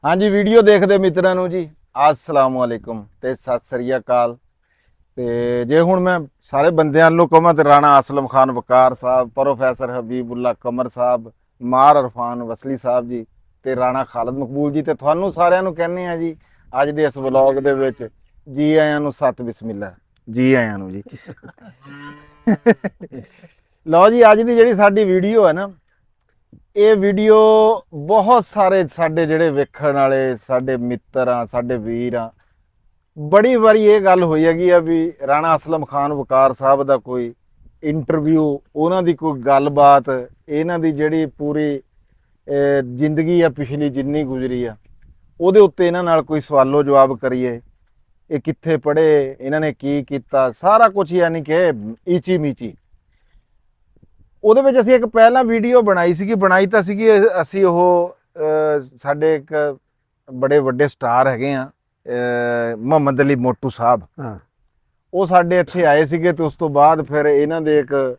हाँ जी, वीडियो देखते मित्रों ਨੂੰ जी अस्सलाम वालेकुम ਤੇ ਸਤਿ ਸ੍ਰੀ ਅਕਾਲ। ਤੇ ਜੇ ਹੁਣ ਮੈਂ ਸਾਰੇ ਬੰਦਿਆਂ ਨੂੰ ਕਹਾਂ ਤੇ ਰਾਣਾ ਅਸਲਮ ਖਾਨ ਵਕਾਰ ਸਾਹਿਬ, ਪ੍ਰੋਫੈਸਰ ਹਬੀਬੁੱਲਾ ਕਮਰ ਸਾਹਿਬ, ਮਾਰ ਅਰਫਾਨ ਵਸਲੀ ਸਾਹਿਬ ਜੀ ਤੇ ਰਾਣਾ ਖਾਲਦ ਮਕਬੂਲ ਜੀ ਤੇ ਤੁਹਾਨੂੰ ਸਾਰਿਆਂ ਨੂੰ ਕਹਿੰਦੇ ਆ ਜੀ ਅੱਜ ਦੇ ਇਸ ਵਲੌਗ ਦੇ ਵਿੱਚ ਜੀ ਆਇਆਂ ਨੂੰ ਸਤ ਬਿਸਮਿਲ੍ਲਾ ਜੀ ਆਇਆਂ ਨੂੰ ਜੀ। ਲਓ ਜੀ, ਅੱਜ ਦੀ ਜਿਹੜੀ ਸਾਡੀ ਵੀਡੀਓ ਹੈ ਨਾ, ਇਹ ਵੀਡੀਓ ਬਹੁਤ ਸਾਰੇ ਸਾਡੇ ਜਿਹੜੇ ਵੇਖਣ ਵਾਲੇ ਸਾਡੇ ਮਿੱਤਰ ਆ, ਸਾਡੇ ਵੀਰ ਆ, ਬੜੀ ਵਾਰੀ ਇਹ ਗੱਲ ਹੋਈ ਹੈਗੀ ਆ ਵੀ ਰਾਣਾ ਅਸਲਮ ਖਾਨ ਵਕਾਰ ਸਾਹਿਬ ਦਾ ਕੋਈ ਇੰਟਰਵਿਊ, ਉਹਨਾਂ ਦੀ ਕੋਈ ਗੱਲਬਾਤ, ਇਹਨਾਂ ਦੀ ਜਿਹੜੀ ਪੂਰੀ ਜ਼ਿੰਦਗੀ ਆ ਪਿਛਲੀ ਜਿੰਨੀ ਗੁਜ਼ਰੀ ਆ ਉਹਦੇ ਉੱਤੇ ਇਹਨਾਂ ਨਾਲ ਕੋਈ ਸਵਾਲੋ ਜਵਾਬ ਕਰੀਏ। ਇਹ ਕਿੱਥੇ ਪੜ੍ਹੇ, ਇਹਨਾਂ ਨੇ ਕੀ ਕੀਤਾ, ਸਾਰਾ ਕੁਝ ਯਾਨੀ ਕਿ ਈਚੀ ਮੀਚੀ। ਉਹਦੇ ਵਿੱਚ ਅਸੀਂ ਇੱਕ ਪਹਿਲਾਂ ਵੀਡੀਓ ਬਣਾਈ ਸੀਗੀ, ਤਾਂ ਸੀਗੀ ਅਸੀਂ ਉਹ ਸਾਡੇ ਇੱਕ ਬੜੇ ਵੱਡੇ ਸਟਾਰ ਹੈਗੇ ਆ ਮੁਹੰਮਦ ਅਲੀ ਮੋਟੂ ਸਾਹਿਬ, ਉਹ ਸਾਡੇ ਇੱਥੇ ਆਏ ਸੀਗੇ ਤੇ ਉਸ ਤੋਂ ਬਾਅਦ ਫਿਰ ਇਹਨਾਂ ਦੇ ਇੱਕ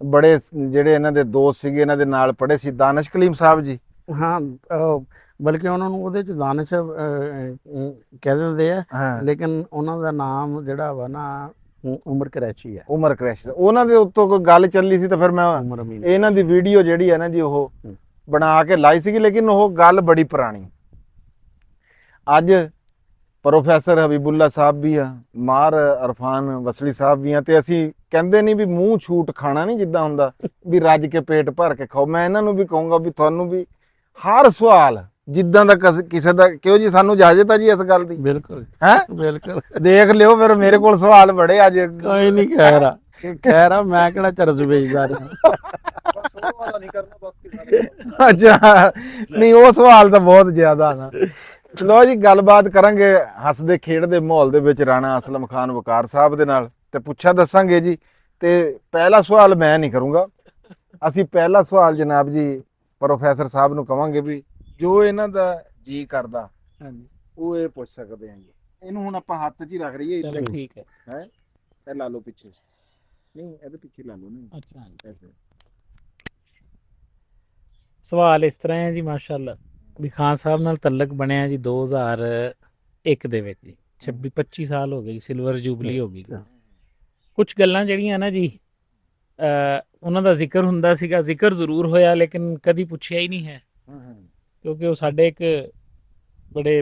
ਬੜੇ ਜਿਹੜੇ ਇਹਨਾਂ ਦੇ ਦੋਸਤ ਸੀਗੇ, ਇਹਨਾਂ ਦੇ ਨਾਲ ਪੜ੍ਹੇ ਸੀ, ਦਾਨਿਸ਼ ਕਲੀਮ ਸਾਹਿਬ ਜੀ। ਹਾਂ, ਬਲਕਿ ਉਹਨਾਂ ਨੂੰ ਉਹਦੇ ਚ ਦਾਨਿਸ਼ ਕਹਿ ਦਿੰਦੇ ਆ, ਲੇਕਿਨ ਉਹਨਾਂ ਦਾ ਨਾਮ ਜਿਹੜਾ ਵਾ ਨਾ ਉਮਰ ਕਰੈਚੀ ਹੈ। ਉਮਰ ਕਰੈਚੀ, ਉਹਨਾਂ ਦੇ ਉੱਤੋਂ ਕੋਈ ਗੱਲ ਚੱਲੀ ਸੀ ਤਾਂ ਫਿਰ ਮੈਂ ਇਹਨਾਂ ਦੀ ਵੀਡੀਓ ਜਿਹੜੀ ਹੈ ਨਾ ਜੀ ਉਹ ਬਣਾ ਕੇ ਲਾਈ ਸੀਗੀ, ਲੇਕਿਨ ਉਹ ਗੱਲ ਬੜੀ ਪੁਰਾਣੀ। ਅੱਜ ਪ੍ਰੋਫੈਸਰ ਹਬੀਬੁੱਲਾ ਸਾਹਿਬ ਵੀ ਆ, ਮਾਰ ਅਰਫਾਨ ਵਸਲੀ ਸਾਹਿਬ ਵੀ ਆ, ਤੇ ਅਸੀਂ ਕਹਿੰਦੇ ਨਹੀਂ ਵੀ ਮੂੰਹ ਛੂਟ ਖਾਣਾ ਨਹੀਂ ਜਿੱਦਾਂ ਹੁੰਦਾ ਵੀ ਰੱਜ ਕੇ ਪੇਟ ਭਰ ਕੇ ਖਾਓ। ਮੈਂ ਇਹਨਾਂ ਨੂੰ ਵੀ ਕਹੂੰਗਾ ਵੀ ਤੁਹਾਨੂੰ ਵੀ ਹਰ ਸਵਾਲ ਜਿੱਦਾਂ ਦਾ ਕਿਸੇ ਦਾ ਕਿਉਂ ਜੀ, ਸਾਨੂੰ ਇਜਾਜ਼ਤ ਆ ਜੀ ਇਸ ਗੱਲ ਦੀ? ਬਿਲਕੁਲ ਹੈ, ਬਿਲਕੁਲ ਦੇਖ ਲਿਓ। ਫਿਰ ਮੇਰੇ ਕੋਲ ਸਵਾਲ ਬੜੇ ਅੱਜ। ਕੋਈ ਨਹੀਂ ਕਹਿ ਰਹਾ ਮੈਂ ਕਿਹੜਾ ਚਰਜ ਵੇਚਦਾ ਰਿਹਾ। ਅੱਛਾ, ਨਹੀਂ ਉਹ ਸਵਾਲ ਤਾਂ ਬਹੁਤ ਜ਼ਿਆਦਾ ਨਾ। ਚਲੋ ਜੀ, ਗੱਲਬਾਤ ਕਰਾਂਗੇ ਹੱਸਦੇ ਖੇਡਦੇ ਮਾਹੌਲ ਦੇ ਵਿੱਚ ਰਾਣਾ ਅਸਲਮ ਖਾਨ ਵਕਾਰ ਸਾਹਿਬ ਦੇ ਨਾਲ, ਤੇ ਪੁੱਛਾਂ ਦੱਸਾਂਗੇ ਜੀ। ਤੇ ਪਹਿਲਾ ਸਵਾਲ ਮੈਂ ਨਹੀਂ ਕਰੂੰਗਾ, ਅਸੀਂ ਪਹਿਲਾ ਸਵਾਲ ਜਨਾਬ ਜੀ ਪ੍ਰੋਫੈਸਰ ਸਾਹਿਬ ਨੂੰ ਕਵਾਂਗੇ ਵੀ ਜੋ ਇਹਨਾਂ ਦਾ ਜੀ ਕਰਦਾ ਉਹ ਇਹ ਪੁੱਛ ਸਕਦੇ ਆ ਜੀ। ਇਹਨੂੰ ਹੁਣ ਆਪਾਂ ਹੱਥ 'ਚ ਹੀ ਰੱਖ ਰਹੀਏ। ਚਲੋ ਠੀਕ ਹੈ, ਇਹ ਲਾ ਲਓ ਪਿੱਛੇ, ਨਹੀਂ ਇਹਦੇ ਪਿੱਛੇ ਲਾ ਲਓ ਨਾ। ਅੱਛਾ, ਸਵਾਲ ਇਸ ਤਰ੍ਹਾਂ ਹੈ ਜੀ, ਮਾਸ਼ਾਅੱਲਾ ਵੀ ਖਾਨ ਸਾਹਿਬ ਨਾਲ ਤਲਕ ਬਣਿਆ ਜੀ 2001 ਦੇ ਵਿੱਚ ਜੀ, 26-25 ਸਾਲ ਹੋ ਗਏ ਜੀ, ਸਿਲਵਰ ਜੂਬਲੀ ਹੋ ਗਈ। ਕੁਝ ਗੱਲਾਂ ਜਿਹੜੀਆਂ ਨਾ ਜੀ ਉਹਨਾਂ ਦਾ ਜ਼ਿਕਰ ਹੁੰਦਾ ਸੀਗਾ, ਜ਼ਿਕਰ ਜ਼ਰੂਰ ਹੋਇਆ ਲੇਕਿਨ ਕਦੀ ਪੁੱਛਿਆ ਹੀ ਨਹੀਂ ਹੈ, ਕਿਉਂਕਿ ਉਹ ਸਾਡੇ ਇੱਕ ਬੜੇ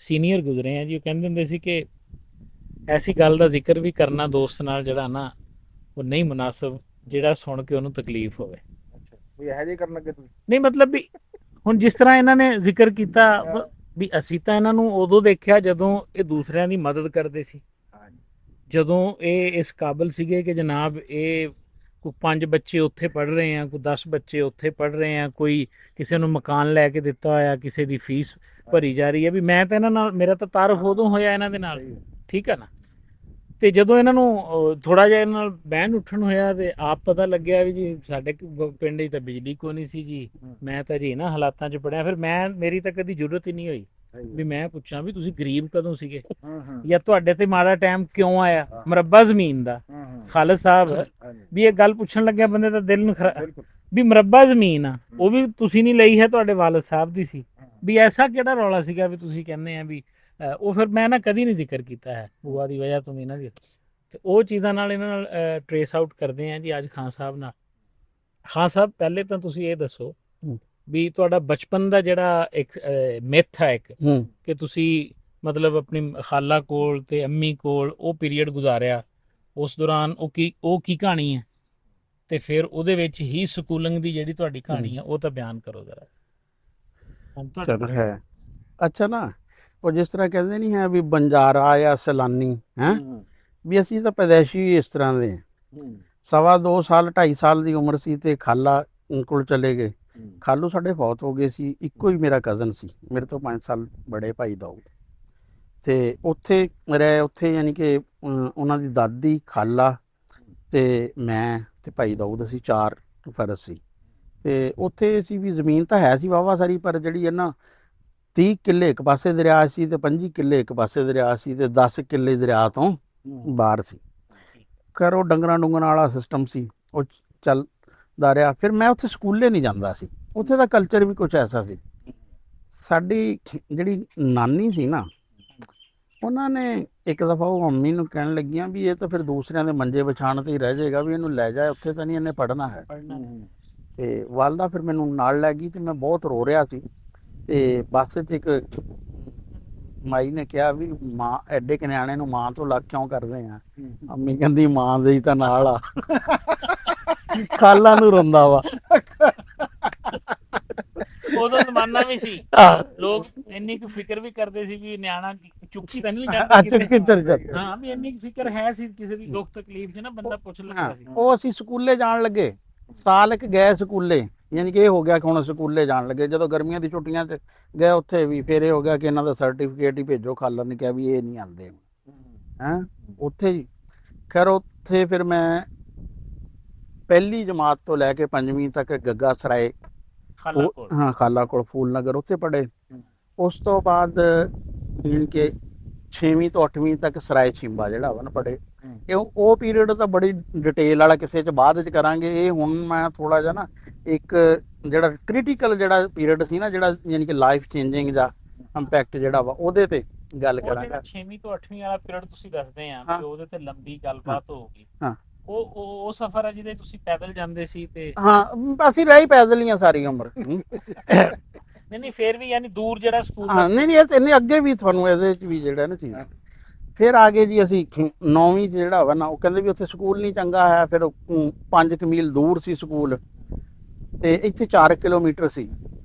ਸੀਨੀਅਰ ਗੁਜ਼ਰੇ ਆ ਜੀ। ਉਹ ਕਹਿੰਦੇ ਹੁੰਦੇ ਸੀ ਕਿ ਐਸੀ ਗੱਲ ਦਾ ਜ਼ਿਕਰ ਵੀ ਕਰਨਾ ਦੋਸਤ ਨਾਲ ਜਿਹੜਾ ਨਾ ਉਹ ਨਹੀਂ ਮੁਨਾਸਬ, ਜਿਹੜਾ ਸੁਣ ਕੇ ਉਹਨੂੰ ਤਕਲੀਫ ਹੋਵੇ। ਵੀ ਇਹੋ ਜਿਹੇ ਕਰਨ ਲੱਗੇ ਤੁਸੀਂ? ਨਹੀਂ, ਮਤਲਬ ਵੀ ਹੁਣ ਜਿਸ ਤਰ੍ਹਾਂ ਇਹਨਾਂ ਨੇ ਜ਼ਿਕਰ ਕੀਤਾ ਵੀ ਅਸੀਂ ਤਾਂ ਇਹਨਾਂ ਨੂੰ ਉਦੋਂ ਦੇਖਿਆ ਜਦੋਂ ਇਹ ਦੂਸਰਿਆਂ ਦੀ ਮਦਦ ਕਰਦੇ ਸੀ, ਜਦੋਂ ਇਹ ਇਸ ਕਾਬਲ ਸੀਗੇ ਕਿ ਜਨਾਬ ਇਹ ਕੋਈ 5 ਬੱਚੇ ਉੱਥੇ ਪੜ੍ਹ ਰਹੇ ਆ, ਕੋਈ 10 ਬੱਚੇ ਉੱਥੇ ਪੜ੍ਹ ਰਹੇ ਆ, ਕੋਈ ਕਿਸੇ ਨੂੰ ਮਕਾਨ ਲੈ ਕੇ ਦਿੱਤਾ ਹੋਇਆ, ਕਿਸੇ ਦੀ ਫੀਸ ਭਰੀ ਜਾ ਰਹੀ ਹੈ। ਵੀ ਮੈਂ ਤਾਂ ਇਹਨਾਂ ਨਾਲ, ਮੇਰਾ ਤਾਂ ਤਾਰਫ ਉਦੋਂ ਹੋਇਆ ਇਹਨਾਂ ਦੇ ਨਾਲ, ਠੀਕ ਹੈ ਨਾ। ਤੇ ਜਦੋਂ ਇਹਨਾਂ ਨੂੰ ਥੋੜਾ ਜਿਹਾ ਇਹਨਾਂ ਨਾਲ ਬਹਿਣ ਉੱਠਣ ਹੋਇਆ ਤੇ ਆਪ ਪਤਾ ਲੱਗਿਆ ਵੀ ਜੀ ਸਾਡੇ ਪਿੰਡ 'ਚ ਤਾਂ ਬਿਜਲੀ ਕੋਈ ਨਹੀਂ ਸੀ ਜੀ, ਮੈਂ ਤਾਂ ਜੀ ਇਹਨਾਂ ਹਾਲਾਤਾਂ 'ਚ ਪੜਿਆ। ਫਿਰ ਮੇਰੀ ਤਾਂ ਕਦੀ ਜ਼ਰੂਰਤ ਹੀ ਨਹੀਂ ਹੋਈ ਵੀ ਮੈਂ ਪੁੱਛਾਂ ਵੀ ਤੁਸੀਂ ਗਰੀਬ ਕਦੋਂ ਸੀਗੇ ਜਾਂ ਤੁਹਾਡੇ ਤੇ ਮਾੜਾ ਟਾਈਮ ਕਿਉਂ ਆਇਆ, ਮੁਰੱਬਾ ਜ਼ਮੀਨ ਦਾ। ਖਾਲਦ ਸਾਹਿਬ ਵੀ ਇਹ ਗੱਲ ਪੁੱਛਣ ਲੱਗਿਆ ਬੰਦੇ ਦਾ ਦਿਲ ਨੂੰ ਵੀ ਮੁਰੱਬਾ ਜ਼ਮੀਨ ਆ, ਉਹ ਵੀ ਤੁਸੀਂ ਨਹੀਂ ਲਈ ਹੈ, ਤੁਹਾਡੇ ਵਾਲਦ ਸਾਹਿਬ ਦੀ ਸੀ। ਵੀ ਐਸਾ ਕਿਹੜਾ ਰੌਲਾ ਸੀਗਾ ਵੀ ਤੁਸੀਂ ਕਹਿੰਦੇ ਆ ਵੀ ਉਹ ਫਿਰ ਮੈਂ ਨਾ ਕਦੀ ਨਹੀਂ ਜ਼ਿਕਰ ਕੀਤਾ ਹੈ ਬੂਆ ਦੀ ਵਜ੍ਹਾ ਤੋਂ ਇਹਨਾਂ ਦੀ। ਤੇ ਉਹ ਚੀਜ਼ਾਂ ਨਾਲ ਇਹਨਾਂ ਨਾਲ ਟਰੇਸ ਆਊਟ ਕਰਦੇ ਆ ਜੀ ਅੱਜ ਖਾਨ ਸਾਹਿਬ ਨਾਲ। ਖਾਨ ਸਾਹਿਬ, ਪਹਿਲੇ ਤਾਂ ਤੁਸੀਂ ਇਹ ਦੱਸੋ ਵੀ ਤੁਹਾਡਾ ਬਚਪਨ ਦਾ ਜਿਹੜਾ ਇੱਕ ਮਿੱਥ ਹੈ ਇੱਕ ਕਿ ਤੁਸੀਂ ਮਤਲਬ ਆਪਣੀ ਖਾਲਾ ਕੋਲ ਤੇ ਅੰਮੀ ਕੋਲ ਉਹ ਪੀਰੀਅਡ ਗੁਜ਼ਾਰਿਆ, ਉਸ ਦੌਰਾਨ ਉਹ ਕੀ ਕਹਾਣੀ ਹੈ, ਤੇ ਫਿਰ ਉਹਦੇ ਵਿੱਚ ਹੀ ਸਕੂਲਿੰਗ ਦੀ ਜਿਹੜੀ ਤੁਹਾਡੀ ਕਹਾਣੀ ਹੈ ਉਹ ਤਾਂ ਬਿਆਨ ਕਰੋ ਜ਼ਰਾ। ਹੈ ਅੱਛਾ ਨਾ, ਉਹ ਜਿਸ ਤਰ੍ਹਾਂ ਕਹਿੰਦੇ ਨਹੀਂ ਹੈ ਵੀ ਬੰਜਾਰਾ ਜਾਂ ਸੈਲਾਨੀ ਹੈ, ਵੀ ਅਸੀਂ ਤਾਂ ਪੈਦਾਇਸ਼ੀ ਇਸ ਤਰ੍ਹਾਂ ਦੇ। 2.25 ਸਾਲ 2.5 ਸਾਲ ਦੀ ਉਮਰ ਸੀ ਤੇ ਖਾਲਾ ਕੋਲ ਚਲੇ ਗਏ। ਖਾਲੂ ਸਾਡੇ ਫੌਤ ਹੋ ਗਏ ਸੀ, ਇੱਕੋ ਹੀ ਮੇਰਾ ਕਜ਼ਨ ਸੀ, ਮੇਰੇ ਤੋਂ 5 ਸਾਲ ਬੜੇ ਭਾਈ ਦਾਊਦ, ਤੇ ਉੱਥੇ ਰਹੇ। ਉੱਥੇ ਯਾਨੀ ਕਿ ਉਹਨਾਂ ਦੀ ਦਾਦੀ, ਖਾਲਾ ਤੇ ਮੈਂ ਤੇ ਭਾਈ ਦਾਊਦ, ਅਸੀਂ 4 ਫਰਜ਼ ਸੀ। ਤੇ ਉੱਥੇ ਸੀ ਵੀ ਜ਼ਮੀਨ ਤਾਂ ਹੈ ਸੀ ਵਾਹਵਾ ਸਾਰੀ, ਪਰ ਜਿਹੜੀ ਹੈ ਨਾ 30 ਕਿੱਲੇ ਇੱਕ ਪਾਸੇ ਦਰਿਆ ਸੀ ਤੇ 25 ਕਿੱਲੇ ਇੱਕ ਪਾਸੇ ਦਰਿਆ ਸੀ ਤੇ 10 ਕਿੱਲੇ ਦਰਿਆ ਤੋਂ ਬਾਹਰ ਸੀ। ਖੈਰ ਉਹ ਡੰਗਰਾਂ ਡੁੰਗਰਾਂ ਵਾਲਾ ਸਿਸਟਮ ਸੀ, ਉਹ ਚੱਲਦਾ ਰਿਹਾ। ਫਿਰ ਮੈਂ ਉੱਥੇ ਸਕੂਲੇ ਨਹੀਂ ਜਾਂਦਾ ਸੀ, ਉੱਥੇ ਦਾ ਕਲਚਰ ਵੀ ਕੁਛ ਐਸਾ ਸੀ। ਸਾਡੀ ਜਿਹੜੀ ਨਾਨੀ ਸੀ ਨਾ, ਉਹਨਾਂ ਨੇ ਇੱਕ ਦਫਾ ਉਹ ਮੰਮੀ ਨੂੰ ਕਹਿਣ ਲੱਗੀਆਂ ਵੀ ਇਹ ਤਾਂ ਫਿਰ ਦੂਸਰਿਆਂ ਦੇ ਮੰਜੇ ਵਿਛਾਉਣ ਤੇ ਹੀ ਰਹਿ ਜਾਏਗਾ, ਵੀ ਇਹਨੂੰ ਲੈ ਜਾ, ਉੱਥੇ ਤਾਂ ਨਹੀਂ ਇਹਨੇ ਪੜ੍ਹਨਾ ਹੈ। ਤੇ ਵਾਲਦਾ ਫਿਰ ਮੈਨੂੰ ਨਾਲ ਲੈ ਗਈ ਤੇ ਮੈਂ ਬਹੁਤ ਰੋ ਰਿਹਾ ਸੀ। ਤੇ ਬੱਸ 'ਚ ਇੱਕ ਮਾਈ ਨੇ ਕਿਹਾ ਵੀ ਮਾਂ ਐਡੇ ਕੁ ਨਿਆਣੇ ਨੂੰ ਮਾਂ ਤੋਂ ਅਲੱਗ ਕਿਉਂ ਕਰਦੇ ਆ? ਮੰਮੀ ਕਹਿੰਦੀ ਮਾਂ ਦੇ ਹੀ ਤਾਂ ਨਾਲ ਆ। ਖਾਲਾਂ ਨੂੰ ਰੋਂਦਾ ਵਾ। ਉਦੋਂ ਜ਼ਮਾਨਾ ਵੀ ਸੀ, ਆਹ, ਲੋਕ ਇੰਨੀ ਕੁ ਫਿਕਰ ਵੀ ਕਰਦੇ ਸੀ ਵੀ ਨਿਆਣਾ ਚੁੱਕੀ ਤਾਂ ਨਹੀਂ ਆ ਜਾਂਦਾ ਚੁੱਕੀ ਕਿਤੇ। ਚਲ ਜਾਂਦਾ। ਹਾਂ, ਵੀ ਇੰਨੀ ਕੁ ਫਿਕਰ ਹੈ ਸੀ ਕਿਸੇ ਦੀ ਦੁੱਖ ਤਕਲੀਫ 'ਚ ਨਾ ਬੰਦਾ ਪੁੱਛ ਲੈਂਦਾ ਸੀ। ਉਹ ਅਸੀਂ ਸਕੂਲੇ ਜਾਣ ਲੱਗੇ, ਸਾਲ ਇੱਕ ਗਏ ਸਕੂਲੇ, ਯਾਨੀ ਕਿ ਇਹ ਹੋ ਗਿਆ ਕਿ ਹੁਣ ਸਕੂਲੇ ਜਾਣ ਲੱਗੇ। ਜਦੋਂ ਗਰਮੀਆਂ ਦੀ ਛੁੱਟੀਆਂ 'ਚ ਗਏ ਉੱਥੇ ਵੀ ਫਿਰ ਇਹ ਹੋ ਗਿਆ ਕਿ ਇਹਨਾਂ ਦਾ ਸਰਟੀਫਿਕੇਟ ਹੀ ਭੇਜੋ। ਖਾਲਰ ਨੇ ਕਿਹਾ ਵੀ ਇਹ ਨਹੀਂ ਆਉਂਦੇ ਹੈਂ ਉੱਥੇ ਹੀ। ਖੈਰ ਉੱਥੇ ਫਿਰ ਮੈਂ ਪਹਿਲੀ ਜਮਾਤ ਤੋਂ ਲੈ ਕੇ 5ਵੀਂ ਤੱਕ ਗੱਗਾ ਸਰਾਏ, ਖਾਲਾ ਕੋਲ ਹਾਂ ਖਾਲਾ ਕੋਲ ਫੂਲ ਨਗਰ, ਉੱਥੇ ਪੜ੍ਹੇ। ਉਸ ਤੋਂ ਬਾਅਦ ਯਾਨੀ ਕਿ 6ਵੀਂ ਤੋਂ 8ਵੀਂ ਤੱਕ ਸਰਾਏ ਛਿੰਬਾ ਜਿਹੜਾ ਵਾ ਨਾ ਪੜ੍ਹੇ। ਇਹ ਉਹ ਪੀਰੀਅਡ ਤਾਂ ਬੜੀ ਡਿਟੇਲ ਵਾਲਾ ਕਿਸੇ 'ਚ ਬਾਅਦ 'ਚ ਕਰਾਂਗੇ। ਇਹ ਹੁਣ ਮੈਂ ਥੋੜਾ ਜਿਹਾ ਨਾ ਇੱਕ ਜਿਹੜਾ ਕ੍ਰਿਟੀਕਲ ਜਿਹੜਾ ਪੀਰੀਅਡ ਸੀ ਨਾ, ਜਿਹੜਾ ਯਾਨੀ ਕਿ ਲਾਈਫ ਚੇਂਜਿੰਗ ਜਾਂ ਇੰਪੈਕਟ ਜਿਹੜਾ ਵਾ ਉਹਦੇ ਤੇ ਗੱਲ ਉਹ ਜਿਹੜਾ ਕਰਾਂਗਾ। 6ਵੀਂ ਤੋਂ 8ਵੀਂ ਵਾਲਾ ਪੀਰੀਅਡ ਤੁਸੀਂ ਦੱਸਦੇ ਆ ਹਾਂ। ਵੀ ਉਹਦੇ ਤੇ ਲੰਬੀ ਗੱਲਬਾਤ ਹੋਊਗੀ। ਹਾਂ। ਉਹ ਸਫ਼ਰ ਹੈ ਜਿਹਦੇ ਤੁਸੀਂ ਪੈਦਲ ਜਾਂਦੇ ਸੀ ਤੇ ਹਾਂ ਅਸੀਂ ਰਹੀ ਪੈਦਲ ਹੀ ਆ ਸਾਰੀ ਉਮਰ। ਨਹੀਂ ਫੇਰ ਵੀ ਯਾਨੀ ਦੂਰ ਜਿਹੜਾ ਸਕੂਲ ਹਾਂ ਨਹੀਂ ਇਹ ਇੰਨੇ ਅੱਗੇ ਵੀ ਤੁਹਾਨੂੰ ਇਹਦੇ 'ਚ ਵੀ ਜਿਹੜਾ ਨਾ ਚੀਜ਼। ਫਿਰ ਆ ਗਏ ਜੀ ਅਸੀਂ 9ਵੀਂ 'ਚ ਜਿਹੜਾ ਵਾ ਨਾ, ਉਹ ਕਹਿੰਦੇ ਵੀ ਉੱਥੇ ਸਕੂਲ ਨਹੀਂ ਚੰਗਾ ਹੈ। ਫਿਰ 5 ਮੀਲ ਦੂਰ ਸੀ ਸਕੂਲ ਤੇ ਇੱਥੇ 4 ਕਿਲੋਮੀਟਰ ਸੀ।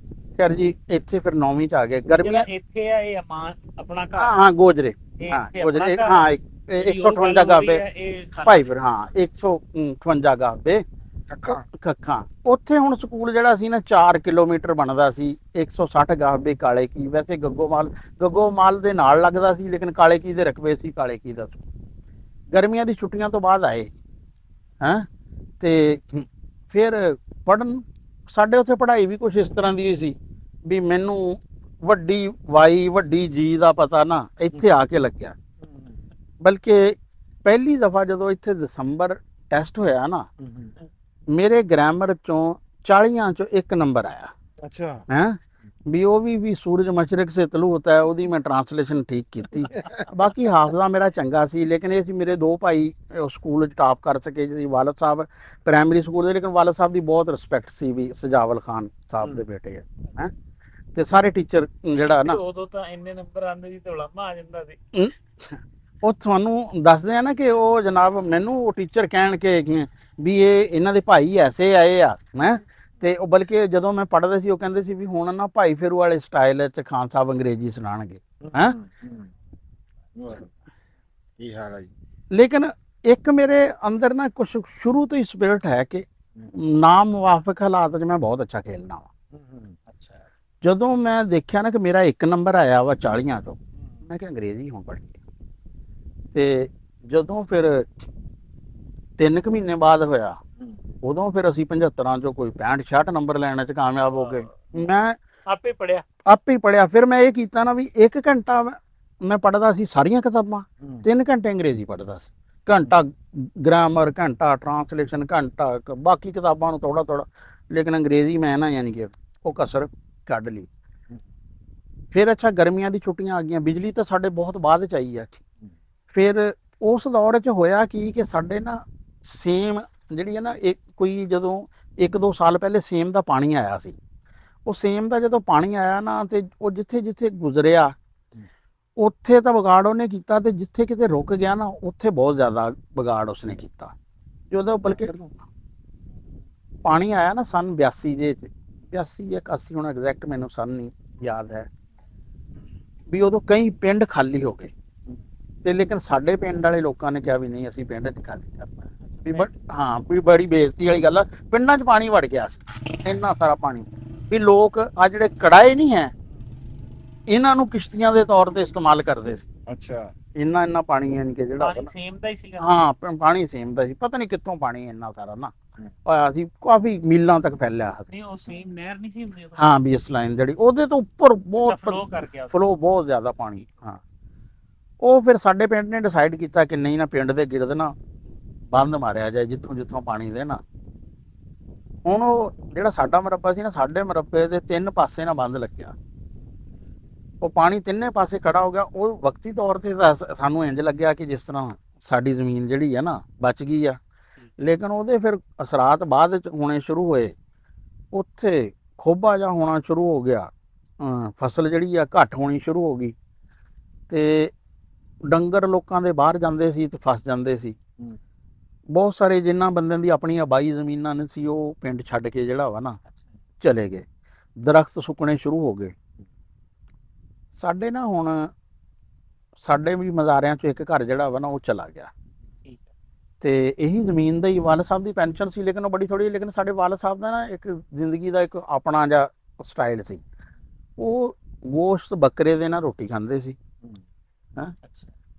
ਖੈਰ ਜੀ ਇੱਥੇ ਫਿਰ 9ਵੀਂ 'ਚ ਆ ਗਏ। ਗਰਮੀਆਂ ਇੱਥੇ ਆ ਇਹ ਆਪਣਾ ਘਰ। ਹਾਂ ਗੋਜਰੇ, ਇਹ ਹਾਂ ਇੱਥੇ ਗੋਜਰੇ, ਆਪਣਾ ਘਰ ਹਾਂ ਹੈ। 158 ਗਾਬੇ ਇਹ ਭਾਈ ਫਿਰ, ਹਾਂ 158 ਗਾਬੇ ਕੱਖਾਂ। ਉੱਥੇ ਹੁਣ ਸਕੂਲ ਜਿਹੜਾ ਸੀ ਨਾ 4 ਕਿਲੋਮੀਟਰ ਬਣਦਾ ਸੀ। 160 ਗਾਬੇ ਕਾਲੇ ਕੀ, ਵੈਸੇ ਗੱਗੋਮਾਲ ਦੇ ਨਾਲ ਲੱਗਦਾ ਸੀ, ਲੇਕਿਨ ਕਾਲੇ ਕੀ ਦੇ ਰਕਬੇ ਸੀ ਕਾਲੇ ਕੀ ਦਾ। ਗਰਮੀਆਂ ਦੀ ਛੁੱਟੀਆਂ ਤੋਂ ਬਾਅਦ ਆਏ ਹੈਂ ਤੇ ਫਿਰ ਪੜ੍ਹਨ। ਸਾਡੇ ਉੱਥੇ ਪੜ੍ਹਾਈ ਵੀ ਕੁਛ ਇਸ ਤਰ੍ਹਾਂ ਦੀ ਸੀ ਵੀ ਮੈਨੂੰ ਵੱਡੀ ਵਾਈ ਵੱਡੀ ਜੀ ਦਾ ਪਤਾ ਨਾ ਇੱਥੇ ਆ ਕੇ ਲੱਗਿਆ। ਬਲਕਿ ਪਹਿਲੀ ਦਫਾ ਜਦੋਂ ਇੱਥੇ ਦਸੰਬਰ ਟੈਸਟ ਹੋਇਆ ਨਾ, ਮੇਰੇ ਗ੍ਰਾਮਰ ਚੋਂ 40 ਚੋਂ 1 ਨੰਬਰ ਆਇਆ। ਅੱਛਾ ਹੈਂ ਵੀ ਉਹ ਵੀ ਸੂਰਜ ਮਸ਼ਰਕ ਸੇ ਤਲੂ ਹੋਤਾ ਹੈ, ਉਹਦੀ ਮੈਂ ਟਰਾਂਸਲੇਸ਼ਨ ਠੀਕ ਕੀਤੀ। ਬਾਕੀ ਹਾਫਜ਼ਾ ਮੇਰਾ ਚੰਗਾ ਸੀ। ਲੇਕਿਨ ਇਹ ਸੀ ਮੇਰੇ 2 ਭਾਈ ਸਕੂਲ 'ਚ ਟਾਪ ਕਰ ਸਕੇ ਜੀ। ਵਾਲਦ ਸਾਹਿਬ ਪ੍ਰਾਇਮਰੀ ਸਕੂਲ ਦੇ, ਲੇਕਿਨ ਵਾਲਦ ਸਾਹਿਬ ਦੀ ਬਹੁਤ ਰਿਸਪੈਕਟ ਸੀ ਵੀ ਸਜਾਵਲ ਖਾਨ ਸਾਹਿਬ ਦੇ ਬੇਟੇ ਹੈ। ਤੇ ਸਾਰੇ ਟੀਚਰ ਜਿਹੜਾ ਨਾ ਉਦੋਂ ਤਾਂ ਇੰਨੇ ਨੰਬਰ ਆਉਂਦੇ ਸੀ ਤੇ ਉਲਾਮਾ ਆ ਜਾਂਦਾ ਸੀ। ਉਹ ਤੁਹਾਨੂੰ ਦੱਸਦੇ ਆ ਨਾ ਕਿ ਉਹ ਜਨਾਬ ਮੈਨੂੰ ਉਹ ਟੀਚਰ ਕਹਿਣ ਕੇ ਵੀ ਇਹ ਇਹਨਾਂ ਦੇ ਭਾਈ ਐਸੇ ਆਏ ਆ ਹੈਂ। ਤੇ ਉਹ ਬਲਕਿ ਜਦੋਂ ਮੈਂ ਪੜ੍ਹਦੇ ਸੀ ਉਹ ਕਹਿੰਦੇ ਸੀ ਵੀ ਹੁਣ ਨਾ ਭਾਈ ਫੇਰੂ ਵਾਲੇ ਸਟਾਈਲ 'ਚ ਖਾਨ ਸਾਹਿਬ ਅੰਗਰੇਜ਼ੀ ਸੁਣਾਉਣਗੇ ਹੈਂ। ਕੀ ਹਾਲ ਹੈ ਜੀ। ਲੇਕਿਨ ਇੱਕ ਮੇਰੇ ਅੰਦਰ ਨਾ ਕੁਛ ਸ਼ੁਰੂ ਤੋਂ ਹੀ ਸਪਿਰਿਟ ਹੈ ਕਿ ਨਾ ਮੁਵਾਫਕ ਹਾਲਾਤ 'ਚ ਮੈਂ ਬਹੁਤ ਅੱਛਾ ਖੇਲਣਾ ਵਾ। ਅੱਛਾ। ਜਦੋਂ ਮੈਂ ਦੇਖਿਆ ਨਾ ਕਿ ਮੇਰਾ 1 ਨੰਬਰ ਆਇਆ ਵਾ 40 ਤੋਂ, ਮੈਂ ਕਿਹਾ ਅੰਗਰੇਜ਼ੀ ਹੁਣ ਪੜ੍ਹੀ। ਤੇ ਜਦੋਂ ਫਿਰ 3 ਕੁ ਮਹੀਨੇ ਬਾਅਦ ਹੋਇਆ, ਉਦੋਂ ਫਿਰ ਅਸੀਂ 75 ਚੋਂ ਕੋਈ 65-66 ਨੰਬਰ ਲੈਣ 'ਚ ਕਾਮਯਾਬ ਹੋ ਗਏ। ਮੈਂ ਆਪੇ ਪੜਿਆ। ਫਿਰ ਮੈਂ ਇਹ ਕੀਤਾ ਨਾ ਵੀ 1 ਘੰਟਾ ਮੈਂ ਪੜ੍ਹਦਾ ਸੀ ਸਾਰੀਆਂ ਕਿਤਾਬਾਂ, 3 ਘੰਟੇ ਅੰਗਰੇਜ਼ੀ ਪੜ੍ਹਦਾ ਸੀ। ਘੰਟਾ ਗ੍ਰਾਮਰ, ਘੰਟਾ ਟਰਾਂਸਲੇਸ਼ਨ, ਘੰਟਾ ਬਾਕੀ ਕਿਤਾਬਾਂ ਨੂੰ ਥੋੜਾ। ਲੇਕਿਨ ਅੰਗਰੇਜ਼ੀ ਮੈਂ ਨਾ ਯਾਨੀ ਕਿ ਉਹ ਕਸਰ ਕੱਢ ਲਈ। ਫਿਰ ਅੱਛਾ ਗਰਮੀਆਂ ਦੀ ਛੁੱਟੀਆਂ ਆ ਗਈਆਂ। ਬਿਜਲੀ ਤਾਂ ਸਾਡੇ ਬਹੁਤ ਬਾਅਦ 'ਚ ਆਈ ਹੈ। ਫਿਰ ਉਸ ਦੌਰ 'ਚ ਹੋਇਆ ਕਿ ਸਾਡੇ ਨਾ ਸੇਮ ਜਿਹੜੀ ਹੈ ਨਾ ਕੋਈ ਜਦੋਂ 1-2 ਸਾਲ ਪਹਿਲੇ ਸੇਮ ਦਾ ਪਾਣੀ ਆਇਆ ਸੀ। ਉਹ ਸੇਮ ਦਾ ਜਦੋਂ ਪਾਣੀ ਆਇਆ ਨਾ ਤੇ ਉਹ ਜਿੱਥੇ ਗੁਜ਼ਰਿਆ ਉੱਥੇ ਤਾਂ ਵਿਗਾੜ ਉਹਨੇ ਕੀਤਾ, ਤੇ ਜਿੱਥੇ ਕਿਤੇ ਰੁਕ ਗਿਆ ਨਾ ਉੱਥੇ ਬਹੁਤ ਜ਼ਿਆਦਾ ਵਿਗਾੜ ਉਸਨੇ ਕੀਤਾ। ਜਦੋਂ ਬਲਕਿ ਪਾਣੀ ਆਇਆ ਨਾ ਸਨ 82 ਦੇ 82 ਜਾਂ 81, ਹੁਣ ਐਗਜ਼ੈਕਟ ਮੈਨੂੰ ਸਨ ਨਹੀਂ ਯਾਦ ਹੈ ਵੀ ਉਦੋਂ ਕਈ ਪਿੰਡ ਖਾਲੀ ਹੋ ਗਏ। ਤੇ ਲੇਕਿਨ ਸਾਡੇ ਪਿੰਡ ਵਾਲੇ ਲੋਕਾਂ ਨੇ ਕਿਹਾ ਵੀ ਨਹੀਂ ਅਸੀਂ ਪਿੰਡ 'ਚ ਖਾਲੀ ਕਰਨਾ ਵੀ ਹਾਂ ਵੀ ਬੜੀ ਬੇਇੱਜ਼ਤੀ ਵਾਲੀ ਗੱਲ ਆ। ਪਿੰਡਾਂ 'ਚ ਪਾਣੀ ਵੜ ਗਿਆ ਸੀ, ਇੰਨਾ ਸਾਰਾ ਪਾਣੀ ਵੀ ਲੋਕ ਆ ਜਿਹੜੇ ਕੜਾਏ ਨਹੀਂ ਹੈ ਇਹਨਾਂ ਨੂੰ ਕਿਸ਼ਤੀਆਂ ਦੇ ਤੌਰ ਤੇ ਇਸਤੇਮਾਲ ਕਰਦੇ ਸੀ। ਅੱਛਾ ਇੰਨਾ ਪਾਣੀ ਯਾਨੀ ਕਿ ਜਿਹੜਾ ਪਾਣੀ ਸੇਮ ਦਾ ਹੀ ਸੀਗਾ। ਹਾਂ ਪਾਣੀ ਸੇਮ ਦਾ ਸੀ। ਪਤਾ ਨਹੀਂ ਕਿੱਥੋਂ ਪਾਣੀ ਇੰਨਾ ਸਾਰਾ ਨਾ ਆਇਆ ਸੀ, ਕਾਫੀ ਮੀਲਾਂ ਤੱਕ ਫੈਲਿਆ। ਨਹੀਂ ਉਹ ਸੇਮ ਨਹਿਰ ਨਹੀਂ ਸੀ ਹੁੰਦੀ ਉਦੋਂ? ਹਾਂ ਵੀ ਇਸ ਲਾਈਨ ਜਿਹੜੀ ਉਹਦੇ ਤੋਂ ਉੱਪਰ ਬਹੁਤ ਫਲੋ ਕਰ ਗਿਆ, ਫਲੋ ਬਹੁਤ ਜ਼ਿਆਦਾ ਪਾਣੀ। ਹਾਂ ਉਹ ਫਿਰ ਸਾਡੇ ਪਿੰਡ ਨੇ ਡਿਸਾਈਡ ਕੀਤਾ ਕਿ ਨਹੀਂ ਨਾ ਪਿੰਡ ਦੇ ਗਿਰਦ ਨਾ ਬੰਦ ਮਾਰਿਆ ਜਾਏ ਜਿੱਥੋਂ ਪਾਣੀ ਦੇ ਨਾ। ਹੁਣ ਉਹ ਜਿਹੜਾ ਸਾਡਾ ਮਰੱਬਾ ਸੀ ਨਾ, ਸਾਡੇ ਮਰੱਬੇ ਦੇ 3 ਪਾਸੇ ਨਾ ਬੰਦ ਲੱਗਿਆ। ਉਹ ਪਾਣੀ ਤਿੰਨੇ ਪਾਸੇ ਖੜਾ ਹੋ ਗਿਆ। ਉਹ ਵਕਤੀ ਤੌਰ ਤੇ ਤਾਂ ਸਾਨੂੰ ਇੰਜ ਲੱਗਿਆ ਕਿ ਜਿਸ ਤਰ੍ਹਾਂ ਸਾਡੀ ਜ਼ਮੀਨ ਜਿਹੜੀ ਆ ਨਾ ਬਚ ਗਈ ਆ, ਲੇਕਿਨ ਉਹਦੇ ਫਿਰ ਅਸਰਾਤ ਬਾਅਦ ਵਿੱਚ ਹੋਣੇ ਸ਼ੁਰੂ ਹੋਏ। ਉੱਥੇ ਖੋਬਾ ਜਿਹਾ ਹੋਣਾ ਸ਼ੁਰੂ ਹੋ ਗਿਆ, ਫਸਲ ਜਿਹੜੀ ਆ ਘੱਟ ਹੋਣੀ ਸ਼ੁਰੂ ਹੋ ਗਈ, ਤੇ ਡੰਗਰ ਲੋਕਾਂ ਦੇ ਬਾਹਰ ਜਾਂਦੇ ਸੀ ਤੇ ਫਸ ਜਾਂਦੇ ਸੀ। ਬਹੁਤ ਸਾਰੇ ਜਿਨ੍ਹਾਂ ਬੰਦਿਆਂ ਦੀ ਆਪਣੀ ਆਬਾਈ ਜ਼ਮੀਨਾਂ ਨੇ ਸੀ, ਉਹ ਪਿੰਡ ਛੱਡ ਕੇ ਜਿਹੜਾ ਵਾ ਨਾ ਚਲੇ ਗਏ। ਦਰਖਤ ਸੁੱਕਣੇ ਸ਼ੁਰੂ ਹੋ ਗਏ। ਸਾਡੇ ਨਾ ਹੁਣ ਸਾਡੇ ਵੀ ਮਜ਼ਾਰਿਆਂ 'ਚ ਇੱਕ ਘਰ ਜਿਹੜਾ ਵਾ ਨਾ ਉਹ ਚਲਾ ਗਿਆ। ਤੇ ਇਹੀ ਜ਼ਮੀਨ ਦਾ ਹੀ ਵਾਲ ਸਾਹਿਬ ਦੀ ਪੈਨਸ਼ਨ ਸੀ, ਲੇਕਿਨ ਉਹ ਬੜੀ ਥੋੜੀ। ਲੇਕਿਨ ਸਾਡੇ ਵਾਲ ਸਾਹਿਬ ਦਾ ਨਾ ਇੱਕ ਜ਼ਿੰਦਗੀ ਦਾ ਇੱਕ ਆਪਣਾ ਜਿਹਾ ਸਟਾਈਲ ਸੀ। ਉਹ ਗੋਸ਼ਤ ਬੱਕਰੇ ਦੇ ਨਾਲ ਰੋਟੀ ਖਾਂਦੇ ਸੀ, ਹੈਂ,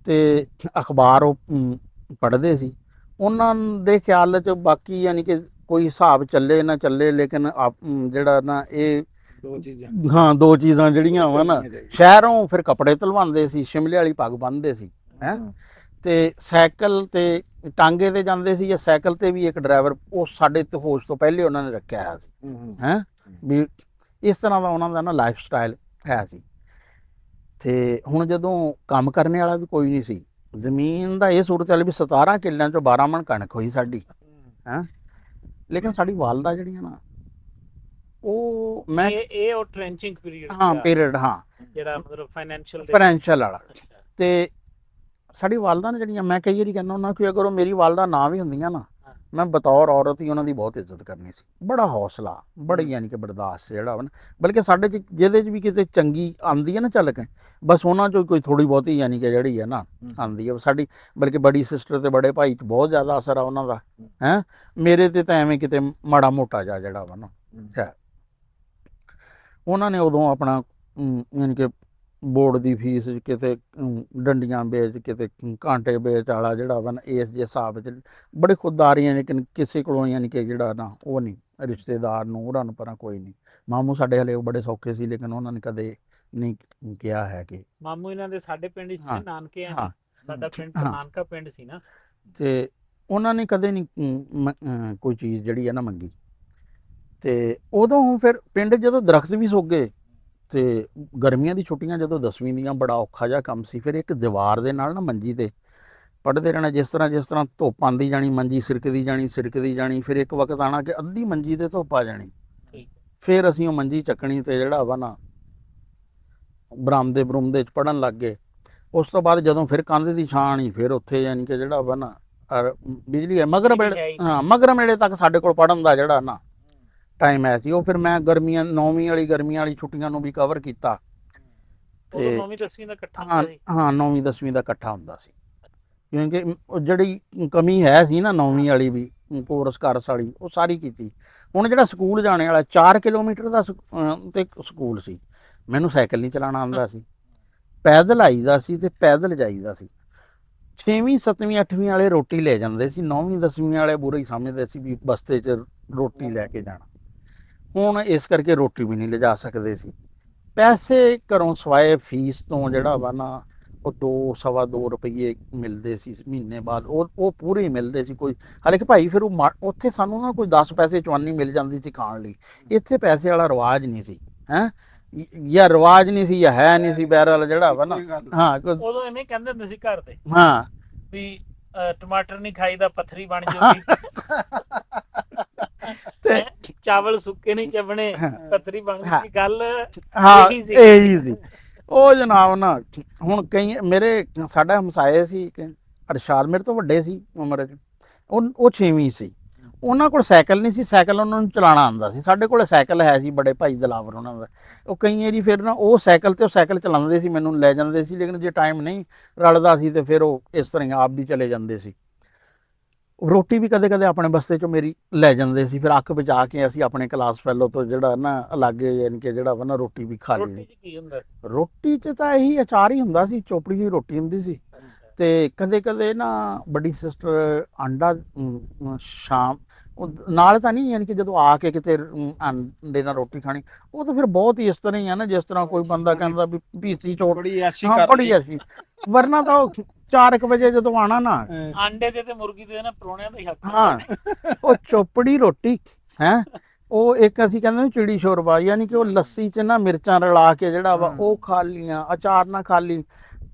ਤੇ ਅਖਬਾਰ ਉਹ ਪੜ੍ਹਦੇ ਸੀ। ਉਹਨਾਂ ਦੇ ਖਿਆਲ 'ਚ ਬਾਕੀ ਯਾਨੀ ਕਿ ਕੋਈ ਹਿਸਾਬ ਚੱਲੇ ਨਾ ਚੱਲੇ, ਲੇਕਿਨ ਜਿਹੜਾ ਨਾ ਇਹ ਦੋ ਚੀਜ਼ਾਂ ਜਿਹੜੀਆਂ ਵਾ ਨਾ, ਸ਼ਹਿਰੋਂ ਫਿਰ ਕੱਪੜੇ ਧਲਵਾਉਂਦੇ ਸੀ, ਸ਼ਿਮਲੇ ਵਾਲੀ ਪੱਗ ਬੰਨ੍ਹਦੇ ਸੀ, ਹੈਂ, ਤੇ ਸਾਈਕਲ ਤੇ ਟਾਂਗੇ ਤੇ ਜਾਂਦੇ ਸੀ, ਜਾਂ ਸਾਈਕਲ ਤੇ ਵੀ ਇੱਕ ਡਰਾਈਵਰ ਉਹ ਸਾਡੇ ਤੇ ਹੋਸ਼ ਤੋਂ ਪਹਿਲੇ ਉਹਨਾਂ ਨੇ ਰੱਖਿਆ ਹੋਇਆ ਸੀ, ਹੈਂ, ਵੀ ਇਸ ਤਰ੍ਹਾਂ ਦਾ ਉਹਨਾਂ ਦਾ ਨਾ ਲਾਈਫ ਸਟਾਈਲ ਹੈ ਸੀ। ਤੇ ਹੁਣ ਜਦੋਂ ਕੰਮ ਕਰਨ ਵਾਲਾ ਵੀ ਕੋਈ ਨਹੀਂ ਸੀ, ਜ਼ਮੀਨ ਦਾ ਇਹ ਸੂਰਤ ਹਾਲ ਵੀ 17 ਕਿੱਲਿਆਂ ਚੋਂ 12 ਮਣ ਕਣਕ ਹੋਈ ਸਾਡੀ, ਹੈਂ, ਲੇਕਿਨ ਸਾਡੀ ਵਾਲਦਾ ਜਿਹੜੀਆਂ ਨਾ ਉਹ ਮੈਂ ਇਹ ਉਹ ਟ੍ਰੈਂਚਿੰਗ ਪੀਰੀਅਡ ਪੀਰੀਅਡ ਜਿਹੜਾ ਮਤਲਬ ਫਾਈਨੈਂਸ਼ੀਅਲ ਵਾਲਾ। ਤੇ ਸਾਡੀ ਵਾਲਦਾ ਨੇ ਜਿਹੜੀਆਂ, ਮੈਂ ਕਈ ਵਾਰੀ ਕਹਿੰਦਾ ਹੁੰਦਾ ਕਿ ਅਗਰ ਉਹ ਮੇਰੀ ਵਾਲਦਾ ਨਾ ਵੀ ਹੁੰਦੀਆਂ ਨਾ, ਮੈਂ ਬਤੌਰ ਔਰਤ ਹੀ ਉਹਨਾਂ ਦੀ ਬਹੁਤ ਇੱਜ਼ਤ ਕਰਨੀ ਸੀ। ਬੜਾ ਹੌਸਲਾ, ਬੜੀ ਯਾਨੀ ਕਿ ਬਰਦਾਸ਼ਤ ਜਿਹੜਾ ਵਾ ਨਾ, ਬਲਕਿ ਸਾਡੇ 'ਚ ਜਿਹਦੇ 'ਚ ਵੀ ਕਿਤੇ ਚੰਗੀ ਆਉਂਦੀ ਹੈ ਨਾ ਚੱਲ ਕੇ, ਬਸ ਉਹਨਾਂ 'ਚੋਂ ਕੋਈ ਥੋੜ੍ਹੀ ਬਹੁਤੀ ਯਾਨੀ ਕਿ ਜਿਹੜੀ ਹੈ ਨਾ ਆਉਂਦੀ ਹੈ ਸਾਡੀ। ਬਲਕਿ ਬੜੀ ਸਿਸਟਰ ਤੇ ਬੜੇ ਭਾਈ 'ਚ ਬਹੁਤ ਜ਼ਿਆਦਾ ਅਸਰ ਆ ਉਹਨਾਂ ਦਾ, ਹੈਂ। ਮੇਰੇ ਤੇ ਤਾਂ ਐਵੇਂ ਕਿਤੇ ਮਾੜਾ ਮੋਟਾ ਜਿਹਾ ਜਿਹੜਾ ਵਾ ਨਾ ਹੈ। ਉਹਨਾਂ ਨੇ ਉਦੋਂ ਆਪਣਾ ਯਾਨੀ ਕਿ ਬੋਰਡ ਦੀ ਫੀਸ ਕਿਤੇ ਡੰਡੀਆਂ ਵੇਚ, ਕਿਤੇ ਕਾਂਟੇ ਵੇਚ ਵਾਲਾ ਜਿਹੜਾ ਵਾ ਨਾ, ਇਸ ਜੇ ਹਿਸਾਬ 'ਚ ਬੜੇ ਖੁਦਦਾਰੀਆਂ, ਲੇਕਿਨ ਕਿਸੇ ਕੋਲੋਂ ਯਾਨੀ ਕਿ ਜਿਹੜਾ ਨਾ ਉਹ ਨਹੀਂ, ਰਿਸ਼ਤੇਦਾਰ ਨੂੰ ਉਹਨਾਂ ਨੂੰ ਪਰਾਂ ਕੋਈ ਨਹੀਂ। ਮਾਮੂ ਸਾਡੇ ਹਲੇ ਉਹ ਬੜੇ ਸੌਖੇ ਸੀ, ਲੇਕਿਨ ਉਹਨਾਂ ਨੇ ਕਦੇ ਨਹੀਂ ਕਿਹਾ ਹੈ ਕਿ ਮਾਮੂ ਇਹਨਾਂ ਦੇ ਸਾਡੇ ਪਿੰਡ ਹੀ ਸੀ, ਨਾਨਕੇ ਆ, ਸਾਡਾ ਪਿੰਡ ਨਾਨਕਾ ਪਿੰਡ ਸੀ ਨਾ, ਤੇ ਉਹਨਾਂ ਨੇ ਕਦੇ ਨਹੀਂ ਕੋਈ ਚੀਜ਼ ਜਿਹੜੀ ਹੈ ਨਾ ਮੰਗੀ। ਤੇ ਉਦੋਂ ਫਿਰ ਪਿੰਡ ਜਦੋਂ ਦਰਖਤ ਵੀ ਸੁੱਕ ਗਏ, ਤੇ ਗਰਮੀਆਂ ਦੀ ਛੁੱਟੀਆਂ ਜਦੋਂ 10ਵੀਂ ਦੀਆਂ, ਬੜਾ ਔਖਾ ਜਿਹਾ ਕੰਮ ਸੀ। ਫਿਰ ਇੱਕ ਦੀਵਾਰ ਦੇ ਨਾਲ ਨਾ ਮੰਜੀ ਤੇ ਪੜ੍ਹਦੇ ਰਹਿਣਾ, ਜਿਸ ਤਰ੍ਹਾਂ ਧੁੱਪ ਆਉਂਦੀ ਜਾਣੀ, ਮੰਜੀ ਸਿਰਕਦੀ ਜਾਣੀ। ਫਿਰ ਇੱਕ ਵਕਤ ਆਉਣਾ ਕਿ ਅੱਧੀ ਮੰਜੀ ਤੇ ਧੁੱਪ ਆ ਜਾਣੀ, ਫਿਰ ਅਸੀਂ ਉਹ ਮੰਜੀ ਚੱਕਣੀ ਤੇ ਜਿਹੜਾ ਵਾ ਨਾ ਬਰਾਮਦੇ 'ਚ ਪੜ੍ਹਨ ਲੱਗ ਗਏ। ਉਸ ਤੋਂ ਬਾਅਦ ਜਦੋਂ ਫਿਰ ਕੰਧ ਦੀ ਛਾਂ ਆਣੀ, ਫਿਰ ਉੱਥੇ ਯਾਨੀ ਕਿ ਜਿਹੜਾ ਵਾ ਨਾ ਬਿਜਲੀ ਹੈ ਮਗਰਬ ਵੇਲੇ ਤੱਕ ਸਾਡੇ ਕੋਲ ਪੜ੍ਹਨ ਦਾ ਜਿਹੜਾ ਨਾ ਟਾਈਮ ਆਇਆ ਸੀ। ਉਹ ਫਿਰ ਮੈਂ 9ਵੀਂ ਵਾਲੀ ਛੁੱਟੀਆਂ ਨੂੰ ਵੀ ਕਵਰ ਕੀਤਾ। ਤੇ 9ਵੀਂ 10ਵੀਂ ਦਾ ਇਕੱਠਾ 9ਵੀਂ 10ਵੀਂ ਦਾ ਇਕੱਠਾ ਹੁੰਦਾ ਸੀ, ਕਿਉਂਕਿ ਜਿਹੜੀ ਕਮੀ ਹੈ ਸੀ ਨਾ 9ਵੀਂ ਵਾਲੀ ਵੀ, ਕੋਰਸ ਵਾਲੀ, ਉਹ ਸਾਰੀ ਕੀਤੀ। ਹੁਣ ਜਿਹੜਾ ਸਕੂਲ ਜਾਣੇ ਵਾਲਾ 4 ਕਿਲੋਮੀਟਰ ਦਾ ਤੇ ਸਕੂਲ ਸੀ, ਮੈਨੂੰ ਸਾਈਕਲ ਨਹੀਂ ਚਲਾਉਣਾ ਆਉਂਦਾ ਸੀ, ਪੈਦਲ ਆਈਦਾ ਸੀ ਤੇ ਪੈਦਲ ਜਾਈਦਾ ਸੀ। 6ਵੀਂ 7ਵੀਂ 8ਵੀਂ ਵਾਲੇ ਰੋਟੀ ਲੈ ਜਾਂਦੇ ਸੀ, 9ਵੀਂ 10ਵੀਂ ਵਾਲੇ ਬੁਰੇ ਹੀ ਸਮਝਦੇ ਸੀ ਵੀ ਬਸਤੇ 'ਚ ਰੋਟੀ ਲੈ ਕੇ ਜਾਣਾ। ਹੁਣ ਇਸ ਕਰਕੇ ਰੋਟੀ ਵੀ ਨਹੀਂ ਲਿਜਾ ਸਕਦੇ ਸੀ। ਪੈਸੇ ਘਰੋਂ ਸਵਾਏ ਫੀਸ ਤੋਂ ਜਿਹੜਾ ਵਾ ਨਾ, ਉਹ 2-2.25 ਰੁਪਈਏ ਮਿਲਦੇ ਸੀ ਮਹੀਨੇ ਬਾਅਦ, ਉਹ ਪੂਰੇ ਹੀ ਮਿਲਦੇ ਸੀ। ਕੋਈ ਹਾਲੇ ਕਿ ਭਾਈ ਫਿਰ ਉਹ ਉੱਥੇ ਸਾਨੂੰ ਨਾ ਕੋਈ 10 ਪੈਸੇ ਚਵਾਨੀ ਮਿਲ ਜਾਂਦੀ ਸੀ ਖਾਣ ਲਈ। ਇੱਥੇ ਪੈਸੇ ਵਾਲਾ ਰਿਵਾਜ ਨਹੀਂ ਸੀ, ਹੈਂ, ਜਾਂ ਰਿਵਾਜ ਨਹੀਂ ਸੀ ਜਾਂ ਹੈ ਨਹੀਂ ਸੀ, ਬਹਿਰਹਾਲ ਜਿਹੜਾ ਵਾ ਨਾ। ਉਦੋਂ ਐਵੇਂ ਕਹਿੰਦੇ ਹੁੰਦੇ ਸੀ ਘਰ ਦੇ, ਵੀ ਟਮਾਟਰ ਨਹੀਂ ਖਾਈਦਾ, ਪੱਥਰੀ ਬਣ ਜਾਊਗੀ, ਤੇ ਚਾਵਲ ਸੁੱਕੇ ਨਹੀਂ ਚੱਬਣੇ, ਪੱਥਰੀ ਬਣ ਜਾਊਗੀ। ਗੱਲ ਇਹੀ ਸੀ। ਉਹ ਜਨਾਬ ਨਾ ਹੁਣ ਕਈ ਸਾਡਾ ਹਮਸਾਏ ਸੀ ਅਰਸ਼ਾਦ, ਮੇਰੇ ਤੋਂ ਵੱਡੇ ਸੀ ਉਮਰ 'ਚ, ਉਹ 6ਵੀਂ ਸੀ। ਉਹਨਾਂ ਕੋਲ ਸਾਈਕਲ ਨਹੀਂ ਸੀ, ਸਾਈਕਲ ਉਹਨਾਂ ਨੂੰ ਚਲਾਉਣਾ ਆਉਂਦਾ ਸੀ। ਸਾਡੇ ਕੋਲ ਸਾਈਕਲ ਹੈ ਸੀ, ਬੜੇ ਭਾਈ ਦਲਾਵਰ ਉਹਨਾਂ ਦਾ। ਉਹ ਕਈ ਵਾਰੀ ਫਿਰ ਨਾ ਉਹ ਸਾਈਕਲ ਚਲਾਉਂਦੇ ਸੀ, ਮੈਨੂੰ ਲੈ ਜਾਂਦੇ ਸੀ, ਲੇਕਿਨ ਜੇ ਟਾਈਮ ਨਹੀਂ ਰਲਦਾ ਸੀ ਤੇ ਫਿਰ ਉਹ ਇਸ ਤਰ੍ਹਾਂ ਆਪ ਵੀ ਚਲੇ ਜਾਂਦੇ ਸੀ। ਰੋਟੀ ਵੀ ਕਦੇ ਆਪਣੇ ਬਸਤੇ 'ਚੋਂ ਮੇਰੀ ਲੈ ਜਾਂਦੇ ਸੀ, ਫਿਰ ਅੱਖ ਬਚਾ ਕੇ ਅਸੀਂ ਆਪਣੇ ਕਲਾਸ ਫੈਲੋ ਤੋਂ ਜਿਹੜਾ ਨਾ ਅਲੱਗੇ ਯਾਨੀ ਕਿ ਜਿਹੜਾ ਵਾ ਨਾ ਰੋਟੀ ਵੀ ਖਾ ਲਈ। ਰੋਟੀ 'ਚ ਤਾਂ ਇਹੀ ਅਚਾਰ ਹੀ ਹੁੰਦਾ ਸੀ, ਚੋਪੜੀ ਜਿਹੀ ਰੋਟੀ ਹੁੰਦੀ ਸੀ। ਤੇ ਕਦੇ ਨਾ ਵੱਡੀ ਸਿਸਟਰ ਆਂਡਾ ਸ਼ਾਮ ਨਾਲ ਤਾਂ ਨਹੀਂ, ਯਾਨੀ ਕਿ ਜਦੋਂ ਆ ਕੇ ਕਿਤੇ ਆਂਡੇ ਨਾਲ ਰੋਟੀ ਖਾਣੀ, ਉਹ ਤਾਂ ਫਿਰ ਬਹੁਤ ਹੀ ਇਸ ਤਰ੍ਹਾਂ ਹੀ ਆ ਨਾ, ਜਿਸ ਤਰ੍ਹਾਂ ਕੋਈ ਬੰਦਾ ਕਹਿੰਦਾ ਵੀ ਪੀਸੀ ਚੋਪੜੀ ਐਸੀ। ਵਰਨਾ ਤਾਂ 4 ਵਜੇ ਜਦੋਂ ਆਣਾ ਨਾ, ਆਂਡੇ ਦੇ ਤੇ ਮੁਰਗੀ ਦੇ ਨਾ ਪਰੋਣਿਆਂ ਦਾ ਹੀ ਹੱਕ, ਉਹ ਚੋਪੜੀ ਰੋਟੀ, ਹੈਂ, ਉਹ ਇੱਕ ਅਸੀਂ ਕਹਿੰਦੇ ਨੇ ਚਿੜੀ ਸ਼ੋਰਬਾ, ਯਾਨੀ ਕਿ ਉਹ ਲੱਸੀ 'ਚ ਨਾ ਮਿਰਚਾਂ ਰਲਾ ਕੇ ਜਿਹੜਾ ਵਾ ਉਹ ਖਾ ਲੀਆਂ, ਅਚਾਰ ਨਾਲ ਖਾ ਲਈ।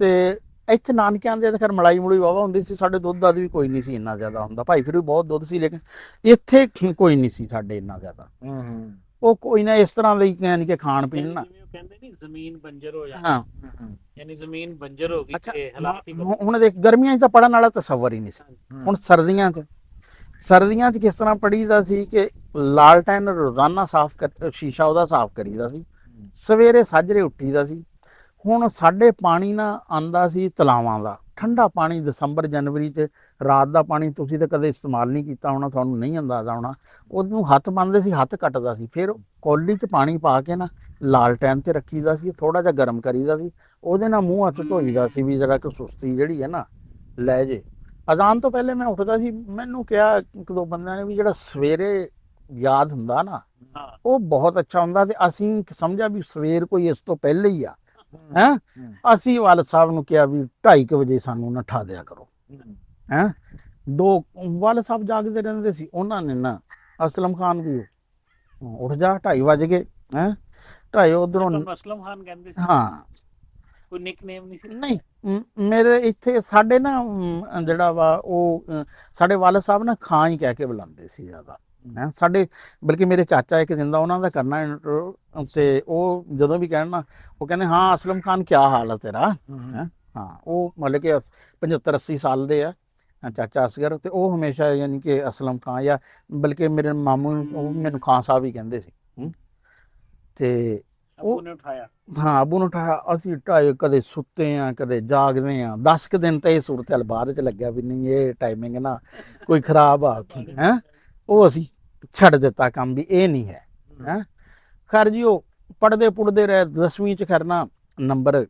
ਤੇ ਇੱਥੇ ਨਾਨਕਿਆਂ ਦੇ ਤਾਂ ਖੈਰ ਮਲਾਈ ਮਲੂਈ ਵਾਹਵਾ ਹੁੰਦੀ ਸੀ, ਸਾਡੇ ਦੁੱਧ ਦਾ ਵੀ ਕੋਈ ਨਹੀਂ ਸੀ ਇੰਨਾ ਜ਼ਿਆਦਾ ਹੁੰਦਾ, ਭਾਈ ਫਿਰ ਵੀ ਬਹੁਤ ਦੁੱਧ ਸੀ, ਲੇਕਿਨ ਇੱਥੇ ਕੋਈ ਨਹੀਂ ਸੀ ਸਾਡੇ ਇੰਨਾ ਜ਼ਿਆਦਾ। ਉਹ ਕੋਈ ਨਾ ਇਸ ਤਰ੍ਹਾਂ ਦਾ ਹੀ ਯਾਨੀ ਕਿ ਖਾਣ ਪੀਣ ਨਾ। ਜਿਵੇਂ ਉਹ ਕਹਿੰਦੇ ਨਹੀਂ ਜ਼ਮੀਨ ਬੰਜਰ ਹੋ ਜਾਂਦੀ, ਹਾਂ ਯਾਨੀ ਜ਼ਮੀਨ ਬੰਜਰ ਹੋ ਗਈ ਅੱਛਾ, ਤੇ ਹਾਲਾਤ ਹੀ ਹੁਣ ਦੇਖ ਗਰਮੀਆਂ 'ਚ ਤਾਂ ਪੜਨ ਵਾਲਾ ਤਸੱਵਰ ਹੀ ਨਹੀਂ ਸੀ। ਹੁਣ ਸਰਦੀਆਂ 'ਚ ਕਿਸ ਤਰ੍ਹਾਂ ਪੜੀਦਾ ਸੀ ਕਿ ਲਾਲਟੈਨ ਰੋਜ਼ਾਨਾ ਸਾਫ਼ ਕਰ, ਸ਼ੀਸ਼ਾ ਉਹਦਾ ਸਾਫ਼ ਕਰੀਦਾ ਸੀ, ਸਵੇਰੇ ਸਾਜਰੇ ਉੱਠੀਦਾ ਸੀ। ਹੁਣ ਸਾਡੇ ਪਾਣੀ ਨਾ ਆਂਦਾ ਸੀ ਤਲਾਵਾਂ ਦਾ ਠੰਡਾ ਪਾਣੀ, ਦਸੰਬਰ ਜਨਵਰੀ 'ਚ ਰਾਤ ਦਾ ਪਾਣੀ ਤੁਸੀਂ ਤਾਂ ਕਦੇ ਇਸਤੇਮਾਲ ਨਹੀਂ ਕੀਤਾ ਹੋਣਾ, ਤੁਹਾਨੂੰ ਨਹੀਂ ਅੰਦਾਜ਼ਾ ਹੋਣਾ। ਉਹਨੂੰ ਹੱਥ ਪਾਉਂਦੇ ਸੀ, ਹੱਥ ਕੱਟਦਾ ਸੀ, ਫਿਰ ਕੌਲੀ 'ਚ ਪਾਣੀ ਪਾ ਕੇ ਨਾ ਲਾਲਟੈਨ ਤੇ ਰੱਖੀਦਾ ਸੀ, ਥੋੜਾ ਜਿਹਾ ਗਰਮ ਕਰੀਦਾ ਸੀ, ਉਹਦੇ ਨਾਲ ਮੂੰਹ ਹੱਥ ਧੋਈਦਾ ਸੀ ਵੀ ਜਰਾ ਕਿ ਸੁਸਤੀ ਜਿਹੜੀ ਹੈ ਨਾ ਲੈ ਜੇ। ਅਜ਼ਾਨ ਤੋਂ ਪਹਿਲੇ ਮੈਂ ਉੱਠਦਾ ਸੀ, ਮੈਨੂੰ ਕਿਹਾ ਇੱਕ ਦੋ ਬੰਦਿਆਂ ਨੇ ਵੀ ਜਿਹੜਾ ਸਵੇਰੇ ਯਾਦ ਹੁੰਦਾ ਨਾ ਉਹ ਬਹੁਤ ਅੱਛਾ ਹੁੰਦਾ, ਤੇ ਅਸੀਂ ਸਮਝਿਆ ਵੀ ਸਵੇਰ ਕੋਈ ਇਸ ਤੋਂ ਪਹਿਲੇ ਹੀ ਆ। ਹੈਂ ਅਸੀਂ ਵਾਲਦ ਸਾਹਿਬ ਨੂੰ ਕਿਹਾ ਵੀ 2:30 ਵਜੇ ਸਾਨੂੰ ਨਠਾ ਦਿਆ ਕਰੋ। ਹੈਂ ਦੋ ਵਾਲਦ ਸਾਹਿਬ ਜਾਗਦੇ ਰਹਿੰਦੇ ਸੀ, ਉਹਨਾਂ ਨੇ ਨਾ ਅਸਲਮ ਖਾਨ ਵੀ ਉੱਠ ਜਾ 2:30 ਵਜ ਗਏ। 2:30 ਉਧਰੋਂ ਅਸਲਮ ਖਾਨ ਕਹਿੰਦੇ ਸੀ। ਹਾਂ ਕੋਈ ਨਿਕਨੇਮ ਨਹੀਂ ਸੀ? ਨਹੀਂ ਮੇਰੇ ਇੱਥੇ ਸਾਡੇ ਨਾ ਜਿਹੜਾ ਵਾ ਉਹ ਸਾਡੇ ਵਾਲਦ ਸਾਹਿਬ ਨਾ ਖਾਂ ਹੀ ਕਹਿ ਕੇ ਬੁਲਾਉਂਦੇ ਸੀ ਜ਼ਿਆਦਾ। ਸਾਡੇ ਬਲਕਿ ਮੇਰੇ ਚਾਚਾ ਇੱਕ ਜਿੰਦਾ, ਉਹਨਾਂ ਦਾ ਕਰਨਾ ਇੰਟਰਵਿਊ, ਤੇ ਉਹ ਜਦੋਂ ਵੀ ਕਹਿਣ ਨਾ ਉਹ ਕਹਿੰਦੇ ਹਾਂ ਅਸਲਮ ਖਾਨ ਕਿਆ ਹਾਲ ਹੈ ਤੇਰਾ। ਹਾਂ ਉਹ ਮਤਲਬ ਕਿ 75-80 ਸਾਲ ਦੇ ਆ ਚਾਚਾ ਅਸਗਰ, ਤੇ ਉਹ ਹਮੇਸ਼ਾ ਯਾਨੀ ਕਿ ਅਸਲਮ ਖਾਂ, ਜਾਂ ਬਲਕਿ ਮੇਰੇ ਮਾਮੂ ਉਹ ਮੈਨੂੰ ਖਾਂ ਸਾਹਿਬ ਹੀ ਕਹਿੰਦੇ ਸੀ। ਤੇ ਅੱਬੂ ਨੇ ਉਠਾਇਆ? ਹਾਂ ਅੱਬੂ ਨੂੰ ਉਠਾਇਆ। ਅਸੀਂ 2:30 ਕਦੇ ਸੁੱਤੇ ਆ ਕਦੇ ਜਾਗਦੇ ਆ, 10 ਕੁ ਦਿਨ ਤਾਂ ਇਹ ਸੂਰਤ ਹਾਲ ਬਾਅਦ ਚ ਲੱਗਿਆ ਵੀ ਨਹੀਂ ਇਹ ਟਾਈਮਿੰਗ ਨਾ ਕੋਈ ਖਰਾਬ ਆ। ਉਹ ਅਸੀਂ ਛੱਡ ਦਿੱਤਾ ਕੰਮ ਵੀ ਇਹ ਨਹੀਂ ਹੈ। ਖੈਰ ਜੀ ਉਹ ਪੜ੍ਹਦੇ ਪੁੜਦੇ ਰਹੇ, 10ਵੀਂ ਚ ਖੈਰ ਨੰਬਰ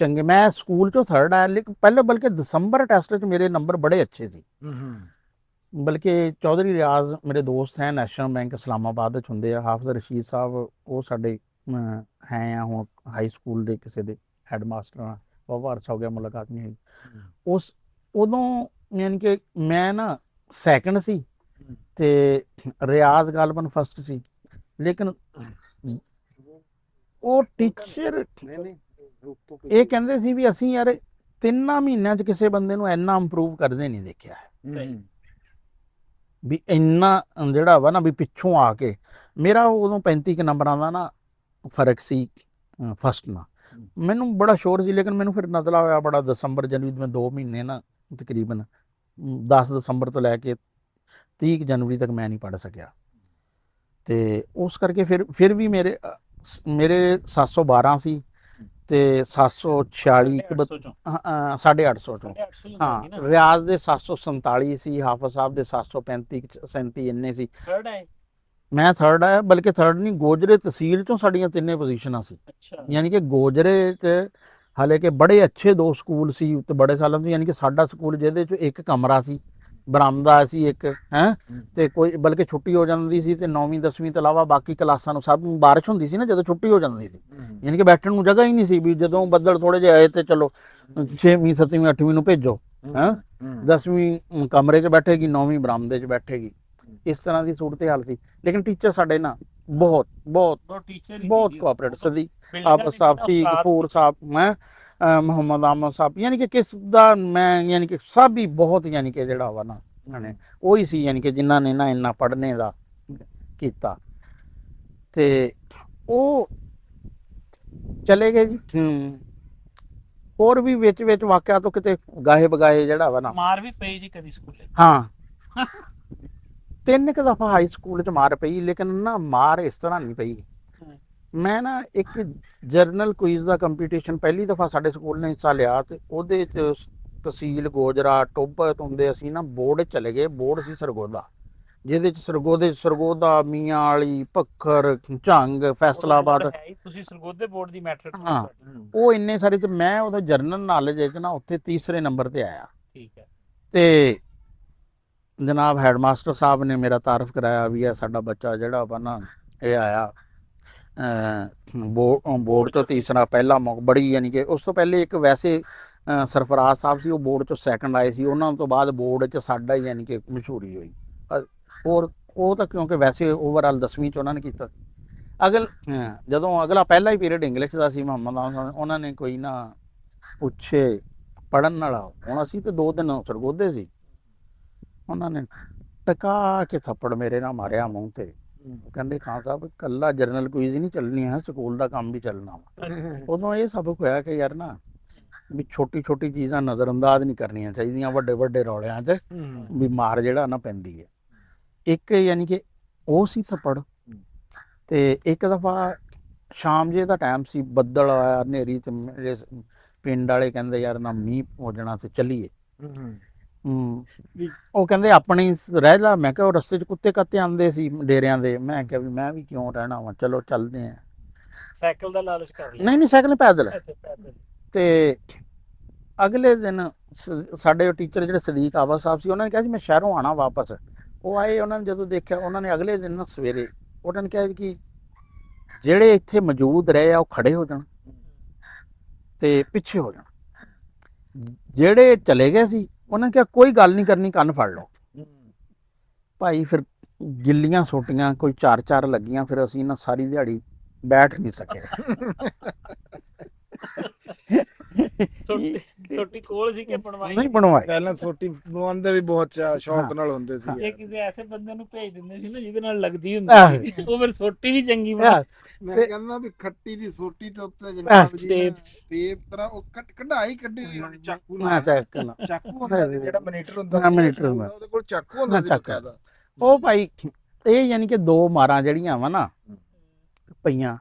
ਚੰਗੇ, ਮੈਂ ਸਕੂਲ ਚੋਂ 3rd ਆਇਆ, ਲੇਕਿਨ ਪਹਿਲੇ ਬਲਕਿ ਦਸੰਬਰ ਟੈਸਟ 'ਚ ਮੇਰੇ ਨੰਬਰ ਬੜੇ ਅੱਛੇ ਸੀ। ਬਲਕਿ ਚੌਧਰੀ ਰਿਆਜ਼ ਮੇਰੇ ਦੋਸਤ ਹੈ, ਨੈਸ਼ਨਲ ਬੈਂਕ ਇਸਲਾਮਾਬਾਦ ਵਿੱਚ ਹੁੰਦੇ ਆ, ਹਾਫਿਜ਼ ਰਸ਼ੀਦ ਸਾਹਿਬ ਉਹ ਸਾਡੇ ਹੈ ਆ ਹੁਣ ਹਾਈ ਸਕੂਲ ਦੇ ਕਿਸੇ ਦੇ ਹੈਡ ਮਾਸਟਰ ਆ, ਬਹੁਤ ਅਰਸਾ ਹੋ ਗਿਆ ਮੁਲਾਕਾਤ ਨਹੀਂ ਹੋਈ। ਉਦੋਂ ਯਾਨੀ ਕਿ ਮੈਂ ਨਾ 2nd ਸੀ ਤੇ ਰਿਆਜ਼ ਗਾਲਬਨ 1st ਸੀ, ਲੇਕਿਨ ਉਹ ਟੀਚਰ ਇਹ ਕਹਿੰਦੇ ਸੀ ਵੀ ਅਸੀਂ ਯਾਰ 3 ਮਹੀਨਿਆਂ 'ਚ ਕਿਸੇ ਬੰਦੇ ਨੂੰ ਇੰਨਾ ਇੰਪਰੂਵ ਕਰਦੇ ਨਹੀਂ ਦੇਖਿਆ ਹੈ, ਵੀ ਇੰਨਾ ਜਿਹੜਾ ਵਾ ਨਾ ਵੀ ਪਿੱਛੋਂ ਆ ਕੇ। ਮੇਰਾ ਉਦੋਂ 35 ਕੁ ਨੰਬਰਾਂ ਦਾ ਨਾ ਫਰਕ ਸੀ ਫਸਟ ਨਾਲ, ਮੈਨੂੰ ਬੜਾ ਸ਼ੋਰ ਸੀ, ਲੇਕਿਨ ਮੈਨੂੰ ਫਿਰ ਨਜ਼ਲਾ ਹੋਇਆ ਬੜਾ ਦਸੰਬਰ ਜਨਵਰੀ ਮੈਂ 2 ਮਹੀਨੇ ਨਾ ਤਕਰੀਬਨ 10 ਦਸੰਬਰ ਤੋਂ ਲੈ ਕੇ 30 ਜਨਵਰੀ ਤੱਕ ਮੈਂ ਨਹੀਂ ਪੜ੍ਹ ਸਕਿਆ। ਤੇ ਉਸ ਕਰਕੇ ਫਿਰ ਵੀ ਮੇਰੇ 712 ਸੀ ਤੇ 746 850 ਚੋਂ ਹਾਂ, ਰਿਆਜ਼ ਦੇ 747 ਸੀ, ਹਾਫਿਜ਼ ਸਾਹਿਬ ਦੇ 735 37 ਇੰਨੇ ਸੀ। ਮੈਂ 3rd ਆਇਆ, ਬਲਕਿ 3rd ਨਹੀਂ, ਗੋਜਰੇ ਤਹਿਸੀਲ ਚੋਂ ਸਾਡੀਆਂ 3 ਪੋਜੀਸ਼ਨਾਂ ਸੀ। ਯਾਨੀ ਕਿ ਗੋਜਰੇ 'ਚ ਹਾਲੇ ਕਿ ਬੜੇ ਅੱਛੇ 2 ਸਕੂਲ ਸੀ ਤੇ ਬੜੇ ਸਾਲਾਂ ਤੋਂ, ਯਾਨੀ ਕਿ ਸਾਡਾ ਸਕੂਲ ਜਿਹਦੇ 'ਚ ਇੱਕ ਕਮਰਾ ਸੀ, ਬਰਾਮਦਾ ਸੀ ਇੱਕ, ਤੇ ਕੋਈ ਬਲਕਿ ਛੁੱਟੀ ਹੋ ਜਾਂਦੀ ਸੀ ਤੇ 9ਵੀਂ 10ਵੀਂ ਤੋਂ ਇਲਾਵਾ ਬਾਕੀ ਕਲਾਸਾਂ ਨੂੰ ਸਭ ਨੂੰ ਬਾਰਿਸ਼ ਹੁੰਦੀ ਸੀ ਨਾ ਜਦੋਂ ਛੁੱਟੀ ਹੋ ਜਾਂਦੀ ਸੀ, ਯਾਨੀ ਕਿ ਬੈਠਣ ਨੂੰ ਜਗ੍ਹਾ ਹੀ ਨਹੀਂ ਸੀ, ਵੀ ਜਦੋਂ ਬੱਦਲ ਥੋੜੇ ਜਿਹੇ ਆਏ ਤੇ ਚਲੋ 6ਵੀਂ 7ਵੀਂ 8ਵੀਂ ਨੂੰ ਭੇਜੋ, 10ਵੀਂ ਕਮਰੇ 'ਚ ਬੈਠੇਗੀ, 9ਵੀਂ ਬਰਾਮਦੇ 'ਚ ਬੈਠੇਗੀ, ਇਸ ਤਰ੍ਹਾਂ ਦੀ ਸੂਰਤ ਹਾਲ ਸੀ। ਲੇਕਿਨ ਟੀਚਰ ਸਾਡੇ ਨਾ ਬਹੁਤ ਕੋਆਪਰੇਟ ਸਦੀ ਆਪ ਸਾਹਿਬ ਸੀ, ਗਫੂਰ ਸਾਹਿਬ, ਮੈਂ ਮੁਹੰਮਦ ਆਮਦ ਸਾਹਿਬ, ਯਾਨੀ ਕਿ ਕਿਸ ਦਾ ਮੈਂ ਯਾਨੀ ਕਿ ਸਭ ਹੀ ਬਹੁਤ ਯਾਨੀ ਕਿ ਜਿਹੜਾ ਵਾ ਨਾ ਉਹੀ ਸੀ, ਯਾਨੀ ਕਿ ਜਿਨ੍ਹਾਂ ਨੇ ਨਾ ਇੰਨਾ ਪੜ੍ਹਨੇ ਦਾ ਕੀਤਾ। ਤੇ ਉਹ ਚਲੇ ਗਏ ਜੀ। ਹੋਰ ਵੀ ਵਿੱਚ ਵਾਕਿਆ ਤੋਂ ਕਿਤੇ ਗਾਹੇ ਬਗਾਏ ਜਿਹੜਾ ਵਾ ਨਾ ਮਾਰ ਵੀ ਪਈ ਜੀ ਕਦੀ ਸਕੂਲੇ? ਹਾਂ 3 ਕੁ ਦਫਾ ਹਾਈ ਸਕੂਲ 'ਚ ਮਾਰ ਪਈ, ਲੇਕਿਨ ਨਾ ਮਾਰ ਇਸ ਤਰ੍ਹਾਂ ਨਹੀਂ ਪਈ। ਮੈਂ ਨਾ ਇੱਕ ਜਰਨਲ ਕੁਇਜ਼ ਦਾ ਕੰਪੀਟੀਸ਼ਨ ਪਹਿਲੀ ਦਫਾ ਸਾਡੇ ਸਕੂਲ ਨੇ ਹਿੱਸਾ ਲਿਆ, ਤੇ ਉਹਦੇ 'ਚ ਤਹਿਸੀਲ ਗੋਜਰਾ ਟੋਭਾ ਤੋਂ ਹੁੰਦੇ ਅਸੀਂ ਨਾ ਬੋਰਡ ਚਲੇ ਗਏ। ਬੋਰਡ ਸੀ ਸਰਗੋਦਾ, ਜਿਹਦੇ 'ਚ ਸਰਗੋਦਾ, ਮੀਆਂ ਵਾਲੀ, ਭੱਖਰ, ਝੰਗ, ਫੈਸਲਾਬਾਦ। ਤੁਸੀਂ ਸਰਗੋਦੇ ਬੋਰਡ ਦੀ ਮੈਟ੍ਰਿਕ? ਹਾਂ ਉਹ ਇੰਨੇ ਸਾਰੇ, ਤੇ ਮੈਂ ਉਹਦਾ ਜਰਨਲ ਨੌਲੇਜ 'ਚ ਨਾ ਉੱਥੇ 3ਰੇ ਨੰਬਰ ਤੇ ਆਇਆ। ਠੀਕ ਹੈ। ਤੇ ਜਨਾਬ ਹੈਡ ਮਾਸਟਰ ਸਾਹਿਬ ਨੇ ਮੇਰਾ ਤਾਰਫ ਕਰਾਇਆ ਵੀ ਆ ਸਾਡਾ ਬੱਚਾ ਜਿਹੜਾ ਵਾ ਨਾ ਇਹ ਆਇਆ ਬੋਰਡ ਤੋਂ 3ਰਾ ਪਹਿਲਾ ਮੌਕਾ, ਬੜੀ ਯਾਨੀ ਕਿ ਉਸ ਤੋਂ ਪਹਿਲੇ ਇੱਕ ਵੈਸੇ ਸਰਫਰਾਜ਼ ਸਾਹਿਬ ਸੀ, ਉਹ ਬੋਰਡ 'ਚੋਂ 2nd ਆਏ ਸੀ, ਉਹਨਾਂ ਤੋਂ ਬਾਅਦ ਬੋਰਡ 'ਚ ਸਾਡਾ ਯਾਨੀ ਕਿ ਮਸ਼ਹੂਰੀ ਹੋਈ। ਹੋਰ ਉਹ ਤਾਂ ਕਿਉਂਕਿ ਵੈਸੇ ਓਵਰਆਲ 10ਵੀਂ ਚ ਉਹਨਾਂ ਨੇ ਕੀਤਾ ਸੀ। ਜਦੋਂ ਅਗਲਾ ਪਹਿਲਾ ਹੀ ਪੀਰੀਅਡ ਇੰਗਲਿਸ਼ ਦਾ ਸੀ ਮੁਹੰਮਦ ਆਜ਼ਮ, ਉਹਨਾਂ ਨੇ ਕੋਈ ਨਾ ਪੁੱਛੇ ਪੜਨ ਵਾਲਾ, ਹੁਣ ਅਸੀਂ ਤੇ 2 ਦਿਨ ਸਰਗੋਧੇ ਸੀ, ਉਹਨਾਂ ਨੇ ਟਕਾ ਕੇ ਥੱਪੜ ਮੇਰੇ ਨਾਲ ਮਾਰਿਆ ਮੂੰਹ ਤੇ। ਕਹਿੰਦੇ ਖਾਨ ਸਾਹਿਬ ਕੱਲਾ ਜਰਨਲ ਕੁਇਜ਼ ਨਹੀਂ ਚੱਲਣੀ ਹੈ, ਸਕੂਲ ਦਾ ਕੰਮ ਵੀ ਚੱਲਣਾ ਵਾ। ਉਦੋਂ ਇਹ ਸਬਕ ਹੋਇਆ ਕਿ ਯਾਰ ਨਾ ਵੀ ਛੋਟੀ ਛੋਟੀ ਚੀਜ਼ਾਂ ਨਜ਼ਰਅੰਦਾਜ਼ ਨਹੀਂ ਕਰਨੀਆਂ ਚਾਹੀਦੀਆਂ ਵੱਡੇ ਵੱਡੇ ਰੌਲਿਆਂ 'ਚ, ਵੀ ਮਾਰ ਜਿਹੜਾ ਨਾ ਪੈਂਦੀ ਹੈ। ਇੱਕ ਯਾਨੀ ਕਿ ਉਹ ਸੀ ਥੱਪੜ। ਤੇ ਇੱਕ ਦਫਾ ਸ਼ਾਮ ਜੇ ਦਾ ਟਾਈਮ ਸੀ, ਬੱਦਲ ਆਇਆ, ਹਨੇਰੀ, ਤੇ ਮੇਰੇ ਪਿੰਡ ਵਾਲੇ ਕਹਿੰਦੇ ਯਾਰ ਨਾ ਮੀਂਹ ਹੋ ਜਾਣਾ ਤੇ ਚੱਲੀਏ। ਉਹ ਕਹਿੰਦੇ ਆਪਣੀ ਰਹਿ ਜਾ। ਮੈਂ ਕਿਹਾ ਉਹ ਰਸਤੇ 'ਚ ਕੁੱਤੇ ਕੱਤੇ ਆਉਂਦੇ ਸੀ ਡੇਰਿਆਂ ਦੇ, ਮੈਂ ਕਿਹਾ ਵੀ ਮੈਂ ਵੀ ਕਿਉਂ ਰਹਿਣਾ ਵਾ, ਚਲੋ ਚੱਲਦੇ ਆ। ਸਾਈਕਲ ਦਾ ਲਾਲਚ ਕਰ ਲਿਆ? ਨਹੀਂ ਸਾਈਕਲ ਪੈਦਲ। ਪੈਦਲ। ਤੇ ਅਗਲੇ ਦਿਨ ਸਾਡੇ ਟੀਚਰ ਜਿਹੜੇ ਸਦੀਕ ਆਵਾ ਸਾਹਿਬ ਸੀ, ਉਹਨਾਂ ਨੇ ਕਿਹਾ ਸੀ ਮੈਂ ਸ਼ਹਿਰੋਂ ਆਣਾ ਵਾਪਸ। ਉਹ ਆਏ, ਉਹਨਾਂ ਨੇ ਜਦੋਂ ਦੇਖਿਆ, ਉਹਨਾਂ ਨੇ ਅਗਲੇ ਦਿਨ ਸਵੇਰੇ ਉਹਨਾਂ ਨੇ ਕਿਹਾ ਕਿ ਜਿਹੜੇ ਇੱਥੇ ਮੌਜੂਦ ਰਹੇ ਆ ਉਹ ਖੜੇ ਹੋ ਜਾਣ ਤੇ ਪਿੱਛੇ ਹੋ ਜਾਣ। ਜਿਹੜੇ ਚਲੇ ਗਏ ਸੀ ਉਹਨਾਂ ਨੇ ਕਿਹਾ ਕੋਈ ਗੱਲ ਨਹੀਂ ਕਰਨੀ, ਕੰਨ ਫੜ ਲਓ। ਭਾਈ ਫਿਰ ਗਿੱਲੀਆਂ ਸੋਟੀਆਂ ਕੋਈ 4-4 ਲੱਗੀਆਂ, ਫਿਰ ਅਸੀਂ ਨਾ ਸਾਰੀ ਦਿਹਾੜੀ ਬੈਠ ਨਹੀਂ ਸਕੇ। ਛੋਟੀ ਕੋਲ ਸੀ ਕਿ ਬਣਵਾਈ? ਨਹੀਂ ਬਣਵਾਈ। ਪਹਿਲਾਂ ਛੋਟੀ ਬਣਵਾਉਂਦੇ ਵੀ ਬਹੁਤ ਸ਼ੌਕ ਨਾਲ ਹੁੰਦੇ ਸੀ। ਇਹ ਕਿਸੇ ਐਸੇ ਬੰਦੇ ਨੂੰ ਭੇਜ ਦਿੰਦੇ ਸੀ ਨਾ ਜਿਹਦੇ ਨਾਲ ਲੱਗਦੀ ਹੁੰਦੀ ਸੀ, ਉਹ ਫਿਰ ਸੋਟੀ ਵੀ ਚੰਗੀ ਬਣਾ। ਮੈਂ ਕਹਿੰਦਾ ਵੀ ਖੱਟੀ ਦੀ ਸੋਟੀ ਦੇ ਉੱਤੇ ਜਨਾਬ ਜੀ ਟੇਪ ਤਰ੍ਹਾਂ ਉਹ ਕਢਾਈ ਕੱਢੀ ਹੋਈ ਹੁੰਦੀ ਚਾਕੂ ਨਾਲ। ਚਾਕੂ ਹੁੰਦਾ ਸੀ ਜਿਹੜਾ ਮਨੀਟਰ ਹੁੰਦਾ ਸੀ, ਉਹਦੇ ਕੋਲ ਚਾਕੂ ਹੁੰਦਾ ਸੀ ਬਕਾਇਦਾ। ਉਹ ਭਾਈ ਇਹ ਯਾਨੀ ਕਿ 2 ਮਾਰਾਂ ਜਿਹੜੀਆਂ ਵਾ ਨਾ ਪਈਆਂ।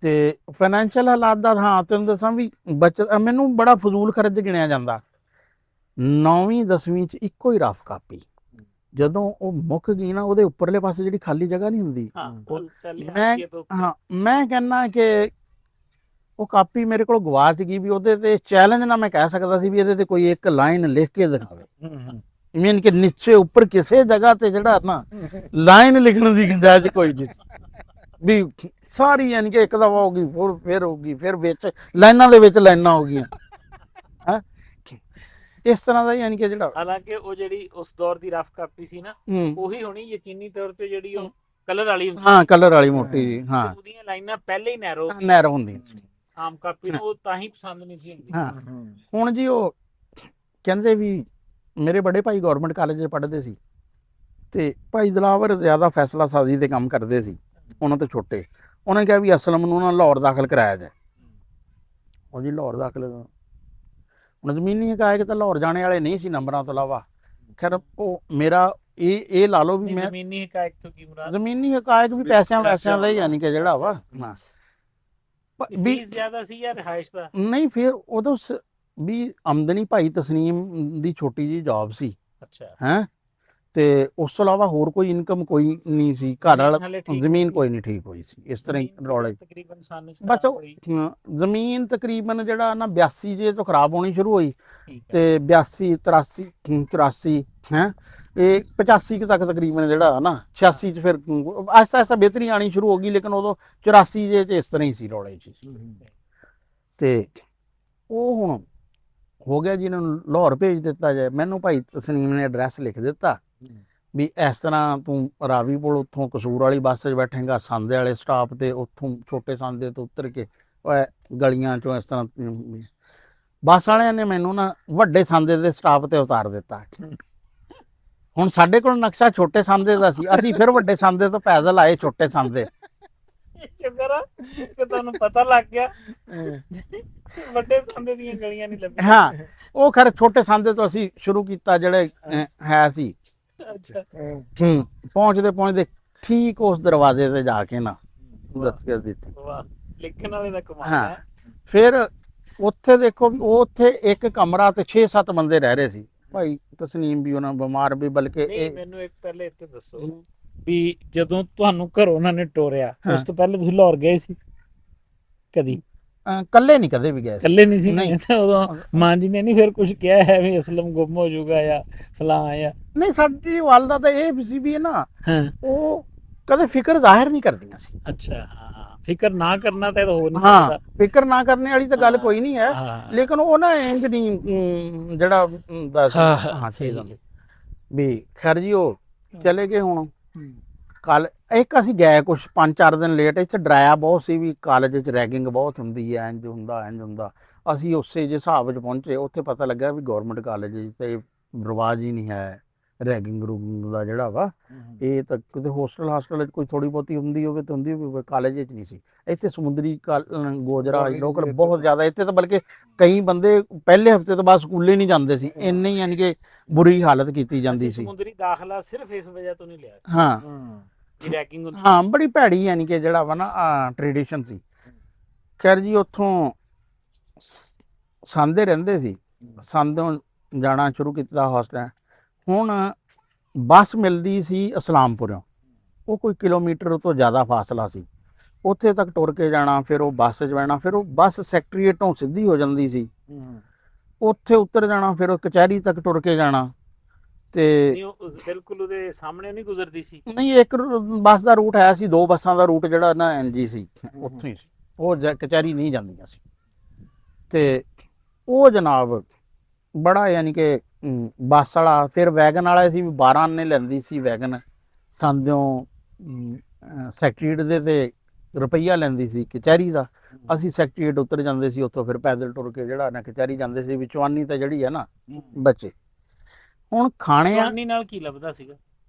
ਤੇ ਫਾਈਨੈਂਸ਼ੀਅਲ ਹਾਲਾਤ ਦਾ ਹਾਂ ਤੈਨੂੰ ਦੱਸਾਂ ਵੀ ਬੱਚਤ ਮੈਨੂੰ ਬੜਾ ਫਜ਼ੂਲ ਖਰਚ ਗਿਣਿਆ ਜਾਂਦਾ। 9ਵੀਂ 10ਵੀਂ 'ਚ ਇੱਕੋ ਹੀ ਰਫ ਕਾਪੀ, ਜਦੋਂ ਉਹ ਮੁੱਕ ਗਈ ਨਾ, ਉਹਦੇ ਉੱਪਰਲੇ ਪਾਸੇ ਜਿਹੜੀ ਖਾਲੀ ਜਗ੍ਹਾ ਨਹੀਂ ਹੁੰਦੀ, ਮੈਂ ਕਹਿੰਦਾ ਕਿ ਉਹ ਕਾਪੀ ਮੇਰੇ ਕੋਲ ਗਵਾਚ ਗਈ। ਵੀ ਉਹਦੇ ਤੇ ਚੈਲੰਜ ਨਾ ਮੈਂ ਕਹਿ ਸਕਦਾ ਸੀ ਵੀ ਇਹਦੇ ਤੇ ਕੋਈ ਇੱਕ ਲਾਈਨ ਲਿਖ ਕੇ ਦਿਖਾਵੇ। ਮੀਨ ਕਿ ਨੀਚੇ ਉੱਪਰ ਕਿਸੇ ਜਗ੍ਹਾ ਤੇ ਜਿਹੜਾ ਨਾ ਲਾਈਨ ਲਿਖਣ ਦੀ ਗੁੰਜਾਇਸ਼ ਕੋਈ ਨਹੀਂ ਵੀ ਸਾਰੀ ਯਾਨੀ ਕਿ ਇੱਕ ਦਫਾ ਹੋ ਗਈ, ਫਿਰ ਹੋ ਗਈ, ਫਿਰ ਵਿੱਚ ਲਾਈਨਾਂ ਦੇ ਵਿੱਚ ਲਾਈਨਾਂ ਹੋ ਗਈਆਂ। ਹੈ ਇਸ ਤਰ੍ਹਾਂ ਦਾ ਯਾਨੀ ਕਿ ਜਿਹੜਾ, ਹਾਲਾਂਕਿ ਉਹ ਜਿਹੜੀ ਉਸ ਦੌਰ ਦੀ ਰਫ ਕਾਪੀ ਸੀ ਨਾ, ਉਹੀ ਹੋਣੀ ਯਕੀਨੀ ਤੌਰ ਤੇ ਜਿਹੜੀ ਉਹ ਕਲਰ ਵਾਲੀ ਹੁੰਦੀ। ਹਾਂ ਕਲਰ ਵਾਲੀ ਮੋਟੀ। ਹਾਂ ਉਹਦੀਆਂ ਲਾਈਨਾਂ ਪਹਿਲੇ ਹੀ ਨੈਰੋ ਹੁੰਦੀਆਂ। ਆਮ ਕਾਪੀ ਨੂੰ ਉਹ ਤਾਂ ਹੀ ਪਸੰਦ ਨਹੀਂ ਸੀ ਹੁੰਦੀ। ਹਾਂ ਹੁਣ ਜੀ ਉਹ ਕਹਿੰਦੇ ਵੀ ਮੇਰੇ ਬੜੇ ਭਾਈ ਗੌਰਮੈਂਟ ਕਾਲਜ 'ਚ ਪੜ੍ਹਦੇ ਸੀ, ਤੇ ਭਾਈ ਦਿਲਾਵਰ ਜ਼ਿਆਦਾ ਫੈਸਲਾ ਸਾਜ਼ੀ ਦੇ ਕੰਮ ਕਰਦੇ ਸੀ, ਉਹਨਾਂ ਤੋਂ ਛੋਟੇ। ਉਹਨੇ ਕਿਹਾ ਵੀ ਅਸਲਮ ਨੂੰ ਨਾ ਲਾਹੌਰ ਦਾਖਲ ਕਰਾਇਆ ਜਾਏ। ਉਹ ਜੀ ਲਾਹੌਰ ਦਾਖਲ, ਹੁਣ ਜ਼ਮੀਨੀ ਹਕਾਇਕ ਤਾਂ ਲਾਹੌਰ ਜਾਣੇ ਵਾਲੇ ਨਹੀਂ ਸੀ ਨੰਬਰਾਂ ਤੋਂ ਇਲਾਵਾ। ਖੈਰ ਉਹ ਮੇਰਾ ਇਹ ਲਾ ਲਓ ਵੀ ਮੈਂ ਜ਼ਮੀਨੀ ਹਕਾਇਕ ਤੋਂ ਕੀ ਮੁਰਾਦ? ਜ਼ਮੀਨੀ ਹਕਾਇਕ ਵੀ ਪੈਸਿਆਂ ਵੈਸਿਆਂ ਦਾ ਯਾਨੀ ਕਿ ਜਿਹੜਾ ਵਾ ਵੀ ਜ਼ਿਆਦਾ ਸੀ ਜਾਂ ਰਿਹਾਇਸ਼ ਦਾ? ਨਹੀਂ, ਫਿਰ ਉਦੋਂ ਵੀ ਆਮਦਨੀ ਭਾਈ ਤਸਨੀਮ ਦੀ ਛੋਟੀ ਜੀ ਜੌਬ ਸੀ। ਅੱਛਾ। ਹੈ ਤੇ ਉਸ ਤੋਂ ਇਲਾਵਾ ਹੋਰ ਕੋਈ ਇਨਕਮ ਕੋਈ ਨਹੀਂ ਸੀ, ਘਰ ਵਾਲਾ ਜ਼ਮੀਨ ਕੋਈ ਨਹੀਂ ਠੀਕ ਹੋਈ ਸੀ। ਇਸ ਤਰ੍ਹਾਂ ਹੀ ਰੌਲੇ ਤਕਰੀਬਨ ਬਸ ਜ਼ਮੀਨ ਤਕਰੀਬਨ ਜਿਹੜਾ ਨਾ 82 ਜੇ ਤੋਂ ਖਰਾਬ ਹੋਣੀ ਸ਼ੁਰੂ ਹੋਈ, ਤੇ 82 83 84 ਹੈ ਇਹ 85 ਤੱਕ ਤਕਰੀਬਨ ਜਿਹੜਾ ਨਾ 86 ਚ ਫਿਰ ਆਹਿਸਤਾ ਆਹਿਸਤਾ ਬਿਹਤਰੀ ਆਣੀ ਸ਼ੁਰੂ ਹੋ ਗਈ। ਲੇਕਿਨ ਉਦੋਂ 84 ਜੇ ਚ ਇਸ ਤਰ੍ਹਾਂ ਹੀ ਸੀ ਰੌਲੇ ਚ। ਤੇ ਉਹ ਹੁਣ ਹੋ ਗਿਆ ਜੀ, ਇਹਨਾਂ ਨੂੰ ਲਾਹੌਰ ਭੇਜ ਦਿੱਤਾ ਜਾਏ। ਮੈਨੂੰ ਭਾਈ ਤਸਨੀਮ ਨੇ ਐਡਰੈਸ ਲਿਖ ਦਿੱਤਾ ਵੀ ਇਸ ਤਰ੍ਹਾਂ ਤੂੰ ਰਾਵੀ ਪੁਲ ਉੱਥੋਂ ਕਸੂਰ ਵਾਲੀ ਬੱਸ 'ਚ ਬੈਠੇਗਾ ਸਾਂਦੇ ਵਾਲੇ ਸਟਾਪ ਤੇ, ਉੱਥੋਂ ਛੋਟੇ ਸਾਂਦੇ ਤੋਂ ਉਤਰ ਕੇ ਗਲੀਆਂ 'ਚੋਂ ਇਸ ਤਰ੍ਹਾਂ। ਬੱਸ ਵਾਲਿਆਂ ਨੇ ਮੈਨੂੰ ਨਾ ਵੱਡੇ ਸਾਂਦੇ ਦੇ ਸਟਾਪ ਤੇ ਉਤਾਰ ਦਿੱਤਾ। ਹੁਣ ਸਾਡੇ ਕੋਲ ਨਕਸ਼ਾ ਛੋਟੇ ਸਾਂਦੇ ਦਾ ਸੀ, ਅਸੀਂ ਫਿਰ ਵੱਡੇ ਸਾਂਦੇ ਤੋਂ ਪੈਦਲ ਆਏ ਛੋਟੇ ਸਾਂਦੇ। ਸ਼ੁਕਰ ਆ ਕਿ ਤੁਹਾਨੂੰ ਪਤਾ ਲੱਗ ਗਿਆ, ਵੱਡੇ ਸਾਂਦੇ ਦੀਆਂ ਗਲੀਆਂ ਨਹੀਂ ਲੱਭੀਆਂ। ਹਾਂ ਉਹ ਖੈਰ ਛੋਟੇ ਸਾਂਦੇ ਤੋਂ ਅਸੀਂ ਸ਼ੁਰੂ ਕੀਤਾ ਜਿਹੜੇ ਹੈ ਸੀ। ਅੱਛਾ। ਪਹੁੰਚਦੇ ਠੀਕ ਉਸ ਦਰਵਾਜ਼ੇ ਤੇ ਜਾ ਕੇ ਨਾ ਦਸਤਖਤ ਦਿੱਤੀ। ਵਾਹ, ਲਿਖਣ ਵਾਲੇ ਦਾ ਕਮਾਲ ਹਾਂ ਹੈ। ਫਿਰ ਉੱਥੇ ਦੇਖੋ ਵੀ ਉਹ ਉੱਥੇ ਇੱਕ ਕਮਰਾ ਤੇ 6-7 ਬੰਦੇ ਰਹਿ ਰਹੇ ਸੀ। ਭਾਈ ਤਸਨੀਮ ਵੀ ਉਹਨਾਂ ਬਿਮਾਰ ਵੀ, ਬਲਕਿ ਇਹ ਮੈਨੂੰ ਇੱਕ ਪਹਿਲੇ ਇੱਥੇ ਦੱਸੋ ਵੀ ਜਦੋਂ ਤੁਹਾਨੂੰ ਘਰੋਂ ਉਹਨਾਂ ਨੇ ਟੋਰਿਆ, ਉਸ ਤੋਂ ਪਹਿਲੇ ਤੁਸੀਂ ਲਾਹੌਰ ਗਏ ਸੀ ਕਦੀ? ਕੱਲੇ ਨਹੀਂ ਕਦੇ ਵੀ ਗਏ। ਕੱਲੇ ਨਹੀਂ ਸੀ? ਉਦੋਂ ਮਾਂ ਜੀ ਨੇ ਨਹੀਂ ਫਿਰ ਕੁਝ ਕਿਹਾ ਹੈ ਵੀ ਅਸਲਮ ਗੁੰਮ ਹੋ ਜਾਊਗਾ ਜਾਂ ਫਲਾਂ ਜਾਂ? ਨਹੀਂ, ਸਾਡੀ ਵਾਲਦਾ ਤਾਂ ਇਹ ਸੀ ਵੀ ਨਾ ਉਹ ਕਦੇ ਫਿਕਰ ਜ਼ਾਹਿਰ ਨਹੀਂ ਕਰਦੀਆਂ ਸੀ। ਅੱਛਾ। ਹਾਂ, ਫਿਕਰ ਨਾ ਕਰਨਾ ਤਾਂ ਹੋ ਨਹੀਂ ਸਕਦਾ। ਫਿਕਰ ਨਾ ਕਰਨੇ ਵਾਲੀ ਤਾਂ ਗੱਲ ਕੋਈ ਨਹੀਂ ਹੈ, ਲੇਕਿਨ ਉਹ ਨਾ ਇੰਜ ਨਹੀਂ ਜਿਹੜਾ ਦੱਸ ਵੀ ਖੈਰ ਜੀ ਉਹ ਚਲੇ ਗਏ। ਹੁਣ ਕੱਲ ਇੱਕ ਅਸੀਂ ਗਏ ਕੁਛ 5-4 ਦਿਨ ਲੇਟ, ਇੱਥੇ ਡਰਾਇਆ ਬਹੁਤ ਸੀ ਵੀ ਕਾਲਜ 'ਚ ਰੈਗਿੰਗ ਬਹੁਤ ਹੁੰਦੀ ਹੈ, ਇੰਝ ਹੁੰਦਾ ਇੰਝ ਹੁੰਦਾ। ਅਸੀਂ ਉਸੇ ਜਿਹੇ ਹਿਸਾਬ ਵਿੱਚ ਪਹੁੰਚੇ, ਉੱਥੇ ਪਤਾ ਲੱਗਾ ਵੀ ਗੌਰਮੈਂਟ ਕਾਲਜ ਤੇ ਰਿਵਾਜ ਹੀ ਨਹੀਂ ਹੈ ਰੈਗਿੰਗ ਰੂਗਿੰਗ ਦਾ ਜਿਹੜਾ ਵਾ। ਇਹ ਤਾਂ ਕਿਤੇ ਹੋਸਟਲ ਹਾਸਟਲ 'ਚ ਕੋਈ ਥੋੜੀ ਬਹੁਤੀ ਹੁੰਦੀ ਹੋਵੇ ਤਾਂ ਹੁੰਦੀ ਹੋਵੇ, ਕਾਲਜ 'ਚ ਨਹੀਂ ਸੀ। ਇੱਥੇ ਸਮੁੰਦਰੀ ਗੋਜਰਾ ਲੋਕਲ ਬਹੁਤ ਜ਼ਿਆਦਾ, ਇੱਥੇ ਤਾਂ ਬਲਕਿ ਕਈ ਬੰਦੇ ਪਹਿਲੇ ਹਫਤੇ ਤੋਂ ਬਾਅਦ ਸਕੂਲੇ ਨਹੀਂ ਜਾਂਦੇ ਸੀ, ਇੰਨੀ ਯਾਨੀ ਕਿ ਬੁਰੀ ਹਾਲਤ ਕੀਤੀ ਜਾਂਦੀ ਸੀ। ਸਮੁੰਦਰੀ ਦਾਖਲਾ ਸਿਰਫ ਇਸ ਵਜ੍ਹਾ ਤੋਂ ਨਹੀਂ ਲਿਆ ਸੀ ਹਾਂ ਕਿ ਰੈਕਿੰਗ ਹੁੰਦੀ। ਹਾਂ, ਬੜੀ ਭੈੜੀ ਯਾਨੀ ਕਿ ਜਿਹੜਾ ਵਾ ਨਾ ਟ੍ਰੈਡੀਸ਼ਨ ਸੀ। ਖੈਰ ਜੀ ਉੱਥੋਂ ਸੰਦੇ ਰਹਿੰਦੇ ਸੀ, ਸੰਦੋਂ ਜਾਣਾ ਸ਼ੁਰੂ ਕੀਤਾ ਹੋਸਟਲ। ਹੁਣ ਬੱਸ ਮਿਲਦੀ ਸੀ ਇਸਲਾਮਪੁਰੋਂ, ਉਹ ਕੋਈ ਕਿਲੋਮੀਟਰ ਤੋਂ ਜ਼ਿਆਦਾ ਫਾਸਲਾ ਸੀ, ਉੱਥੇ ਤੱਕ ਟੁਰ ਕੇ ਜਾਣਾ, ਫਿਰ ਉਹ ਬੱਸ 'ਚ ਬਹਿਣਾ, ਫਿਰ ਉਹ ਬੱਸ ਸੈਕਟਰੀਏਟੋਂ ਸਿੱਧੀ ਹੋ ਜਾਂਦੀ ਸੀ, ਉੱਥੇ ਉਤਰ ਜਾਣਾ, ਫਿਰ ਉਹ ਕਚਹਿਰੀ ਤੱਕ ਟੁਰ ਕੇ ਜਾਣਾ। ਤੇ ਬਿਲਕੁਲ ਉਹਦੇ ਸਾਹਮਣੇ ਨਹੀਂ ਗੁਜ਼ਰਦੀ ਸੀ। ਨਹੀਂ, ਇੱਕ ਬੱਸ ਦਾ ਰੂਟ ਹੈ ਸੀ, 2 ਬੱਸਾਂ ਦਾ ਰੂਟ ਜਿਹੜਾ ਨਾ ਐਨਜੀ ਸੀ ਉੱਥੋਂ ਹੀ ਸੀ, ਉਹ ਕਚਹਿਰੀ ਨਹੀਂ ਜਾਂਦੀਆਂ ਸੀ। ਤੇ ਉਹ ਜਨਾਬ ਬੜਾ ਯਾਨੀ ਕਿ ਬੱਸ ਵਾਲਾ, ਫਿਰ ਵੈਗਨ ਵਾਲਾ ਸੀ, 12 ਆਨੇ ਲੈਂਦੀ ਸੀ ਵੈਗਨ ਸੰਦਿਓਂ ਸੈਕਟਰੀਏਟ ਦੇ, ਤੇ ਰੁਪਈਆ ਲੈਂਦੀ ਸੀ ਕਚਹਿਰੀ ਦਾ। ਅਸੀਂ ਸੈਕਟਰੀਏਟ ਉਤਰ ਜਾਂਦੇ ਸੀ, ਉੱਥੋਂ ਫਿਰ ਪੈਦਲ ਟੁਰ ਕੇ ਜਿਹੜਾ ਨਾ ਕਚਹਿਰੀ ਜਾਂਦੇ ਸੀ। ਚਵਾਨੀ ਤਾਂ ਜਿਹੜੀ ਹੈ ਨਾ ਬੱਚੇ ਹੁਣ ਖਾਣੇ ਚਵਾਨੀ ਨਾਲ ਕੀ ਲੱਭਦਾ ਸੀਗਾ?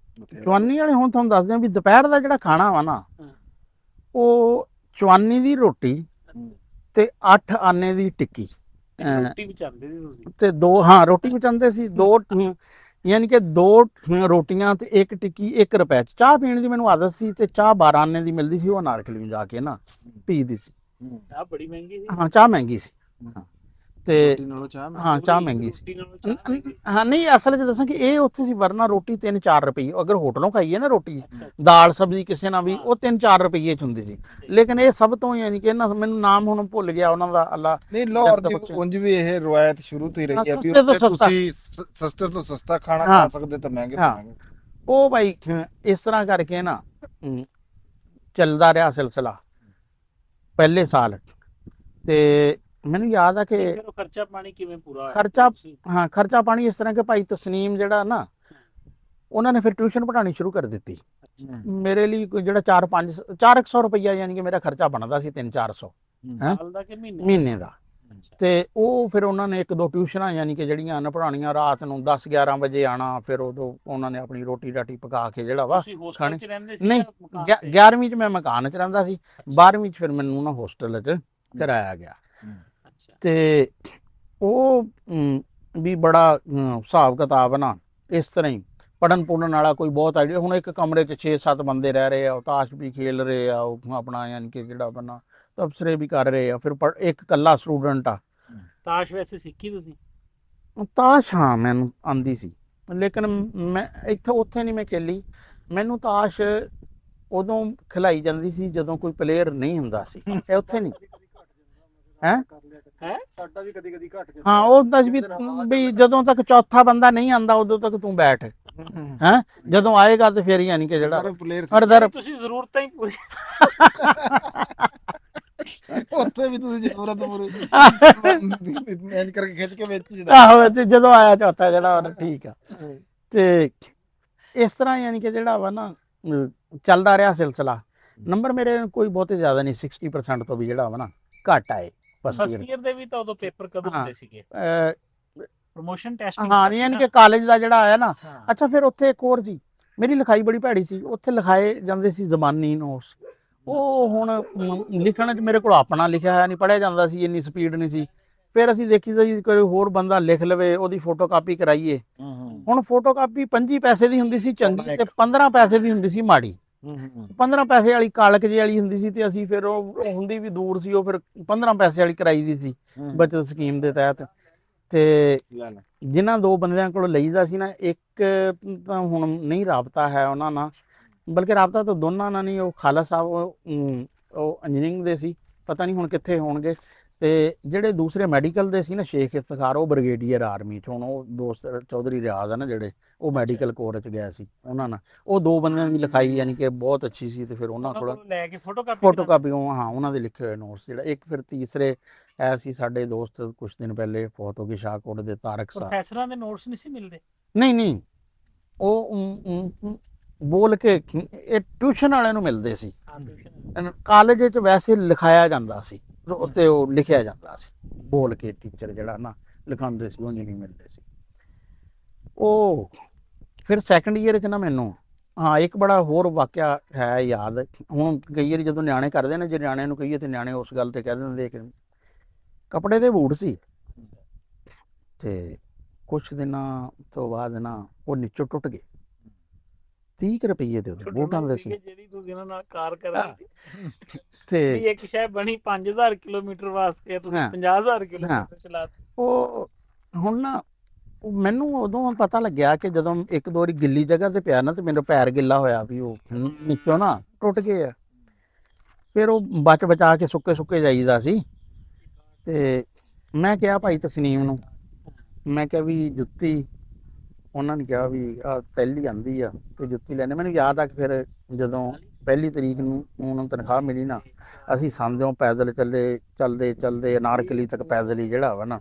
ਚਵਾਨੀ ਵਾਲੇ ਹੁਣ ਤੁਹਾਨੂੰ ਦੱਸਦੇ ਆ ਵੀ ਦੁਪਹਿਰ ਦਾ ਜਿਹੜਾ ਖਾਣਾ ਵਾ ਨਾ, ਉਹ ਚਵਾਨੀ ਦੀ ਰੋਟੀ ਤੇ 8 ਆਨੇ ਦੀ ਟਿੱਕੀ ਰੋਟੀ ਵਿਚਾਉਂਦੇ ਸੀ ਤੁਸੀਂ? ਤੇ 2 ਹਾਂ ਰੋਟੀ ਵਿਚਾਉਂਦੇ ਸੀ, 2 ਯਾਨੀ ਕਿ 2 ਰੋਟੀਆਂ ਤੇ 1 ਟਿੱਕੀ 1 ਰੁਪਏ 'ਚ। ਚਾਹ ਪੀਣ ਦੀ ਮੈਨੂੰ ਆਦਤ ਸੀ, ਤੇ ਚਾਹ 12 ਆਨੇ ਦੀ ਮਿਲਦੀ ਸੀ, ਉਹ ਨਾਰਕਲੀ ਜਾ ਕੇ ਨਾ ਪੀਦੀ ਸੀ। ਚਾਹ ਬੜੀ ਮਹਿੰਗੀ ਸੀ। ਹਾਂ, ਚਾਹ ਮਹਿੰਗੀ ਸੀ। ਤੇ ਹਾਂ, ਚਾਹ ਮਹਿੰਗੀ ਸੀ। ਹਾਂ ਨਹੀਂ, ਅਸਲ 'ਚ ਦੱਸਾਂ ਕਿ ਇਹ ਉੱਥੇ ਸੀ, ਵਰਨਾ ਰੋਟੀ 3-4 ਰੁਪਏ, ਅਗਰ ਹੋਟਲੋਂ ਖਾਈਏ ਨਾ ਰੋਟੀ ਦਾਲ ਸਬਜ਼ੀ ਕਿਸੇ ਨਾਲ ਵੀ, ਉਹ 3-4 ਰੁਪਏ 'ਚ ਹੁੰਦੀ ਸੀ। ਲੇਕਿਨ ਇਹ ਸਭ ਤੋਂ ਯਾਨੀ ਕਿ ਇਹਨਾਂ, ਮੈਨੂੰ ਨਾਮ ਹੁਣ ਭੁੱਲ ਗਿਆ ਉਹਨਾਂ ਦਾ, ਅੱਲਾ ਨਹੀਂ ਲਾਹੌਰ ਦੀ ਉਂਝ ਵੀ ਇਹ ਰਵਾਇਤ ਸ਼ੁਰੂ ਤੋਂ ਹੀ ਰਹੀ ਹੈ ਵੀ ਉੱਥੇ ਤੁਸੀਂ ਸਸਤੇ ਤੋਂ ਸਸਤਾ ਖਾਣਾ ਖਾ ਸਕਦੇ ਤੇ ਮਹਿੰਗੇ ਤੋਂ ਮਹਿੰਗੇ। ਉਹ ਭਾਈ ਇਸ ਤਰ੍ਹਾਂ ਕਰਕੇ ਨਾ ਚੱਲਦਾ ਰਿਹਾ ਸਿਲਸਿਲਾ ਪਹਿਲੇ ਸਾਲ। ਤੇ ਮੈਨੂੰ ਯਾਦ ਆ ਕਿ ਖਰਚਾ ਪਾਣੀ ਕਿਵੇਂ ਪੂਰਾ ਹੋਇਆ? ਖਰਚਾ ਪਾਣੀ ਇਸ ਤਰ੍ਹਾਂ ਕਿ ਭਾਈ ਤਸਨੀਮ ਜਿਹੜਾ ਨਾ, ਉਹਨਾਂ ਨੇ ਫਿਰ ਟਿਊਸ਼ਨ ਪੜ੍ਹਾਉਣੀ ਸ਼ੁਰੂ ਕਰ ਦਿੱਤੀ। ਮੇਰੇ ਲਈ ਕੋਈ ਜਿਹੜਾ 400 ਰੁਪਈਆ ਯਾਨੀ ਕਿ ਮੇਰਾ ਖਰਚਾ ਬਣਦਾ ਸੀ, 300-400 ਸਾਲ ਦਾ ਕਿ ਮਹੀਨੇ ਦਾ। ਤੇ ਉਹ ਫਿਰ ਉਹਨਾਂ ਨੇ 1-2 ਟਿਊਸ਼ਨਾਂ ਯਾਨੀ ਕਿ ਜਿਹੜੀਆਂ ਨਾ ਪੜ੍ਹਾਉਣੀਆਂ, ਰਾਤ ਨੂੰ 10-11 ਵਜੇ ਆਉਣਾ, ਫਿਰ ਉਦੋਂ ਉਹਨਾਂ ਨੇ ਆਪਣੀ ਰੋਟੀ ਰਾਟੀ ਪਕਾ ਕੇ ਜਿਹੜਾ ਵਾ ਖਾਣੀ। ਨਹੀਂ, 11ਵੀਂ 'ਚ ਮੈਂ ਮਕਾਨ 'ਚ ਰਹਿੰਦਾ ਸੀ, 12ਵੀਂ 'ਚ ਫਿਰ ਮੈਨੂੰ ਨਾ ਹੋਸਟਲ 'ਚ ਕਰਾਇਆ ਗਿਆ। ਤੇ ਉਹ ਵੀ ਬੜਾ ਹਿਸਾਬ ਕਿਤਾਬ ਨਾ ਇਸ ਤਰ੍ਹਾਂ ਹੀ, ਪੜ੍ਹਨ ਪੁੜਨ ਵਾਲਾ ਕੋਈ ਬਹੁਤ ਆਈਡੀਆ। ਹੁਣ ਇੱਕ ਕਮਰੇ 'ਚ 6-7 ਬੰਦੇ ਰਹਿ ਰਹੇ ਆ, ਉਹ ਤਾਸ਼ ਵੀ ਖੇਲ ਰਹੇ ਆ, ਉਹ ਆਪਣਾ ਯਾਨੀ ਕਿ ਜਿਹੜਾ ਆਪਣਾ ਤਬਸਰੇ ਵੀ ਕਰ ਰਹੇ ਆ, ਫਿਰ ਇੱਕ ਇਕੱਲਾ ਸਟੂਡੈਂਟ ਆ। ਤਾਸ਼ ਵੈਸੇ ਸਿੱਖੀ ਤੁਸੀਂ? ਤਾਸ਼ ਹਾਂ ਮੈਨੂੰ ਆਉਂਦੀ ਸੀ, ਲੇਕਿਨ ਮੈਂ ਉੱਥੇ ਨਹੀਂ ਮੈਂ ਖੇਲੀ। ਮੈਨੂੰ ਤਾਸ਼ ਉਦੋਂ ਖਿਲਾਈ ਜਾਂਦੀ ਸੀ ਜਦੋਂ ਕੋਈ ਪਲੇਅਰ ਨਹੀਂ ਹੁੰਦਾ ਸੀ, ਉੱਥੇ ਨਹੀਂ। ਸਾਡਾ ਵੀ ਕਦੀ ਘਟ ਗਿਆ। ਹਾਂ, ਉਹ ਦੱਸ ਵੀ ਜਦੋਂ ਤੱਕ ਚੌਥਾ ਬੰਦਾ ਨਹੀਂ ਆਂਦਾ ਉਦੋਂ ਤੱਕ ਤੂੰ ਬੈਠ, ਜਦੋਂ ਆਏਗਾ ਤੇ ਫਿਰ ਯਾਨੀ ਕਿ ਜਿਹੜਾ ਤੁਸੀਂ ਜ਼ਰੂਰਤਾਂ ਹੀ ਪੂਰੀ ਉੱਥੇ ਵੀ ਤੁਸੀਂ ਜ਼ਰੂਰਤ ਪੂਰੀ ਕਰਕੇ ਖਿੱਚ ਕੇ ਵਿੱਚ ਆਹੋ, ਜਦੋਂ ਆਇਆ ਚੌਥਾ ਜਿਹੜਾ ਠੀਕ ਆ। ਤੇ ਇਸ ਤਰ੍ਹਾਂ ਯਾਨੀ ਕਿ ਜਿਹੜਾ ਵਾ ਨਾ ਚੱਲਦਾ ਰਿਹਾ ਸਿਲਸਿਲਾ। ਨੰਬਰ ਮੇਰੇ ਕੋਈ ਬਹੁਤੇ ਜ਼ਿਆਦਾ ਨਹੀਂ, 60% ਤੋਂ ਵੀ ਜਿਹੜਾ ਵਾ ਨਾ ਘੱਟ ਆਏ। ਫਸਟ ਈਅਰ ਦੇ ਵੀ ਤਾਂ ਉਦੋਂ ਪੇਪਰ ਕਦੋਂ ਹੁੰਦੇ ਸੀਗੇ? Promotion test. ਹਾਂ, ਯਾਨੀ ਕਿ ਕਾਲਜ ਦਾ ਜਿਹੜਾ ਆਇਆ ਨਾ। ਅੱਛਾ, ਫਿਰ ਉੱਥੇ ਇੱਕ ਹੋਰ ਸੀ, ਮੇਰੀ ਲਿਖਾਈ ਬੜੀ ਭੈੜੀ ਸੀ, ਉੱਥੇ ਲਿਖਾਏ ਜਾਂਦੇ ਸੀ ਜ਼ਬਾਨੀ ਨੋਟਸ। ਉਹ ਹੁਣ ਲਿਖਣ 'ਚ ਮੇਰੇ ਕੋਲ ਆਪਣਾ ਲਿਖਿਆ ਹੋਇਆ ਨਹੀਂ ਪੜ੍ਹਿਆ ਜਾਂਦਾ ਸੀ, ਇੰਨੀ ਸਪੀਡ ਨਹੀਂ ਸੀ। ਫਿਰ ਅਸੀਂ ਦੇਖੀ ਸੀ ਕੋਈ ਹੋਰ ਬੰਦਾ ਲਿਖ ਲਵੇ, ਉਹਦੀ ਫੋਟੋ ਕਾਪੀ ਕਰਾਈਏ। ਹੁਣ ਫੋਟੋ ਕਾਪੀ 25 ਪੈਸੇ ਦੀ ਹੁੰਦੀ ਸੀ ਚੰਗੀ, ਤੇ 15 ਪੈਸੇ ਦੀ ਹੁੰਦੀ ਸੀ ਮਾੜੀ। 15 ਪੈਸੇ ਵਾਲੀ ਕਾਲਕ ਜਿਹੀ ਵਾਲੀ ਹੁੰਦੀ ਸੀ, ਤੇ ਅਸੀਂ ਫਿਰ ਉਹ ਹੁੰਦੀ ਵੀ ਦੂਰ ਸੀ, ਉਹ ਫਿਰ 15 ਪੈਸੇ ਵਾਲੀ ਕਰਾਈ ਦੀ ਸੀ ਬੱਚਤ ਸਕੀਮ ਦੇ ਤਹਿਤ। ਤੇ ਜਿਨ੍ਹਾਂ 2 ਬੰਦਿਆਂ ਕੋਲ ਲਈਦਾ ਸੀ ਨਾ, ਇੱਕ ਤਾਂ ਹੁਣ ਨਹੀਂ ਰਾਬਤਾ ਹੈ ਉਹਨਾਂ ਨਾਲ, ਬਲਕਿ ਰਾਬਤਾ ਤਾਂ ਦੋਨਾਂ ਨਾਲ ਨਹੀਂ। ਉਹ ਖਾਲਸਾ ਸਾਹਿਬ ਉਹ ਇੰਜੀਨੀਅਰਿੰਗ ਦੇ ਸੀ, ਪਤਾ ਨਹੀਂ ਹੁਣ ਕਿੱਥੇ ਹੋਣਗੇ। ਤੇ ਜਿਹੜੇ ਦੂਸਰੇ ਮੈਡੀਕਲ ਦੇ ਸੀ ਨਾ, ਸ਼ੇਖ ਇਫਤਖਾਰ, ਉਹ ਬ੍ਰਿਗੇਡੀਅਰ ਆਰਮੀ 'ਚ। ਹੁਣ ਉਹ ਦੋਸਤ ਚੌਧਰੀ ਰਿਆਜ਼ ਆ ਨਾ ਜਿਹੜੇ, ਉਹ ਮੈਡੀਕਲ ਕੋਰ 'ਚ ਗਿਆ ਸੀ ਉਹਨਾਂ ਨਾਲ। ਉਹ 2 ਬੰਦਿਆਂ ਦੀ ਲਿਖਾਈ ਯਾਨੀ ਕਿ ਬਹੁਤ ਅੱਛੀ ਸੀ, ਤੇ ਫਿਰ ਉਹਨਾਂ ਕੋਲ ਲੈ ਕੇ ਫੋਟੋ ਕਾਪੀ ਹਾਂ ਉਹਨਾਂ ਦੇ ਲਿਖੇ ਹੋਏ ਨੋਟਸ। ਜਿਹੜਾ ਇੱਕ ਫਿਰ ਤੀਸਰੇ ਐ ਸੀ ਸਾਡੇ ਦੋਸਤ, ਕੁਝ ਦਿਨ ਪਹਿਲੇ ਫੌਤ ਹੋ ਗਏ, ਸ਼ਾਹਕੋਟ ਦੇ, ਤਾਰਕ ਸਾਹਿਬ। ਪ੍ਰੋਫੈਸਰਾਂ ਦੇ ਨੋਟਸ ਨਹੀਂ ਸੀ ਮਿਲਦੇ? ਨਹੀਂ, ਉਹ ਬੋਲ ਕੇ ਇਹ ਟਿਊਸ਼ਨ ਵਾਲਿਆਂ ਨੂੰ ਮਿਲਦੇ ਸੀ। ਕਾਲਜ ਵਿੱਚ ਵੈਸੇ ਲਿਖਾਇਆ ਜਾਂਦਾ ਸੀ, ਉੱਤੇ ਉਹ ਲਿਖਿਆ ਜਾਂਦਾ ਸੀ, ਬੋਲ ਕੇ ਟੀਚਰ ਜਿਹੜਾ ਨਾ ਲਿਖਾਉਂਦੇ ਸੀ, ਉਹ ਨਹੀਂ ਮਿਲਦੇ ਸੀ। ਉਹ ਫਿਰ ਸੈਕੰਡ ਈਅਰ 'ਚ ਨਾ ਮੈਨੂੰ ਹਾਂ ਇੱਕ ਬੜਾ ਹੋਰ ਵਾਕਿਆ ਹੈ ਯਾਦ। ਹੁਣ ਕਈ ਵਾਰੀ ਜਦੋਂ ਨਿਆਣੇ ਕਰਦੇ ਨੇ, ਜੇ ਨਿਆਣਿਆਂ ਨੂੰ ਕਹੀਏ ਤੇ ਨਿਆਣੇ ਉਸ ਗੱਲ ਤੇ ਕਹਿ ਦਿੰਦੇ ਕਿ ਕੱਪੜੇ ਦੇ ਬੂਟ ਸੀ, ਤੇ ਕੁਛ ਦਿਨਾਂ ਤੋਂ ਬਾਅਦ ਨਾ ਉਹ ਨੀਚੋਂ ਟੁੱਟ ਗਏ। 30 ਰੁਪਏ ਦੇ ਉਹਦੇ ਬੂਟਾਂ ਦੇ ਸੀ, ਜਿਹੜੀ ਤੁਸੀਂ ਇਹਨਾਂ ਨਾਲ ਕਾਰ ਕਰਦੇ ਸੀ ਤੇ ਵੀ ਇੱਕ ਸ਼ਾਇਦ ਬਣੀ 5000 ਕਿਲੋਮੀਟਰ ਵਾਸਤੇ, ਤੁਸੀਂ ਹਾਂ। 50000 ਕਿਲੋਮੀਟਰ ਚਲਾ ਉਹ ਹੁਣ ਨਾ ਉਹ ਮੈਨੂੰ ਉਦੋਂ ਪਤਾ ਲੱਗਿਆ ਕਿ ਜਦੋਂ ਇੱਕ ਦੋ ਵਾਰੀ ਗਿੱਲੀ ਜਗ੍ਹਾ ਤੇ ਪਿਆ ਨਾ, ਤੇ ਮੇਰਾ ਪੈਰ ਗਿੱਲਾ ਹੋਇਆ ਵੀ ਉਹ ਨੀਚੋਂ ਨਾ ਟੁੱਟ ਗਏ ਆ। ਫਿਰ ਉਹ ਬਚਾ ਕੇ ਸੁੱਕੇ ਜਾਈਦਾ ਸੀ। ਤੇ ਮੈਂ ਕਿਹਾ ਭਾਈ ਤਸਨੀਮ ਨੂੰ, ਮੈਂ ਕਿਹਾ ਵੀ ਜੁੱਤੀ, ਉਹਨਾਂ ਨੇ ਕਿਹਾ ਵੀ ਆ ਪਹਿਲੀ ਆਂਦੀ ਆ ਤੇ ਜੁੱਤੀ ਲੈਣੇ। ਮੈਨੂੰ ਯਾਦ ਆ ਕਿ ਫਿਰ ਜਦੋਂ 1 ਤਰੀਕ ਨੂੰ ਉਹਨਾਂ ਨੂੰ ਤਨਖਾਹ ਮਿਲੀ ਨਾ, ਅਸੀਂ ਸੰਦਿਓਂ ਪੈਦਲ ਚੱਲਦੇ ਅਨਾਰਕਲੀ ਤੱਕ ਪੈਦਲ ਹੀ ਜਿਹੜਾ ਵਾ ਨਾ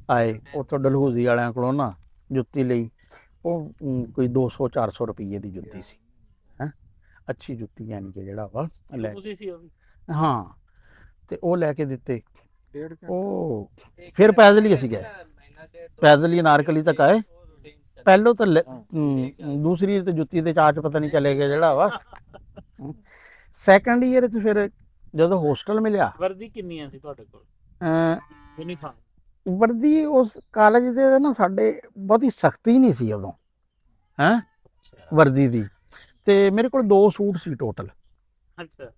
ਆਏ। ਉੱਥੋਂ ਡਲਹੌਜ਼ੀ ਵਾਲਿਆਂ ਕੋਲੋਂ ਨਾ ਜੁੱਤੀ ਲਈ। ਉਹ ਕੋਈ 200-400 ਰੁਪਏ ਦੀ ਜੁੱਤੀ ਸੀ, ਹੈਂ ਅੱਛੀ ਜੁੱਤੀ, ਯਾਨੀ ਕਿ ਜਿਹੜਾ ਵਾ ਲੈ ਤੁਸੀਂ ਸੀ ਉਹ ਵੀ ਹਾਂ, ਤੇ ਉਹ ਲੈ ਕੇ ਦਿੱਤੇ। ਉਹ ਫਿਰ ਪੈਦਲ ਹੀ ਅਸੀਂ ਗਏ, ਪੈਦਲ ਹੀ ਅਨਾਰਕਲੀ ਤੱਕ ਆਏ। ਪਹਿਲੋਂ ਤਾਂ ਦੂਸਰੀ ਤੇ ਜੁੱਤੀ ਦੇ ਚਾਅ 'ਚ ਪਤਾ ਨਹੀਂ ਚਲੇ ਗਏ ਜਿਹੜਾ ਵਾ। ਸੈਕੰਡ ਈਅਰ 'ਚ ਫਿਰ ਜਦੋਂ ਹੋਸਟਲ ਮਿਲਿਆ, ਵਰਦੀ ਕਿੰਨੀਆਂ ਸੀ ਤੁਹਾਡੇ ਕੋਲ? ਯੂਨੀਫਾਰਮ ਵਰਦੀ ਉਸ ਕਾਲਜ ਦੇ ਨਾ ਸਾਡੇ ਬਹੁਤੀ ਸਖਤੀ ਨਹੀਂ ਸੀ ਉਦੋਂ, ਹੈਂ ਵਰਦੀ ਦੀ। ਤੇ ਮੇਰੇ ਕੋਲ 2 ਸੂਟ ਸੀ ਟੋਟਲ। ਅੱਛਾ,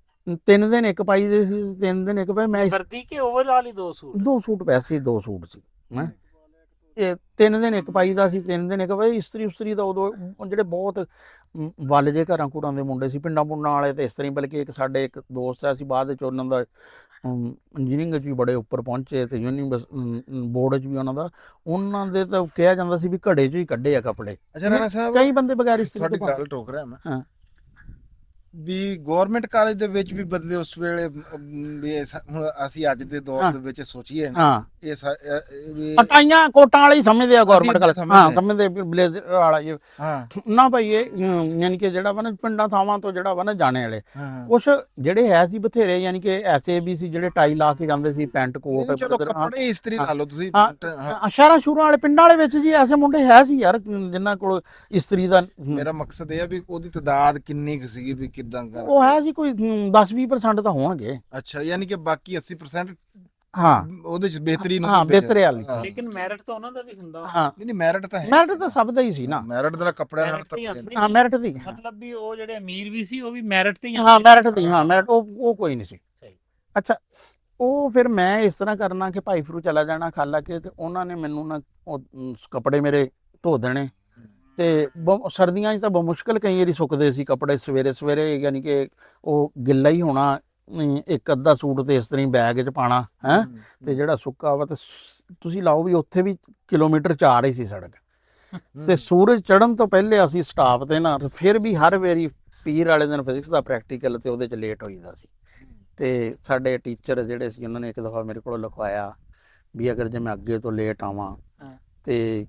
3 ਦਿਨ ਇੱਕ ਪਾਈ ਦੇ ਸੀ, 3 ਦਿਨ ਇੱਕ ਪਾਈ। ਮੈਂ ਵਰਦੀ ਕੇ ਓਵਰਆਲ ਹੀ 2 ਸੂਟ? 2 ਸੂਟ ਵੈਸੇ 2 ਸੂਟ ਸੀ, ਹੈਂ ਇਹ 3 ਦਿਨ ਇੱਕ ਪਾਈ ਦਾ ਸੀ, 3 ਦਿਨ ਇੱਕ ਪਾਈ। ਇਸਤਰੀ ਦਾ ਉਦੋਂ ਜਿਹੜੇ ਬਹੁਤ ਵੱਲ ਜੇ ਘਰਾਂ ਘੁਰਾਂ ਦੇ ਮੁੰਡੇ ਸੀ, ਪਿੰਡਾਂ ਪੁੰਡਾਂ ਵਾਲੇ ਤੇ ਇਸਤਰੀ। ਬਲਕਿ ਇੱਕ ਸਾਡੇ ਇੱਕ ਦੋਸਤ ਆ, ਅਸੀਂ ਬਾਅਦ ਵਿੱਚ ਉਹਨਾਂ ਦਾ ਇੰਜੀਨੀਅਰਿੰਗ 'ਚ ਵੀ ਬੜੇ ਉੱਪਰ ਪਹੁੰਚੇ, ਤੇ ਬੋਰਡ 'ਚ ਵੀ ਉਹਨਾਂ ਦੇ ਤਾਂ ਕਿਹਾ ਜਾਂਦਾ ਸੀ ਵੀ ਘੜੇ 'ਚ ਹੀ ਕੱਢੇ ਆ ਕੱਪੜੇ। ਅੱਛਾ ਰਾਣਾ ਸਾਹਿਬ, ਕਈ ਬੰਦੇ ਬਗੈਰ ਇਸਤਰੀ ਤੁਹਾਡੀ ਤੋਂ ਗੱਲ ਟੋਕ ਰਿਹਾ ਮੈਂ ਹਾਂ। ਵੀ ਗਵਰਨਮੈਂਟ ਕਾਲਜ ਦੇ ਵਿੱਚ ਵੀ ਬਦਲੇ ਉਸ ਵੇਲੇ ਵੀ ਹੁਣ ਅਸੀਂ ਅੱਜ ਦੇ ਦੌਰ ਦੇ ਵਿੱਚ ਸੋਚੀਏ ਹਾਂ, ਇਹ ਵੀ ਪਟਾਈਆਂ ਕੋਟਾਂ ਵਾਲੇ ਹੀ ਸਮਝਦੇ ਆ ਗਵਰਨਮੈਂਟ ਕਾਲਜ। ਸਮਝਦੇ ਹਾਂ, ਸਮਝਦੇ ਬਲੇਜ਼ਰ ਵਾਲਾ ਇਹ ਹਾਂ ਨਾ ਭਾਈ। ਇਹ ਯਾਨੀ ਕਿ ਜਿਹੜਾ ਵਾ ਨਾ ਪਿੰਡਾਂ ਥਾਵਾਂ ਤੋਂ ਜਿਹੜਾ ਵਾ ਨਾ ਜਾਣੇ ਵਾਲੇ ਹਾਂ ਕੁਛ ਜਿਹੜੇ ਹੈ ਸੀ ਬਥੇਰੇ, ਯਾਨੀ ਕਿ ਐਸੇ ਵੀ ਸੀ ਜਿਹੜੇ ਟਾਈ ਲਾ ਕੇ ਜਾਂਦੇ ਸੀ, ਪੈਂਟ ਕੋਟ। ਚਲੋ ਕੱਪੜੇ ਇਸਤਰੀ ਲਾ ਲਓ ਤੁਸੀਂ। ਸ਼ਹਿਰਾਂ ਸ਼ੁਰਾਂ ਵਾਲੇ ਪਿੰਡਾਂ ਵਾਲੇ ਵਿੱਚ ਜੀ ਐਸੇ ਮੁੰਡੇ ਹੈ ਸੀ ਯਾਰ, ਜਿਨ੍ਹਾਂ ਕੋਲ ਇਸਤਰੀ ਦਾ। ਮੇਰਾ ਮਕਸਦ ਇਹ ਆ ਵੀ ਉਹਦੀ ਤਾਦਾਦ ਕਿੰਨੀ ਕੁ ਸੀਗੀ, ਵੀ ਕਿਦਾਂ ਕਰ ਉਹ ਹੈ ਜੀ ਕੋਈ 10-20% ਤਾਂ ਹੋਣਗੇ। ਅੱਛਾ, ਯਾਨੀ ਕਿ ਬਾਕੀ 80% ਹਾਂ ਉਹਦੇ ਚ ਬਿਹਤਰੀ ਨੂੰ ਹਾਂ ਬਿਹਤਰੀ ਵਾਲੀ। ਲੇਕਿਨ ਮੈਰਿਟ ਤਾਂ ਉਹਨਾਂ ਦਾ ਵੀ ਹੁੰਦਾ। ਹਾਂ ਨਹੀਂ ਮੈਰਿਟ ਤਾਂ ਹੈ, ਮੈਰਿਟ ਤਾਂ ਸਭ ਦਾ ਹੀ ਸੀ ਨਾ। ਮੈਰਿਟ ਦਾ ਕੱਪੜਿਆਂ ਨਾਲ ਮੈਰਿਟ ਤੇ ਹੀ ਆਉਂਦੀ। ਹਾਂ ਮੈਰਿਟ ਦੀ, ਮਤਲਬ ਵੀ ਉਹ ਜਿਹੜੇ ਅਮੀਰ ਵੀ ਸੀ ਉਹ ਵੀ ਮੈਰਿਟ ਤੇ ਹੀ ਹਾਂ ਮੈਰਿਟ ਦੀ, ਹਾਂ ਮੈਰਿਟ ਉਹ ਕੋਈ ਨਹੀਂ ਸੀ। ਸਹੀ। ਅੱਛਾ, ਉਹ ਫਿਰ ਮੈਂ ਇਸ ਤਰ੍ਹਾਂ ਕਰਨਾ ਕਿ ਭਾਈ ਫਰੂ ਚਲਾ ਜਾਣਾ ਖਾਲਾ ਕੇ, ਤੇ ਉਹਨਾਂ ਨੇ ਮੈਨੂੰ ਨਾ ਉਹ ਕੱਪੜੇ ਮੇਰੇ ਧੋ ਦੇਣੇ। ਤੇ ਸਰਦੀਆਂ 'ਚ ਤਾਂ ਬਹੁਤ ਮੁਸ਼ਕਿਲ ਕਈ ਵਾਰੀ ਸੁੱਕਦੇ ਸੀ ਕੱਪੜੇ ਸਵੇਰੇ, ਯਾਨੀ ਕਿ ਉਹ ਗਿੱਲਾ ਹੀ ਹੋਣਾ। ਇੱਕ ਅੱਧਾ ਸੂਟ ਤੇ ਇਸ ਤਰ੍ਹਾਂ ਹੀ ਬੈਗ 'ਚ ਪਾਣਾ ਹੈ, ਤੇ ਜਿਹੜਾ ਸੁੱਕਾ ਵਾ ਤੇ ਤੁਸੀਂ ਲਾਓ ਵੀ ਉੱਥੇ ਵੀ ਕਿਲੋਮੀਟਰ 4 ਹੀ ਸੀ ਸੜਕ। ਤੇ ਸੂਰਜ ਚੜ੍ਹਨ ਤੋਂ ਪਹਿਲੇ ਅਸੀਂ ਸਟਾਫ ਤੇ ਨਾ, ਫਿਰ ਵੀ ਹਰ ਵਾਰੀ ਪੀਰ ਵਾਲੇ ਦਿਨ ਫਿਜ਼ਿਕਸ ਦਾ ਪ੍ਰੈਕਟੀਕਲ ਤੇ ਉਹਦੇ 'ਚ ਲੇਟ ਹੋਈਦਾ ਸੀ। ਤੇ ਸਾਡੇ ਟੀਚਰ ਜਿਹੜੇ ਸੀ ਉਹਨਾਂ ਨੇ ਇੱਕ ਦਫਾ ਮੇਰੇ ਕੋਲ ਲਿਖਵਾਇਆ ਵੀ ਅਗਰ ਜੇ ਮੈਂ ਅੱਗੇ ਤੋਂ ਲੇਟ ਆਵਾਂ ਤੇ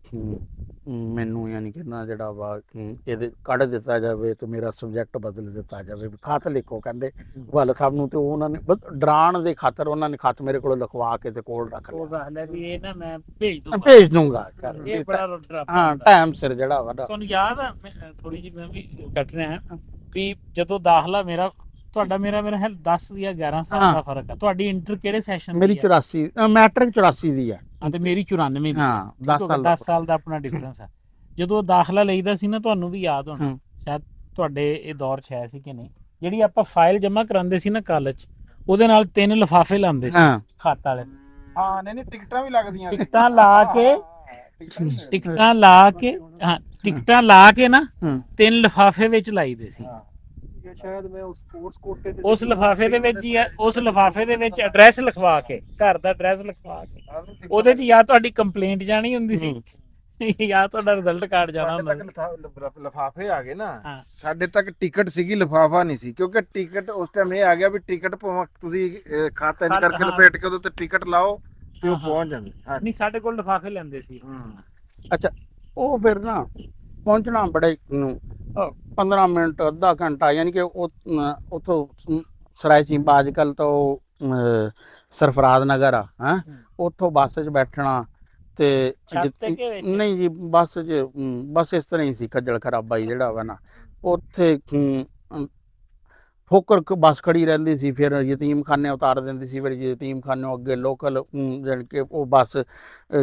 ਮੈਨੂੰ ਯਾਨੀ ਕਿ ਨਾ ਜਿਹੜਾ ਵਾ ਇਹਦੇ ਕੱਢ ਦਿੱਤਾ ਜਾਵੇ, ਤੇ ਮੇਰਾ ਸਬਜੈਕਟ ਬਦਲ ਦਿੱਤਾ ਜਾਵੇ। ਖਤ ਲਿਖੋ ਕਹਿੰਦੇ ਵੱਲ ਸਾਹਿਬ ਨੂੰ। ਤੇ ਉਹਨਾਂ ਨੇ ਡਰਾਉਣ ਦੇ ਖਾਤਰ ਉਹਨਾਂ ਨੇ ਖਤ ਮੇਰੇ ਕੋਲ ਲਿਖਵਾ ਕੇ ਤੇ ਕੋਲ ਰੱਖ ਲਿਆ ਵੀ ਇਹ ਨਾ ਮੈਂ ਭੇਜ ਦੂੰਗਾ। ਇਹ ਬੜਾ ਰੁੱਟਰਾ ਹਾਂ, ਟਾਈਮ ਸਿਰ ਜਿਹੜਾ ਵਾ। ਤੁਹਾਨੂੰ ਯਾਦ ਆ, ਥੋੜੀ ਜਿਹੀ ਮੈਂ ਵੀ ਕੱਟ ਰਿਹਾ ਵੀ ਜਦੋਂ ਦਾਖਲਾ ਮੇਰਾ ਮੇਰਾ 10 ਜਾਂ 11 ਸਾਲ ਦਾ ਫਰਕ ਆ। ਤੁਹਾਡੀ ਇੰਟਰ ਕਿਹੜੇ ਸੈਸ਼ਨ ਮੇਰੀ 84 ਮੈਟ੍ਰਿਕ 84 ਦੀ ਆ, ਤੇ ਮੇਰੀ 94 ਦੀ। ਹਾਂ, 10 ਸਾਲ ਦਾ ਆਪਣਾ ਡਿਫਰੈਂਸ ਆ। ਜਦੋਂ ਦਾਖਲਾ ਲਈਦਾ ਸੀ ਨਾ, ਤੁਹਾਨੂੰ ਵੀ ਯਾਦ ਹੋਣਾ ਸ਼ਾਇਦ, ਤੁਹਾਡੇ ਇਹ ਦੌਰ 'ਚ ਹੈ ਸੀ ਕਿ ਨਹੀਂ, ਜਿਹੜੀ ਆਪਾਂ ਫਾਈਲ ਜਮ੍ਹਾਂ ਕਰਾਉਂਦੇ ਸੀ ਨਾ ਕਾਲਜ, ਉਹਦੇ ਨਾਲ 3 ਲਿਫਾਫੇ ਲਾਉਂਦੇ ਸੀ ਖੱਤ ਵਾਲੇ। ਹਾਂ ਨਹੀਂ ਟਿਕਟਾਂ ਵੀ ਲੱਗਦੀਆਂ, ਟਿਕਟਾਂ ਲਾ ਕੇ ਨਾ 3 ਲਿਫਾਫੇ ਵਿੱਚ ਲਾਈਦੇ ਸੀ। ਸ਼ਾਇਦ ਮੈਂ ਉਸ ਸਪੋਰਟਸ ਕੋਟੇ ਤੇ ਉਸ ਲਿਫਾਫੇ ਦੇ ਵਿੱਚ ਹੀ ਉਸ ਲਿਫਾਫੇ ਦੇ ਵਿੱਚ ਐਡਰੈਸ ਲਿਖਵਾ ਕੇ, ਘਰ ਦਾ ਐਡਰੈਸ ਲਿਖਵਾ ਕੇ, ਉਹਦੇ 'ਚ ਜਾਂ ਤੁਹਾਡੀ ਕੰਪਲੇਂਟ ਜਾਣੀ ਹੁੰਦੀ ਸੀ ਜਾਂ ਤੁਹਾਡਾ ਰਿਜ਼ਲਟ ਕਾਰਡ ਜਾਣਾ ਹੁੰਦਾ। ਲਿਫਾਫੇ ਆ ਗਏ ਨਾ, ਸਾਡੇ ਤੱਕ ਟਿਕਟ ਸੀਗੀ, ਲਿਫਾਫਾ ਨਹੀਂ ਸੀ। ਕਿਉਂਕਿ ਟਿਕਟ ਉਸ ਟਾਈਮ ਇਹ ਆ ਗਿਆ ਵੀ ਟਿਕਟ ਭਾਵੇਂ ਤੁਸੀਂ ਖਾਤਾ ਇੰਜ ਕਰਕੇ ਲਪੇਟ ਕੇ ਉਹਦੇ ਤੇ ਟਿਕਟ ਲਾਓ ਤੇ ਉਹ ਪਹੁੰਚ ਜਾਂਦੀ। ਨਹੀਂ, ਸਾਡੇ ਕੋਲ ਲਿਫਾਫੇ ਲੈਂਦੇ ਸੀ। ਅੱਛਾ, ਉਹ ਫਿਰ ਨਾ ਪਹੁੰਚਣਾ ਬੜੇ 15 ਮਿੰਟ ਅੱਧਾ ਘੰਟਾ, ਯਾਨੀ ਕਿ ਉੱਥੋਂ ਸਰਾਇਚੀ ਬਾਜਕਲ ਤੋਂ ਸਰਫਰਾਜ਼ ਨਗਰ ਆ ਹੈਂ, ਉੱਥੋਂ ਬੱਸ 'ਚ ਬੈਠਣਾ ਤੇ ਛੱਤ ਤੇ ਕਿ ਵਿੱਚ? ਨਹੀਂ ਜੀ, ਬੱਸ 'ਚ ਬਸ ਇਸ ਤਰ੍ਹਾਂ ਹੀ ਸੀ, ਖੱਜਲ ਖਰਾਬਾ ਹੀ ਜਿਹੜਾ ਵਾ ਨਾ ਉੱਥੇ। ਠੋਕਰ ਬੱਸ ਖੜੀ ਰਹਿੰਦੀ ਸੀ, ਫਿਰ ਯਤੀਮਖਾਨੇ ਉਤਾਰ ਦਿੰਦੀ ਸੀ, ਫਿਰ ਯਤੀਮਖਾਨਿਓਂ ਅੱਗੇ ਲੋਕਲ ਜਾਣੀ ਕਿ ਉਹ ਬੱਸ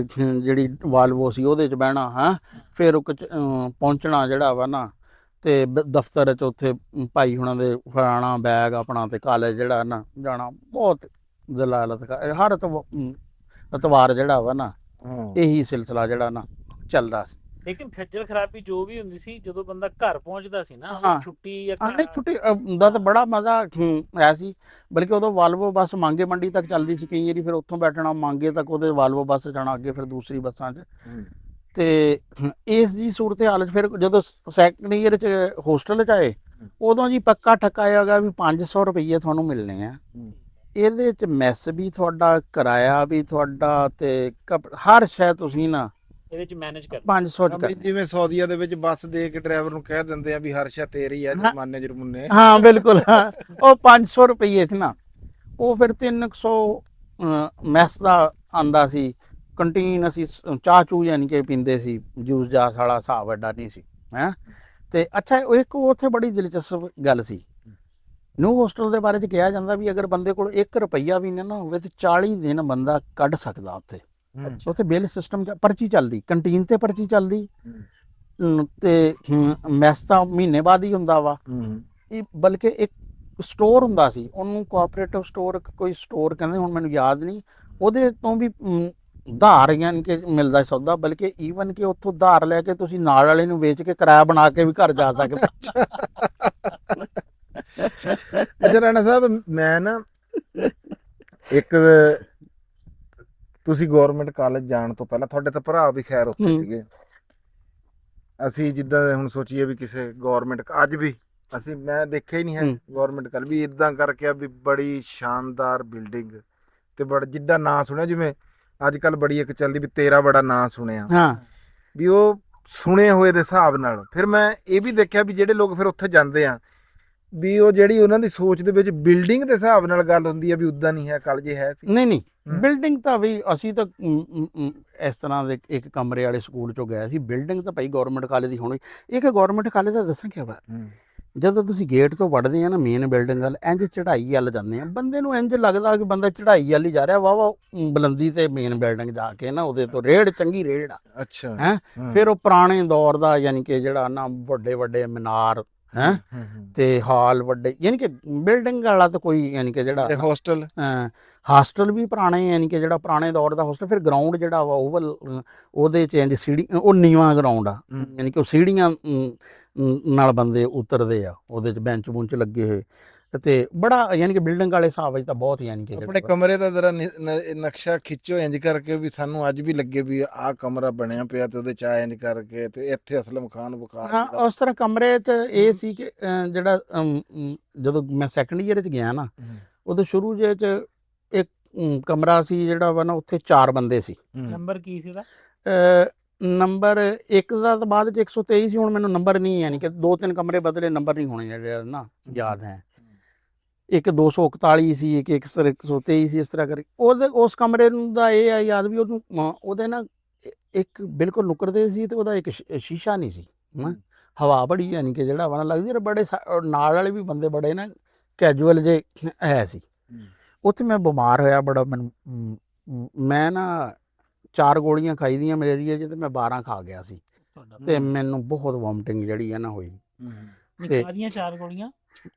ਜਿਹੜੀ ਵਾਲਵੋ ਸੀ ਉਹਦੇ 'ਚ ਬਹਿਣਾ ਹੈਂ, ਫਿਰ ਪਹੁੰਚਣਾ ਜਿਹੜਾ ਵਾ ਨਾ ਤੇ ਦਫ਼ਤਰ 'ਚ ਉੱਥੇ ਭਾਈ ਹੁਣਾਂ ਦੇ ਫੜਾਉਣਾ ਬੈਗ ਆਪਣਾ ਤੇ ਕਾਲਜ ਜਿਹੜਾ ਨਾ ਜਾਣਾ। ਬਹੁਤ ਜਲਾਲਤ ਹਰ ਐਤਵਾਰ ਜਿਹੜਾ ਵਾ ਨਾ ਇਹੀ ਸਿਲਸਿਲਾ ਜਿਹੜਾ ਨਾ ਚੱਲਦਾ ਸੀ। ਲੇਕਿਨ ਖੱਜਲ ਖਰਾਬੀ ਜੋ ਵੀ ਹੁੰਦੀ ਸੀ, ਜਦੋਂ ਬੰਦਾ ਘਰ ਪਹੁੰਚਦਾ ਸੀ ਨਾ, ਹਾਂ। ਛੁੱਟੀ ਜਾਂ ਨਹੀਂ, ਛੁੱਟੀ ਦਾ ਤਾਂ ਬੜਾ ਮਜ਼ਾ ਆਇਆ ਸੀ। ਬਲਕਿ ਉਦੋਂ ਵਾਲਵੋ ਬੱਸ ਮਾਂਗੇ ਮੰਡੀ ਤੱਕ ਚੱਲਦੀ ਸੀ ਕਈ ਵਾਰੀ, ਫਿਰ ਉੱਥੋਂ ਬੈਠਣਾ ਮਾਂਗੇ ਤੱਕ, ਉਹਦੇ ਵਾਲਵੋ ਬੱਸ ਜਾਣਾ ਅੱਗੇ, ਫਿਰ ਦੂਸਰੀ ਬੱਸਾਂ 'ਚ। ਤੇ ਇਸ ਦੀ ਸੂਰਤ ਹਾਲ 'ਚ ਫਿਰ ਜਦੋਂ ਸੈਕੰਡ ਈਅਰ 'ਚ ਹੋਸਟਲ 'ਚ ਆਏ, ਉਦੋਂ ਜੀ ਪੱਕਾ ਠੱਕਾ ਹੈਗਾ ਵੀ 500 ਰੁਪਈਏ ਤੁਹਾਨੂੰ ਮਿਲਣੇ ਆ। ਇਹਦੇ 'ਚ ਮੈਸ ਵੀ ਤੁਹਾਡਾ, ਕਿਰਾਇਆ ਵੀ ਤੁਹਾਡਾ, ਤੇ ਹਰ ਸ਼ੈ ਤੁਸੀਂ ਨਾ ਇਹਦੇ 'ਚ ਮੈਨੇਜ ਕਰ 500 'ਚ ਵੀ ਜਿਵੇਂ ਸੌਦੀਆ ਦੇ ਵਿੱਚ ਬੱਸ ਦੇ ਕੇ ਡਰਾਈਵਰ ਨੂੰ ਕਹਿ ਦਿੰਦੇ ਆ ਵੀ ਹਰ ਸ਼ੈ ਤੇਰੀ ਆ, ਜੁਰਮਾਨੇ ਜੁਰਮੁਨੇ। ਹਾਂ ਬਿਲਕੁਲ, ਹਾਂ। ਉਹ 500 ਰੁਪਈਏ 'ਚ ਨਾ ਉਹ ਫਿਰ 300 ਮੈਸ ਦਾ ਆਂਦਾ ਸੀ। ਕੰਟੀਨ ਅਸੀਂ ਚਾਹ ਚੂ ਯਾਨੀ ਕਿ ਪੀਂਦੇ ਸੀ, ਜੂਸ ਜਾਸ ਵਾਲਾ ਹਿਸਾਬ ਐਡਾ ਨਹੀਂ ਸੀ ਹੈਂ। ਤੇ ਅੱਛਾ, ਇੱਕ ਉੱਥੇ ਬੜੀ ਦਿਲਚਸਪ ਗੱਲ ਸੀ, ਨਿਊ ਹੋਸਟਲ ਦੇ ਬਾਰੇ 'ਚ ਕਿਹਾ ਜਾਂਦਾ ਵੀ ਅਗਰ ਬੰਦੇ ਕੋਲ 1 ਰੁਪਈਆ ਵੀ ਨਾ ਹੋਵੇ ਤੇ 40 ਦਿਨ ਬੰਦਾ ਕੱਢ ਸਕਦਾ ਉੱਥੇ। ਉੱਥੇ ਬਿੱਲ ਸਿਸਟਮ ਪਰਚੀ ਚੱਲਦੀ, ਕੰਟੀਨ ਤੇ ਪਰਚੀ ਚੱਲਦੀ, ਤੇ ਮੈਸ ਤਾਂ ਮਹੀਨੇ ਬਾਅਦ ਹੀ ਹੁੰਦਾ ਵਾ। ਇਹ ਬਲਕਿ ਇੱਕ ਸਟੋਰ ਹੁੰਦਾ ਸੀ, ਉਹਨੂੰ ਕੋਆਪਰੇਟਿਵ ਸਟੋਰ ਕੋਈ ਸਟੋਰ ਕਹਿੰਦੇ, ਹੁਣ ਮੈਨੂੰ ਯਾਦ ਨਹੀਂ, ਉਹਦੇ ਤੋਂ ਵੀ ਉਧਾਰ ਯਾਨੀ ਕਿ ਮਿਲਦਾ ਸੌਦਾ। ਬਲਕਿ ਈਵਨ ਕਿ ਉੱਥੋਂ ਉਧਾਰ ਲੈ ਕੇ ਤੁਸੀਂ ਨਾਲ ਵਾਲੇ ਨੂੰ ਵੇਚ ਕੇ ਕਿਰਾਇਆ ਬਣਾ ਕੇ ਵੀ ਘਰ ਜਾ ਸਕਦੇ। ਅੱਛਾ ਰਾਣਾ ਸਾਹਿਬ, ਮੈਂ ਨਾ ਇੱਕ, ਤੁਸੀਂ ਗਵਰਨਮੈਂਟ ਕਾਲਜ ਜਾਣ ਤੋਂ ਪਹਿਲਾਂ ਤੁਹਾਡੇ ਤਾਂ ਭਰਾ ਵੀ ਖੈਰ ਉੱਥੇ ਸੀਗੇ, ਅਸੀਂ ਜਿੱਦਾਂ ਹੁਣ ਸੋਚੀਏ ਵੀ ਕਿਸੇ ਗਵਰਨਮੈਂਟ ਅੱਜ ਵੀ ਮੈਂ ਦੇਖਿਆ ਹੀ ਨਹੀਂ ਹੈ ਗਵਰਨਮੈਂਟ ਕਾਲਜ ਵੀ ਇਦਾਂ ਕਰਕੇ ਆ ਵੀ ਬੜੀ ਸ਼ਾਨਦਾਰ ਬਿਲਡਿੰਗ ਤੇ ਬੜਾ ਜਿੱਦਾਂ ਨਾਂ ਸੁਣਿਆ, ਜਿਵੇਂ ਅੱਜ ਕੱਲ ਬੜੀ ਇੱਕ ਚੱਲਦੀ ਵੀ ਤੇਰਾ ਬੜਾ ਨਾਂ ਸੁਣਿਆ, ਵੀ ਉਹ ਸੁਣੇ ਹੋਏ ਦੇ ਹਿਸਾਬ ਨਾਲ। ਫਿਰ ਮੈਂ ਇਹ ਵੀ ਦੇਖਿਆ ਵੀ ਜਿਹੜੇ ਲੋਕ ਫਿਰ ਉੱਥੇ ਜਾਂਦੇ ਆ ਵੀ ਉਹ ਜਿਹੜੀ ਉਹਨਾਂ ਦੀ ਸੋਚ ਦੇ ਵਿੱਚ ਬਿਲਡਿੰਗ ਦੇ ਹਿਸਾਬ ਨਾਲ ਗੱਲ ਹੁੰਦੀ ਆ ਵੀ ਉਦਾਂ ਨਹੀਂ ਹੈ, ਕਾਲਜ ਹੈ ਸੀ। ਨਹੀਂ ਬਿਲਡਿੰਗ ਤਾਂ ਵੀ ਅਸੀਂ ਤਾਂ ਇਸ ਤਰ੍ਹਾਂ ਦੇ ਇੱਕ ਕਮਰੇ ਵਾਲੇ ਸਕੂਲ ਚੋਂ ਗਏ ਸੀ। ਬਿਲਡਿੰਗ ਤਾਂ ਭਾਈ ਗਵਰਨਮੈਂਟ ਕਾਲਜ ਦੀ ਹੋਣੀ। ਇੱਕ ਗਵਰਨਮੈਂਟ ਕਾਲਜ ਦਾ ਦੱਸਾਂ ਕਿਆ ਵਾ, ਜਦੋਂ ਤੁਸੀਂ ਗੇਟ ਤੋਂ ਵੜਦੇ ਆ ਨਾ ਮੇਨ ਬਿਲਡਿੰਗ ਵੱਲ, ਇੰਜ ਚੜ੍ਹਾਈ ਵੱਲ ਜਾਂਦੇ ਆ, ਬੰਦੇ ਨੂੰ ਇੰਜ ਲੱਗਦਾ ਕਿ ਬੰਦਾ ਚੜ੍ਹਾਈ ਵੱਲ ਹੀ ਜਾ ਰਿਹਾ। ਵਾਹਵਾ ਬੁਲੰਦੀ ਤੇ ਮੇਨ ਬਿਲਡਿੰਗ ਜਾ ਕੇ ਨਾ ਉਹਦੇ ਤੋਂ ਰੇੜ ਚੰਗੀ ਰੇੜ ਆ। ਅੱਛਾ ਹੈਂ, ਫਿਰ ਉਹ ਪੁਰਾਣੇ ਦੌਰ ਦਾ ਯਾਨੀ ਕਿ ਜਿਹੜਾ ਨਾ ਵੱਡੇ ਵੱਡੇ ਮੀਨਾਰ ਹੈਂ, ਤੇ ਹਾਲ ਵੱਡੇ, ਯਾਨੀ ਕਿ ਬਿਲਡਿੰਗ ਵਾਲਾ ਤਾਂ ਕੋਈ ਯਾਨੀ ਕਿ ਜਿਹੜਾ ਹਾਸਟਲ ਵੀ ਪੁਰਾਣੇ, ਯਾਨੀ ਕਿ ਜਿਹੜਾ ਪੁਰਾਣੇ ਦੌਰ ਦਾ ਹੋਸਟਲ। ਫਿਰ ਗਰਾਊਂਡ ਜਿਹੜਾ ਵਾ ਉਹਦੇ 'ਚ ਇੰਜ ਸੀੜੀ, ਉਹ ਨੀਵਾਂ ਗਰਾਊਂਡ ਆ, ਯਾਨੀ ਕਿ ਉਹ ਸੀੜੀਆਂ ਨਾਲ ਬੰਦੇ ਉਤਰਦੇ ਆ, ਉਹਦੇ 'ਚ ਬੈਂਚ ਬੁੰਚ ਲੱਗੇ ਹੋਏ, ਤੇ ਬੜਾ ਯਾਨੀ ਕਿ ਬਿਲਡਿੰਗ ਵਾਲੇ ਹਿਸਾਬ ਵਿੱਚ ਤਾਂ ਬਹੁਤ ਯਾਨੀ ਕਿ ਆਪਣੇ ਕਮਰੇ ਦਾ ਜ਼ਰਾ ਨਕਸ਼ਾ ਖਿੱਚੋ ਇੰਜ ਕਰਕੇ ਵੀ ਸਾਨੂੰ ਅੱਜ ਵੀ ਲੱਗੇ ਵੀ ਆਹ ਕਮਰਾ ਬਣਿਆ ਪਿਆ ਤੇ ਉਹਦੇ 'ਚ ਆ ਇੰਜ ਕਰਕੇ, ਤੇ ਇੱਥੇ ਅਸਲਮ ਖਾਨ ਬੁਖਾਰ। ਹਾਂ, ਉਸ ਤਰ੍ਹਾਂ ਕਮਰੇ 'ਚ ਇਹ ਸੀ ਕਿ ਜਿਹੜਾ ਜਦੋਂ ਮੈਂ ਸੈਕੰਡ ਈਅਰ 'ਚ ਗਿਆ ਨਾ, ਉਦੋਂ ਸ਼ੁਰੂ ਜਿਹੇ 'ਚ ਇੱਕ ਕਮਰਾ ਸੀ ਜਿਹੜਾ ਵਾ ਨਾ, ਉੱਥੇ 4 ਬੰਦੇ ਸੀ। ਨੰਬਰ ਕੀ ਸੀ ਉਹਦਾ? ਨੰਬਰ 1 ਦਾ ਤਾਂ ਬਾਅਦ 'ਚ 123 ਸੀ, ਹੁਣ ਮੈਨੂੰ ਨੰਬਰ ਨਹੀਂ, ਯਾਨੀ ਕਿ 2-3 ਕਮਰੇ ਬਦਲੇ, ਨੰਬਰ ਨਹੀਂ ਹੋਣੇ ਜਿਹੜੇ ਨਾ ਯਾਦ ਹੈ। ਇੱਕ 241 ਸੀ, ਇੱਕ 123 ਸੀ, ਇਸ ਤਰ੍ਹਾਂ ਕਰਕੇ। ਉਸ ਕਮਰੇ ਦਾ ਇਹ ਆ ਯਾਦ ਵੀ ਉਹਦੇ ਨਾ ਇੱਕ ਬਿਲਕੁਲ ਨੁੱਕਰਦੇ ਸੀ, ਤੇ ਉਹਦਾ ਇੱਕ ਸ਼ੀਸ਼ਾ ਨਹੀਂ ਸੀ। ਹਵਾ ਬੜੀ ਯਾਨੀ ਕਿ ਜਿਹੜਾ ਵਾ ਨਾ ਲੱਗਦੀ, ਬੜੇ ਨਾਲ ਵਾਲੇ ਵੀ ਬੰਦੇ ਬੜੇ ਨਾ ਕੈਜੂਅਲ ਜੇ ਹੈ ਸੀ। ਉੱਥੇ ਮੈਂ ਬਿਮਾਰ ਹੋਇਆ ਬੜਾ, ਮੈਂ ਨਾ 4 ਗੋਲੀਆਂ ਖਾਈ ਦੀਆਂ ਮਲੇਰੀਆ 'ਚ, ਤੇ ਮੈਂ 12 ਖਾ ਗਿਆ ਸੀ, ਤੇ ਮੈਨੂੰ ਬਹੁਤ ਵੋਮਟਿੰਗ ਜਿਹੜੀ ਹੈ ਨਾ ਹੋਈ। ਤੇ 4 ਗੋਲੀਆਂ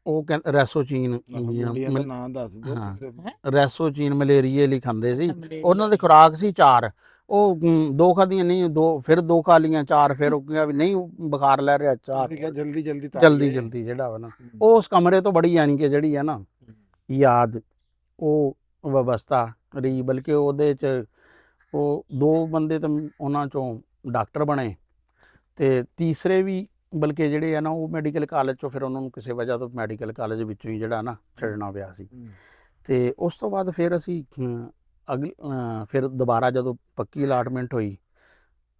ਉਹ ਕਹਿੰਦੇ ਰੈਸੋਚੀਨ, ਨਾਂ ਦੱਸ ਦਿਓ। ਰੈਸੋਚੀਨ ਮਲੇਰੀਏ ਲਈ ਖਾਂਦੇ ਸੀ, ਉਹਨਾਂ ਦੀ ਖੁਰਾਕ ਸੀ 4। ਉਹ 2 ਖਾਧੀਆਂ ਨਹੀਂ, 2 ਫਿਰ 2 ਖਾ ਲੀਆਂ, 4 ਫਿਰ ਉਹ ਕਿਹਾ ਵੀ ਨਹੀਂ ਬੁਖਾਰ ਲੈ ਰਿਹਾ, 4 ਜਲਦੀ ਜਿਹੜਾ ਵਾ ਨਾ। ਉਸ ਕਮਰੇ ਤੋਂ ਬੜੀ ਯਾਨੀ ਕਿ ਜਿਹੜੀ ਆ ਨਾ ਯਾਦ, ਉਹ ਵਿਵਸਥਾ ਰਹੀ। ਬਲਕਿ ਉਹਦੇ 'ਚ ਉਹ 2 ਬੰਦੇ ਤਾਂ ਉਹਨਾਂ 'ਚੋਂ ਡਾਕਟਰ ਬਣੇ, ਤੇ ਤੀਸਰੇ ਵੀ ਬਲਕਿ ਜਿਹੜੇ ਆ ਨਾ ਉਹ ਮੈਡੀਕਲ ਕਾਲਜ 'ਚੋਂ, ਫਿਰ ਉਹਨਾਂ ਨੂੰ ਕਿਸੇ ਵਜ੍ਹਾ ਤੋਂ ਮੈਡੀਕਲ ਕਾਲਜ ਵਿੱਚੋਂ ਹੀ ਜਿਹੜਾ ਨਾ ਛੱਡਣਾ ਪਿਆ ਸੀ। ਤੇ ਉਸ ਤੋਂ ਬਾਅਦ ਫਿਰ ਅਸੀਂ ਫਿਰ ਦੁਬਾਰਾ ਜਦੋਂ ਪੱਕੀ ਅਲਾਟਮੈਂਟ ਹੋਈ,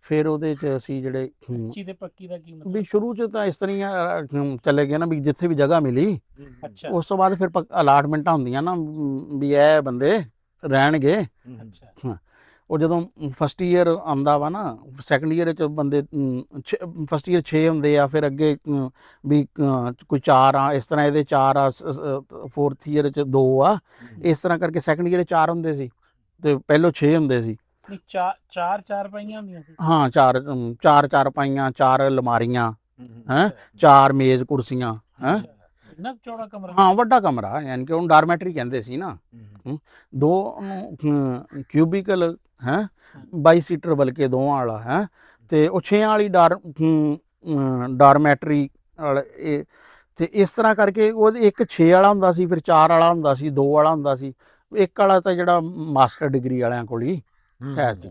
ਫਿਰ ਉਹਦੇ 'ਚ ਅਸੀਂ ਜਿਹੜੇ ਕੱਚੀ ਤੇ ਪੱਕੀ ਦਾ ਕੀ ਮਤਲਬ? ਵੀ ਸ਼ੁਰੂ 'ਚ ਤਾਂ ਇਸ ਤਰ੍ਹਾਂ ਹੀ ਚਲੇ ਗਏ ਨਾ ਵੀ ਜਿੱਥੇ ਵੀ ਜਗ੍ਹਾ ਮਿਲੀ, ਅੱਛਾ ਉਸ ਤੋਂ ਬਾਅਦ ਫਿਰ ਅਲਾਟਮੈਂਟਾਂ ਹੁੰਦੀਆਂ ਨਾ ਵੀ ਇਹ ਬੰਦੇ ਰਹਿਣਗੇ। ਅੱਛਾ ਹਾਂ, ਉਹ ਜਦੋਂ ਫਸਟ ਈਅਰ ਆਉਂਦਾ ਵਾ ਨਾ, ਸੈਕੰਡ ਈਅਰ 'ਚ ਬੰਦੇ ਫਸਟ ਈਅਰ 6 ਹੁੰਦੇ ਆ, ਫਿਰ ਅੱਗੇ ਵੀ ਕੋਈ 4 ਆ, ਇਸ ਤਰ੍ਹਾਂ ਇਹਦੇ 4 ਆ, ਫੋਰਥ ਈਅਰ 'ਚ 2 ਆ, ਇਸ ਤਰ੍ਹਾਂ ਕਰਕੇ ਸੈਕੰਡ ਈਅਰ 4 ਹੁੰਦੇ ਸੀ ਤੇ ਪਹਿਲੋਂ 6 ਹੁੰਦੇ ਸੀ। ਨਹੀਂ, ਚਾਰ ਪਾਈਆਂ ਹੁੰਦੀਆਂ ਸੀ। ਹਾਂ, ਚਾਰ ਪਾਈਆਂ, 4 ਅਲਮਾਰੀਆਂ, ਹੈਂ, 4 ਮੇਜ਼ ਕੁਰਸੀਆਂ, ਹੈਂ। ਇੰਨਾ ਚੌੜਾ ਕਮਰਾ? ਹਾਂ, ਵੱਡਾ ਕਮਰਾ, ਯਾਨੀ ਕਿ ਉਹਨੂੰ ਡਾਰਮੈਟਰੀ ਕਹਿੰਦੇ ਸੀ ਨਾ। 2 ਕਿਊਬੀਕਲ, ਹੈ 22 ਸੀਟਰ ਬਲਕਿ ਦੋਵਾਂ ਵਾਲਾ, ਹੈ, ਤੇ ਉਹ 6 ਵਾਲੀ ਡਾਰਮੈਟਰੀ ਵਾਲਾ। ਇਹ ਤੇ ਇਸ ਤਰ੍ਹਾਂ ਕਰਕੇ ਉਹ ਇੱਕ 6 ਵਾਲਾ ਹੁੰਦਾ ਸੀ, ਫਿਰ 4 ਵਾਲਾ ਹੁੰਦਾ ਸੀ, 2 ਵਾਲਾ ਹੁੰਦਾ ਸੀ, ਇੱਕ ਵਾਲਾ ਤਾਂ ਜਿਹੜਾ ਮਾਸਟਰ ਡਿਗਰੀ ਵਾਲਿਆਂ ਕੋਲ ਹੀ ਹੈ ਸੀ।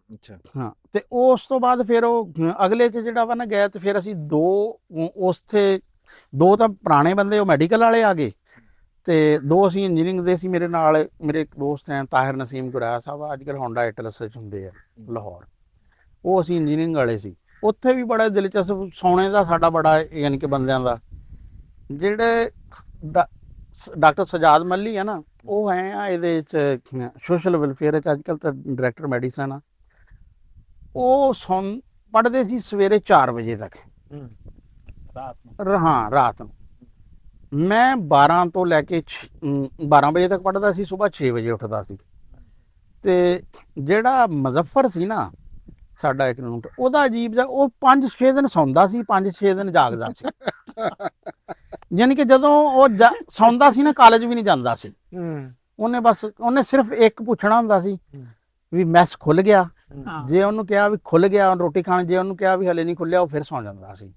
ਅੱਛਾ। ਹਾਂ, ਤੇ ਉਸ ਤੋਂ ਬਾਅਦ ਫਿਰ ਉਹ ਅਗਲੇ 'ਚ ਜਿਹੜਾ ਵਾ ਨਾ ਗਏ, ਤੇ ਫਿਰ ਅਸੀਂ 2 ਉੱਥੇ 2 ਤਾਂ ਪੁਰਾਣੇ ਬੰਦੇ ਉਹ ਮੈਡੀਕਲ ਵਾਲੇ ਆ ਗਏ, ਤੇ 2 ਅਸੀਂ ਇੰਜੀਨੀਅਰਿੰਗ ਦੇ ਸੀ। ਮੇਰੇ ਨਾਲ ਮੇਰੇ ਇੱਕ ਦੋਸਤ ਹੈ ਤਾਹਿਰ ਨਸੀਮ ਗੁਰਾਇਆ ਸਾਹਿਬ, ਅੱਜ ਕੱਲ੍ਹ ਹੋਂਡਾ ਐਟਲਸ 'ਚ ਹੁੰਦੇ ਆ ਲਾਹੌਰ, ਉਹ ਅਸੀਂ ਇੰਜੀਨੀਅਰਿੰਗ ਵਾਲੇ ਸੀ। ਉੱਥੇ ਵੀ ਬੜਾ ਦਿਲਚਸਪ ਸੋਨੇ ਦਾ ਸਾਡਾ ਬੜਾ, ਯਾਨੀ ਕਿ ਬੰਦਿਆਂ ਦਾ ਜਿਹੜੇ ਡਾਕਟਰ ਸਜਾਦ ਮੱਲੀ ਆ ਨਾ, ਉਹ ਹੈ ਆ ਇਹਦੇ 'ਚ ਸੋਸ਼ਲ ਵੈਲਫੇਅਰ 'ਚ ਅੱਜ ਕੱਲ੍ਹ ਤਾਂ ਡਾਇਰੈਕਟਰ ਮੈਡੀਸਨ ਆ। ਉਹ ਪੜ੍ਹਦੇ ਸੀ ਸਵੇਰੇ 4 ਵਜੇ ਤੱਕ, ਰਾਤ ਨੂੰ? ਹਾਂ, ਰਾਤ ਨੂੰ। ਮੈਂ 12 ਤੋਂ ਲੈ ਕੇ 12 ਵਜੇ ਤੱਕ ਪੜ੍ਹਦਾ ਸੀ, ਸੁਬਾਹ 6 ਵਜੇ ਉੱਠਦਾ ਸੀ। ਤੇ ਜਿਹੜਾ ਮੁਜ਼ੱਫਰ ਸੀ ਨਾ ਸਾਡਾ ਇਕਨੋਮਿਕ, ਉਹਦਾ ਅਜੀਬ ਜਿਹਾ, ਉਹ 5-6 ਦਿਨ ਸੌਂਦਾ ਸੀ, 5-6 ਦਿਨ ਜਾਗਦਾ ਸੀ। ਯਾਨੀ ਕਿ ਜਦੋਂ ਉਹ ਸੌਂਦਾ ਸੀ ਨਾ, ਕਾਲਜ ਵੀ ਨਹੀਂ ਜਾਂਦਾ ਸੀ। ਉਹਨੇ ਸਿਰਫ ਇੱਕ ਪੁੱਛਣਾ ਹੁੰਦਾ ਸੀ ਵੀ ਮੈਸ ਖੁੱਲ ਗਿਆ। ਜੇ ਉਹਨੂੰ ਕਿਹਾ ਵੀ ਖੁੱਲ ਗਿਆ ਰੋਟੀ ਖਾਣ, ਜੇ ਉਹਨੂੰ ਕਿਹਾ ਵੀ ਹਲੇ ਨਹੀਂ ਖੁੱਲਿਆ, ਉਹ ਫਿਰ ਸੌਂ ਜਾਂਦਾ ਸੀ।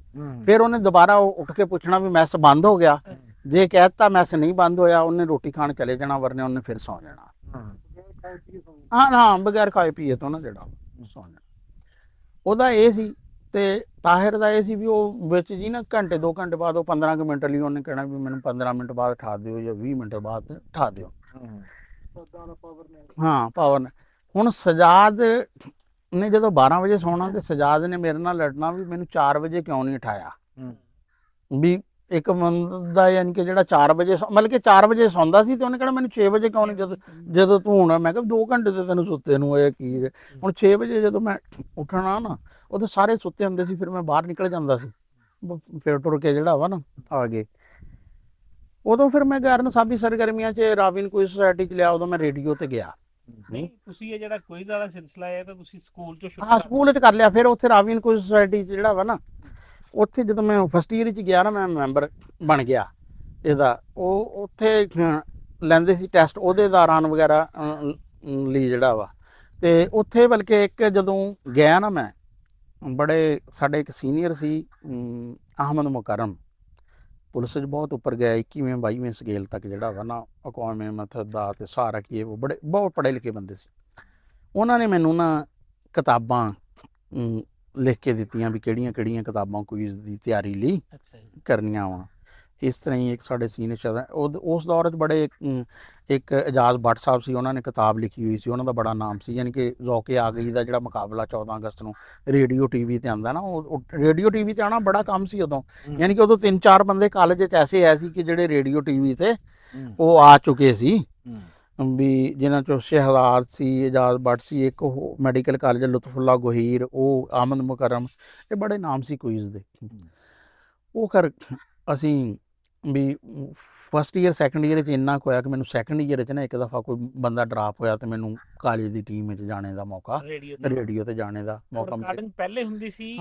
ਫਿਰ ਉਹਨੇ ਦੁਬਾਰਾ ਉੱਠ ਕੇ ਪੁੱਛਣਾ ਵੀ ਮੈਸ ਬੰਦ ਹੋ ਗਿਆ। ਜੇ ਕਹਿ ਦਿੱਤਾ ਮੈਸ ਨਹੀਂ ਬੰਦ ਹੋਇਆ, ਉਹਨੇ ਰੋਟੀ ਖਾਣ ਚਲੇ ਜਾਣਾ, ਵਰਨੇ ਉਹਨੇ ਫਿਰ ਸੌਂ ਜਾਣਾ। ਹਾਂ, ਬਗੈਰ ਖਾਏ ਪੀਏ ਤੋਂ ਨਾ ਜਿਹੜਾ ਸੌਂ ਜਾਣਾ। ਉਹਦਾ ਇਹ ਸੀ। ਤੇ ਤਾਹਿਰ ਦਾ ਇਹ ਸੀ ਵੀ ਉਹ ਵਿੱਚ ਜੀ ਨਾ ਘੰਟੇ 2 ਘੰਟੇ ਬਾਅਦ ਉਹ 15 ਕੁ ਮਿੰਟ ਲਈ ਉਹਨੇ ਕਹਿਣਾ ਵੀ ਮੈਨੂੰ 15 ਮਿੰਟ ਬਾਅਦ ਉਠਾ ਦਿਓ ਜਾਂ 20 ਮਿੰਟ ਬਾਅਦ ਉਠਾ ਦਿਓ। ਹਾਂ, ਪਾਵਰ। ਹੁਣ ਸਜਾਦ ਨੇ ਜਦੋਂ 12 ਵਜੇ ਸੌਣਾ, ਤੇ ਸਜਾਦ ਨੇ ਮੇਰੇ ਨਾਲ ਲੜਨਾ ਵੀ ਮੈਨੂੰ 4 ਵਜੇ ਕਿਉਂ ਨਹੀਂ ਉਠਾਇਆ। ਵੀ ਇੱਕ ਬੰਦਾ ਯਾਨੀ ਕਿ ਜਿਹੜਾ 4 ਵਜੇ ਮਤਲਬ ਕਿ 4 ਵਜੇ ਸੌਂਦਾ ਸੀ, ਤੇ ਉਹਨੇ ਕਹਿਣਾ ਮੈਨੂੰ 6 ਵਜੇ ਕਿਉਂ ਨਹੀਂ, ਜਦੋਂ ਤੂੰ ਹੋਣਾ। ਮੈਂ ਕਿਹਾ 2 ਘੰਟੇ ਤੇ ਤੈਨੂੰ ਸੁੱਤੇ ਨੂੰ ਇਹ ਕੀ ਹੈ। ਹੁਣ 6 ਵਜੇ ਜਦੋਂ ਮੈਂ ਉੱਠਣਾ ਨਾ, ਉਦੋਂ ਸਾਰੇ ਸੁੱਤੇ ਹੁੰਦੇ ਸੀ, ਫਿਰ ਮੈਂ ਬਾਹਰ ਨਿਕਲ ਜਾਂਦਾ ਸੀ, ਫਿਰ ਟੁਰ ਕੇ ਜਿਹੜਾ ਵਾ ਨਾ ਆ ਗਏ। ਉਦੋਂ ਫਿਰ ਮੈਂ ਗੈਰ ਨਿਸਾਬੀ ਸਰਗਰਮੀਆਂ 'ਚ ਰਾਵਿਨ ਕੁਇਜ਼ ਸੁਸਾਇਟੀ 'ਚ ਲਿਆ, ਉਦੋਂ ਮੈਂ ਰੇਡੀਓ ਤੇ ਗਿਆ। ਨਹੀਂ, ਤੁਸੀਂ ਇਹ ਜਿਹੜਾ ਕੁਇਜ਼ ਵਾਲਾ ਸਿਲਸਿਲਾ ਹੈ ਤਾਂ ਤੁਸੀਂ ਸਕੂਲ 'ਚੋਂ ਸ਼ੁਰੂ ਹਾਂ, ਸਕੂਲ 'ਚ ਕਰ ਲਿਆ। ਫਿਰ ਉੱਥੇ ਰਾਵਿਨ ਕੁਇਜ਼ ਸੁਸਾਇਟੀ 'ਚ ਜਿਹੜਾ ਵਾ ਨਾ, ਉੱਥੇ ਜਦੋਂ ਮੈਂ ਫਸਟ ਈਅਰ 'ਚ ਗਿਆ ਨਾ, ਮੈਂ ਮੈਂਬਰ ਬਣ ਗਿਆ ਇਹਦਾ। ਉਹ ਉੱਥੇ ਲੈਂਦੇ ਸੀ ਟੈਸਟ ਉਹਦੇ ਦੌਰਾਨ ਵਗੈਰਾ ਲਈ ਜਿਹੜਾ ਵਾ। ਤੇ ਉੱਥੇ ਬਲਕਿ ਇੱਕ ਜਦੋਂ ਗਿਆ ਨਾ ਮੈਂ, ਬੜੇ ਸਾਡੇ ਇੱਕ ਸੀਨੀਅਰ ਸੀ ਅਹਿਮਦ ਮੁਕਰਮ, ਪੁਲਿਸ 'ਚ ਬਹੁਤ ਉੱਪਰ ਗਿਆ, 21ਵੇਂ 22ਵੇਂ ਸਕੇਲ ਤੱਕ ਜਿਹੜਾ ਵਾ ਨਾ, ਅਕਵਾਮੀ ਮਥਦ ਦਾ ਤੇ ਸਾਰਾ ਕੀ, ਉਹ ਬਹੁਤ ਪੜ੍ਹੇ ਲਿਖੇ ਬੰਦੇ ਸੀ। ਉਹਨਾਂ ਨੇ ਮੈਨੂੰ ਨਾ ਕਿਤਾਬਾਂ ਲਿਖ ਕੇ ਦਿੱਤੀਆਂ ਵੀ ਕਿਹੜੀਆਂ ਕਿਹੜੀਆਂ ਕਿਤਾਬਾਂ ਕੁਇਜ਼ ਦੀ ਤਿਆਰੀ ਲਈ ਕਰਨੀਆਂ ਵਾ। ਇਸ ਤਰ੍ਹਾਂ ਹੀ ਇੱਕ ਸਾਡੇ ਸੀਨੀਅਰ ਚੱਲਦਾ ਉਸ ਦੌਰ 'ਚ ਬੜੇ ਇੱਕ ਇਜਾਜ਼ ਭੱਟ ਸਾਹਿਬ ਸੀ, ਉਹਨਾਂ ਨੇ ਕਿਤਾਬ ਲਿਖੀ ਹੋਈ ਸੀ, ਉਹਨਾਂ ਦਾ ਬੜਾ ਨਾਮ ਸੀ। ਯਾਨੀ ਕਿ ਜ਼ੌਕੇ ਆ ਗਈ ਦਾ ਜਿਹੜਾ ਮੁਕਾਬਲਾ 14 ਅਗਸਤ ਨੂੰ ਰੇਡੀਓ TV ਤੇ ਆਉਂਦਾ ਨਾ, ਉਹ ਰੇਡੀਓ TV ਤੇ ਆਉਣਾ ਬੜਾ ਕੰਮ ਸੀ ਉਦੋਂ। ਯਾਨੀ ਕਿ ਉਦੋਂ 3-4 ਬੰਦੇ ਕਾਲਜ 'ਚ ਐਸੇ ਆਏ ਸੀ ਕਿ ਜਿਹੜੇ ਰੇਡੀਓ TV ਤੇ ਉਹ ਆ ਚੁੱਕੇ ਸੀ, ਵੀ ਜਿਨ੍ਹਾਂ 'ਚੋਂ ਸ਼ਹਿਜ਼ਾਦ ਸੀ, ਇਜਾਜ਼ ਭੱਟ ਸੀ, ਇੱਕ ਉਹ ਮੈਡੀਕਲ ਕਾਲਜ ਲੁਤਫੁੱਲਾ ਗੋਹੀਰ, ਉਹ ਅਹਿਮਦ ਮੁਕਰਮ, ਇਹ ਬੜੇ ਨਾਮ ਸੀ ਕੁਇਜ਼ ਦੇ। ਉਹ ਕਰ ਅਸੀਂ ਵੀ ਫਸਟ ਈਅਰ ਸੈਕੰਡ ਈਅਰ 'ਚ ਇੰਨਾ ਕੁ ਹੋਇਆ ਕਿ ਮੈਨੂੰ ਸੈਕੰਡ ਈਅਰ 'ਚ ਨਾ ਇੱਕ ਦਫਾ ਕੋਈ ਬੰਦਾ ਡਰਾਪ ਹੋਇਆ, ਤੇ ਮੈਨੂੰ ਕਾਲਜ ਦੀ ਟੀਮ ਵਿੱਚ ਜਾਣੇ ਦਾ ਮੌਕਾ, ਰੇਡੀਓ ਤੇ ਜਾਣੇ ਦਾ ਮੌਕਾ ਮਿਲਿਆ। ਰਿਕਾਰਡਿੰਗ ਪਹਿਲੇ ਹੁੰਦੀ ਸੀ?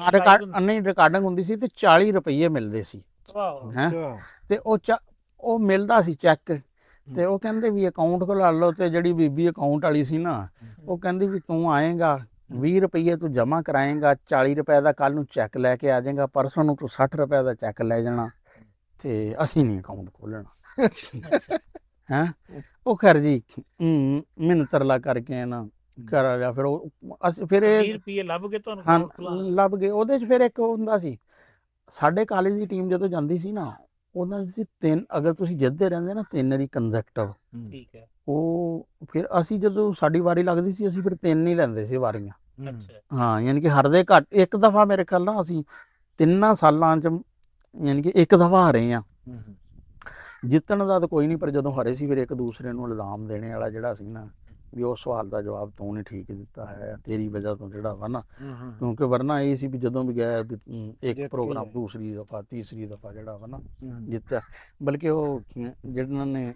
ਨਹੀਂ, ਰਿਕਾਰਡਿੰਗ ਹੁੰਦੀ ਸੀ, ਤੇ 40 ਰੁਪਏ ਮਿਲਦੇ ਸੀ। ਹੈਂ, ਤੇ ਉਹ ਮਿਲਦਾ ਸੀ ਚੈੱਕ, ਤੇ ਉਹ ਕਹਿੰਦੇ ਵੀ ਅਕਾਊਂਟ ਖੁਲਾ ਲਓ। ਤੇ ਜਿਹੜੀ ਬੀਬੀ ਅਕਾਊਂਟ ਵਾਲੀ ਸੀ ਨਾ, ਉਹ ਕਹਿੰਦੀ ਵੀ ਤੂੰ ਆਏਗਾ, 20 ਰੁਪਏ ਤੂੰ ਜਮ੍ਹਾਂ ਕਰਾਏਗਾ, 40 ਰੁਪਏ ਦਾ ਕੱਲ ਨੂੰ ਚੈੱਕ ਲੈ ਕੇ ਆ ਜਾਏਗਾ, ਪਰਸੋਂ ਨੂੰ ਤੂੰ 60 ਰੁਪਏ ਦਾ ਚੈੱਕ ਲੈ ਜਾਣਾ, ਤੇ ਅਸੀਂ ਨਹੀਂ ਅਕਾਊਂਟ ਖੋਲ੍ਹਣਾ। ਹੈਂ, ਉਹ ਖੈਰ ਜੀ ਮਿਹਨਤ ਤਰਲਾ ਕਰਕੇ ਨਾ ਕਰਾ ਲਿਆ। ਫਿਰ ਉਹ ਅਸੀਂ ਫਿਰ 20 ਰੁਪਏ ਲੱਭ ਗਏ ਤੁਹਾਨੂੰ? ਲੱਭ ਗਏ। ਉਹਦੇ 'ਚ ਫਿਰ ਇੱਕ ਹੁੰਦਾ ਸੀ, ਸਾਡੇ ਕਾਲਜ ਦੀ ਟੀਮ ਜਦੋਂ ਜਾਂਦੀ ਸੀ ਨਾ, ਉਹਨਾਂ ਦੀ 3, ਅਗਰ ਤੁਸੀਂ ਜਿੱਤਦੇ ਰਹਿੰਦੇ ਨਾ 3 ਵਾਰੀ ਕੰਜ਼ੈਕਟਿਵ, ਠੀਕ ਹੈ, ਉਹ ਫਿਰ ਅਸੀਂ ਜਦੋਂ ਸਾਡੀ ਵਾਰੀ ਲੱਗਦੀ ਸੀ, ਅਸੀਂ ਫਿਰ 3 ਹੀ ਲੈਂਦੇ ਸੀ ਵਾਰੀਆਂ। ਅੱਛਾ ਹਾਂ ਯਾਨੀ ਕਿ ਹਾਰਦੇ ਘੱਟ, ਇੱਕ ਦਫਾ ਮੇਰੇ ਖਿਆਲ ਨਾਲ ਅਸੀਂ 3 ਸਾਲਾਂ ਚ ਯਾਨੀ ਕਿ ਇੱਕ ਦਫਾ ਹਾਰੇ ਆ। ਜਿੱਤਣ ਦਾ ਤਾਂ ਕੋਈ ਨਹੀਂ, ਪਰ ਜਦੋਂ ਹਾਰੇ ਸੀ ਫਿਰ ਇੱਕ ਦੂਸਰੇ ਨੂੰ ਇਲਜ਼ਾਮ ਦੇਣੇ ਵਾਲਾ ਜਿਹੜਾ ਸੀ ਨਾ, ਵੀ ਉਹ ਸਵਾਲ ਦਾ ਜਵਾਬ ਤੂੰ ਨਹੀਂ ਠੀਕ ਦਿੱਤਾ ਹੈ, ਤੇਰੀ ਵਜ੍ਹਾ ਤੋਂ ਜਿਹੜਾ ਵਾ ਨਾ, ਕਿਉਂਕਿ ਵਰਨਾ ਇਹ ਸੀ ਵੀ ਜਦੋਂ ਵੀ ਗਿਆ ਵੀ ਇੱਕ ਜਿੱਤ ਕੇ ਪ੍ਰੋਗਰਾਮ ਆਏ। ਦੂਸਰੀ ਦਫਾ ਤੀਸਰੀ ਦਫਾ ਜਿਹੜਾ ਵਾ ਨਾ ਜਿੱਤਿਆ। ਬਲਕਿ ਉਹ ਜਿਹਨਾਂ ਨੇ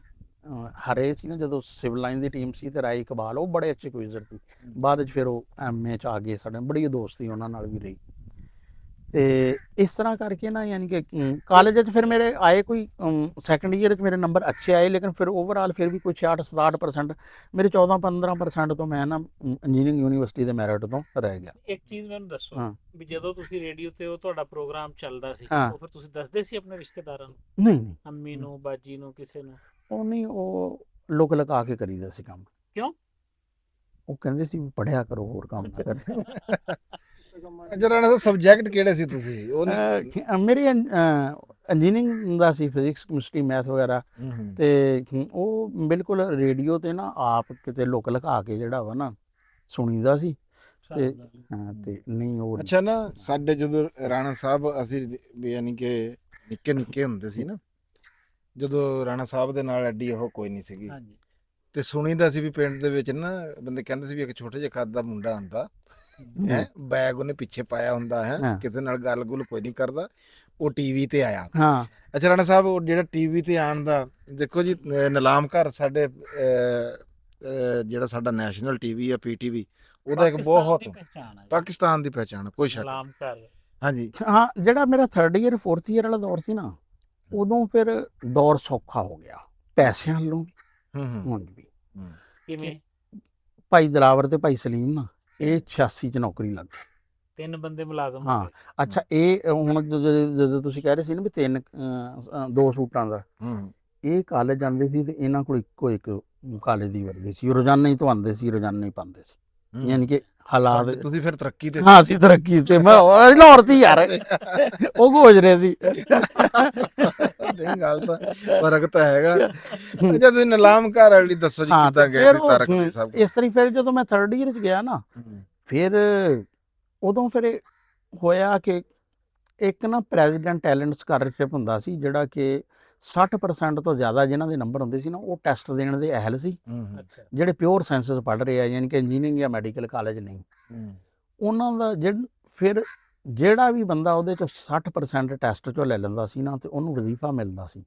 ਹਾਰੇ ਸੀ ਨਾ, ਜਦੋਂ ਸਿਵਲ ਲਾਈਨ ਦੀ ਟੀਮ ਸੀ ਤੇ ਰਾਏ ਇਕਬਾਲ, ਉਹ ਬੜੇ ਅੱਛੇ ਕੁਇਜ਼ਰ ਸੀ। ਬਾਅਦ ਵਿੱਚ ਫਿਰ ਉਹ ਐਮਏ ਚ ਆ ਗਏ, ਸਾਡੇ ਬੜੀ ਦੋਸਤੀ ਉਹਨਾਂ ਨਾਲ ਵੀ ਰਹੀ। ਤੇ ਇਸ ਤਰ੍ਹਾਂ ਕਰਕੇ ਨਾ ਯਾਨੀ ਕਿ ਕਾਲਜ 'ਚ ਫਿਰ ਮੇਰੇ ਆਏ ਕੋਈ ਸੈਕੰਡ ਈਅਰ 'ਚ ਮੇਰੇ ਨੰਬਰ ਅੱਛੇ ਆਏ, ਲੇਕਿਨ ਫਿਰ ਓਵਰਆਲ ਫਿਰ ਵੀ ਕੋਈ 66-67% ਮੇਰੇ 14-15% ਤੋਂ ਮੈਂ ਨਾ ਇੰਜੀਨੀਅਰਿੰਗ ਯੂਨੀਵਰਸਿਟੀ ਦੇ ਮੈਰਿਟ ਤੋਂ ਰਹਿ ਗਿਆ। ਇੱਕ ਚੀਜ਼ ਮੈਨੂੰ ਦੱਸੋ ਹਾਂ। ਵੀ ਜਦੋਂ ਤੁਸੀਂ ਰੇਡੀਓ ਤੇ ਉਹ ਤੁਹਾਡਾ ਪ੍ਰੋਗਰਾਮ ਚੱਲਦਾ ਸੀ, ਹਾਂ। ਉਹ ਫਿਰ ਤੁਸੀਂ ਦੱਸਦੇ ਸੀ ਆਪਣੇ ਰਿਸ਼ਤੇਦਾਰਾਂ ਨੂੰ, ਨਹੀਂ ਨਹੀਂ ਅੰਮੀ ਨੂੰ, ਬਾਜੀ ਨੂੰ, ਕਿਸੇ ਨੂੰ? ਉਹ ਨਹੀਂ, ਉਹ ਲੁਕ ਲੁਕਾ ਕੇ ਕਰੀਦਾ ਸੀ ਕੰਮ। ਕਿਉਂ? ਉਹ ਕਹਿੰਦੇ ਸੀ ਵੀ ਪੜ੍ਹਿਆ ਕਰੋ, ਹੋਰ ਕੰਮ ਨਾ ਕਰੋ। ਜਿਹੜਾ ਸਬਜੈਕਟ ਕਿਹੜੇ ਸੀ ਤੁਸੀਂ ਉਹ ਮੇਰੀ ਇੰਜੀਨੀਅਰਿੰਗ ਦਾ ਸੀ, ਫਿਜ਼ਿਕਸ, ਕੈਮਿਸਟਰੀ, ਮੈਥ ਵਗੈਰਾ। ਤੇ ਉਹ ਬਿਲਕੁਲ ਰੇਡੀਓ ਤੇ ਨਾ ਆਪ ਕਿਤੇ ਲੁਕ ਲੁਕਾ ਕੇ ਜਿਹੜਾ ਵਾ ਨਾ ਸੁਣੀਦਾ ਸੀ। ਤੇ ਹਾਂ, ਤੇ ਨਹੀਂ ਉਹ ਅੱਛਾ ਨਾ, ਸਾਡੇ ਜਦੋਂ ਰਾਣਾ ਸਾਹਿਬ ਅਸੀਂ ਵੀ ਯਾਨੀ ਕਿ ਨਿੱਕੇ ਨਿੱਕੇ ਹੁੰਦੇ ਸੀ ਨਾ, ਜਦੋਂ ਰਾਣਾ ਸਾਹਿਬ ਦੇ ਨਾਲ ਐਡੀ ਉਹ ਕੋਈ ਨਹੀਂ ਸੀਗੀ, ਤੇ ਸੁਣੀਦਾ ਸੀ ਵੀ ਪਿੰਡ ਦੇ ਵਿੱਚ ਨਾ ਬੰਦੇ ਕਹਿੰਦੇ ਸੀ ਵੀ ਇੱਕ ਛੋਟੇ ਜਿਹੇ ਕੱਦ ਦਾ ਮੁੰਡਾ ਆਂਦਾ ਹੈ, ਬੈਗ ਉਹਨੇ ਪਿੱਛੇ ਪਾਇਆ ਹੁੰਦਾ ਹੈ, ਕਿਸੇ ਨਾਲ ਗੱਲ ਗੁੱਲ ਕੋਈ ਨਹੀਂ ਕਰਦਾ, ਉਹ ਟੀਵੀ ਤੇ ਆਇਆ। ਹਾਂ। ਅੱਛਾ ਰਾਣਾ ਸਾਹਿਬ, ਉਹ ਜਿਹੜਾ ਟੀਵੀ ਤੇ ਆਉਣ ਦਾ, ਦੇਖੋ ਜੀ ਨਿਲਾਮ ਘਰ ਸਾਡੇ ਜਿਹੜਾ ਸਾਡਾ ਨੈਸ਼ਨਲ ਟੀਵੀ ਆ PTV, ਉਹਦਾ ਇੱਕ ਬਹੁਤ ਪਾਕਿਸਤਾਨ ਦੀ ਪਹਿਚਾਣ, ਕੋਈ ਸ਼ੱਕ ਨਹੀਂ। ਹਾਂਜੀ ਹਾਂ, ਜਿਹੜਾ ਮੇਰਾ 3rd ਈਅਰ 4th ਈਅਰ ਵਾਲਾ ਦੌਰ ਸੀ ਨਾ, ਉਦੋਂ ਫਿਰ ਦੌਰ ਸੌਖਾ ਹੋ ਗਿਆ ਪੈਸਿਆਂ ਵੱਲੋਂ ਹੁਣ ਵੀ। ਕਿਵੇਂ? ਭਾਈ ਦਿਲਾਵਰ ਤੇ ਭਾਈ ਸਲੀਮ ਨਾ, ਇਹ 86 ਚ ਨੌਕਰੀ ਲੱਗ ਗਈ, 3 ਬੰਦੇ ਮੁਲਾਜ਼ਮ। ਹਾਂ। ਅੱਛਾ, ਇਹ ਹੁਣ ਜਦੋਂ ਤੁਸੀਂ ਕਹਿ ਰਹੇ ਸੀ ਨਾ ਵੀ 2 ਸੂਟਾਂ ਦਾ, ਇਹ ਕਾਲਜ ਜਾਂਦੇ ਸੀ ਤੇ ਇਹਨਾਂ ਕੋਲ ਇੱਕੋ ਇੱਕ ਕਾਲਜ ਦੀ ਵਰਦੀ ਸੀ, ਰੋਜ਼ਾਨਾ ਹੀ ਧਵਾਉਂਦੇ ਸੀ, ਰੋਜ਼ਾਨਾ ਹੀ ਪਾਉਂਦੇ ਸੀ, ਯਾਨੀ ਕਿ ਹਾਲਾਤ। ਤੁਸੀਂ ਫਿਰ ਤਰੱਕੀ ਤੇ? ਹਾਂ, ਅਸੀਂ ਤਰੱਕੀ ਤੇ, ਮੈਂ ਲਾਹੌਰ ਸੀ ਯਾਰ, ਉਹ ਗੋਜ ਰਹੇ ਸੀ। ਨਹੀਂ, ਗੱਲ ਤਾਂ ਫਰਕ ਤਾਂ ਹੈਗਾ। ਅੱਛਾ, ਤੁਸੀਂ ਨਿਲਾਮ ਘਰ ਵਾਲੀ ਦੱਸੋ ਜੀ, ਕਿੱਦਾਂ ਗਏ ਸੀ ਤਰੱਕੀ ਸਭ? ਇਸ ਤਰ੍ਹਾਂ ਫਿਰ ਜਦੋਂ ਮੈਂ 3rd ਈਅਰ ਚ ਗਿਆ ਨਾ, ਫਿਰ ਉਦੋਂ ਫਿਰ ਹੋਇਆ ਕਿ ਇੱਕ ਨਾ ਪ੍ਰੈਜ਼ੀਡੈਂਟ ਟੈਲੈਂਟ ਸਕਾਲਰਸ਼ਿਪ ਹੁੰਦਾ ਸੀ, ਜਿਹੜਾ ਕਿ 60% ਤੋਂ ਜ਼ਿਆਦਾ ਜਿਨ੍ਹਾਂ ਦੇ ਨੰਬਰ ਹੁੰਦੇ ਸੀ ਨਾ, ਉਹ ਟੈਸਟ ਦੇਣ ਦੇ ਅਹਿਲ ਸੀ, ਜਿਹੜੇ ਪਿਓਰ ਸਾਇੰਸਸ ਪੜ੍ਹ ਰਹੇ ਆ, ਯਾਨੀ ਕਿ ਇੰਜੀਨੀਅਰਿੰਗ ਜਾਂ ਮੈਡੀਕਲ ਕਾਲਜ ਨਹੀਂ। ਉਹਨਾਂ ਦਾ ਫਿਰ ਜਿਹੜਾ ਵੀ ਬੰਦਾ ਉਹਦੇ ਚੋਂ 60% ਟੈਸਟ ਚੋਂ ਲੈ ਲੈਂਦਾ ਸੀ ਨਾ, ਤੇ ਉਹਨੂੰ ਵਜ਼ੀਫਾ ਮਿਲਦਾ ਸੀ।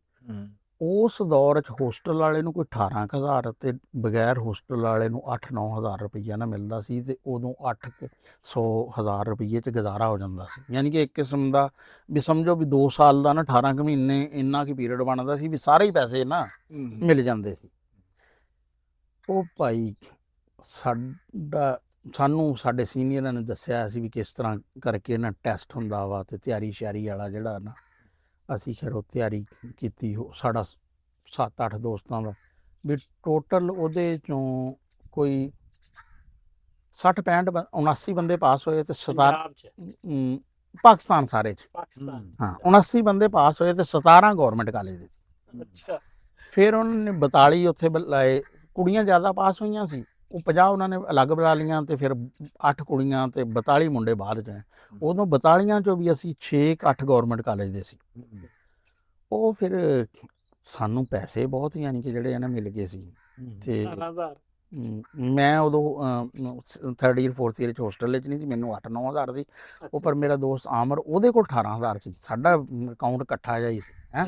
ਉਸ ਦੌਰ 'ਚ ਹੋਸਟਲ ਵਾਲੇ ਨੂੰ ਕੋਈ 18,000 ਤੇ ਬਗੈਰ ਹੋਸਟਲ ਵਾਲੇ ਨੂੰ 8-9 ਹਜ਼ਾਰ ਰੁਪਈਆ ਨਾ ਮਿਲਦਾ ਸੀ, ਤੇ ਉਦੋਂ 800,000 ਰੁਪਈਏ 'ਚ ਗੁਜ਼ਾਰਾ ਹੋ ਜਾਂਦਾ ਸੀ। ਯਾਨੀ ਕਿ ਇੱਕ ਕਿਸਮ ਦਾ ਵੀ ਸਮਝੋ ਵੀ 2 ਸਾਲ ਦਾ ਨਾ 18 ਕੁ ਮਹੀਨੇ ਇੰਨਾ ਕੀ ਪੀਰੀਅਡ ਬਣਦਾ ਸੀ ਵੀ ਸਾਰੇ ਹੀ ਪੈਸੇ ਨਾ ਮਿਲ ਜਾਂਦੇ ਸੀ। ਉਹ ਭਾਈ ਸਾਨੂੰ ਸਾਡੇ ਸੀਨੀਅਰਾਂ ਨੇ ਦੱਸਿਆ ਸੀ ਵੀ ਕਿਸ ਤਰ੍ਹਾਂ ਕਰਕੇ ਨਾ ਟੈਸਟ ਹੁੰਦਾ ਵਾ, ਤੇ ਤਿਆਰੀ ਸ਼ਿਆਰੀ ਵਾਲਾ ਜਿਹੜਾ ਨਾ, ਅਸੀਂ ਫਿਰ ਉਹ ਤਿਆਰੀ ਕੀਤੀ। ਸਾਡਾ 7-8 ਦੋਸਤਾਂ ਦਾ ਵੀ ਟੋਟਲ ਉਹਦੇ ਚੋਂ ਕੋਈ 60-65 79 ਬੰਦੇ ਪਾਸ ਹੋਏ, ਤੇ 17 ਪਾਕਿਸਤਾਨ ਸਾਰੇ ਚ, ਹਾਂ 79 ਬੰਦੇ ਪਾਸ ਹੋਏ, ਤੇ 17 ਗੌਰਮੈਂਟ ਕਾਲਜ ਦੇ। ਫਿਰ ਉਹਨਾਂ ਨੇ 42 ਉੱਥੇ ਬੁਲਾਏ, ਕੁੜੀਆਂ ਜ਼ਿਆਦਾ ਪਾਸ ਹੋਈਆਂ ਸੀ, ਉਹ 50 ਉਹਨਾਂ ਨੇ ਅਲੱਗ ਬੁਲਾ ਲਈਆਂ, ਤੇ ਫਿਰ 8 ਕੁੜੀਆਂ ਤੇ 42 ਮੁੰਡੇ ਬਾਅਦ 'ਚ। ਉਦੋਂ 42 ਚੋਂ ਵੀ ਅਸੀਂ 6-8 ਗੌਰਮੈਂਟ ਕਾਲਜ ਦੇ ਸੀ। ਉਹ ਫਿਰ ਸਾਨੂੰ ਪੈਸੇ ਬਹੁਤ ਯਾਨੀ ਕਿ ਜਿਹੜੇ ਮਿਲ ਗਏ ਸੀ। ਤੇ ਮੈਂ ਉਦੋਂ 3rd ਈਅਰ 4th ਈਅਰ 'ਚ ਹੋਸਟਲ 'ਚ ਨਹੀਂ ਸੀ, ਮੈਨੂੰ 8-9 ਹਜ਼ਾਰ ਸੀ ਉਹ, ਪਰ ਮੇਰਾ ਦੋਸਤ ਆਮਰ, ਉਹਦੇ ਕੋਲ 18,000 ਸੀ। ਸਾਡਾ ਅਕਾਊਂਟ ਇਕੱਠਾ ਜਿਹਾ ਹੀ ਸੀ, ਹੈਂ।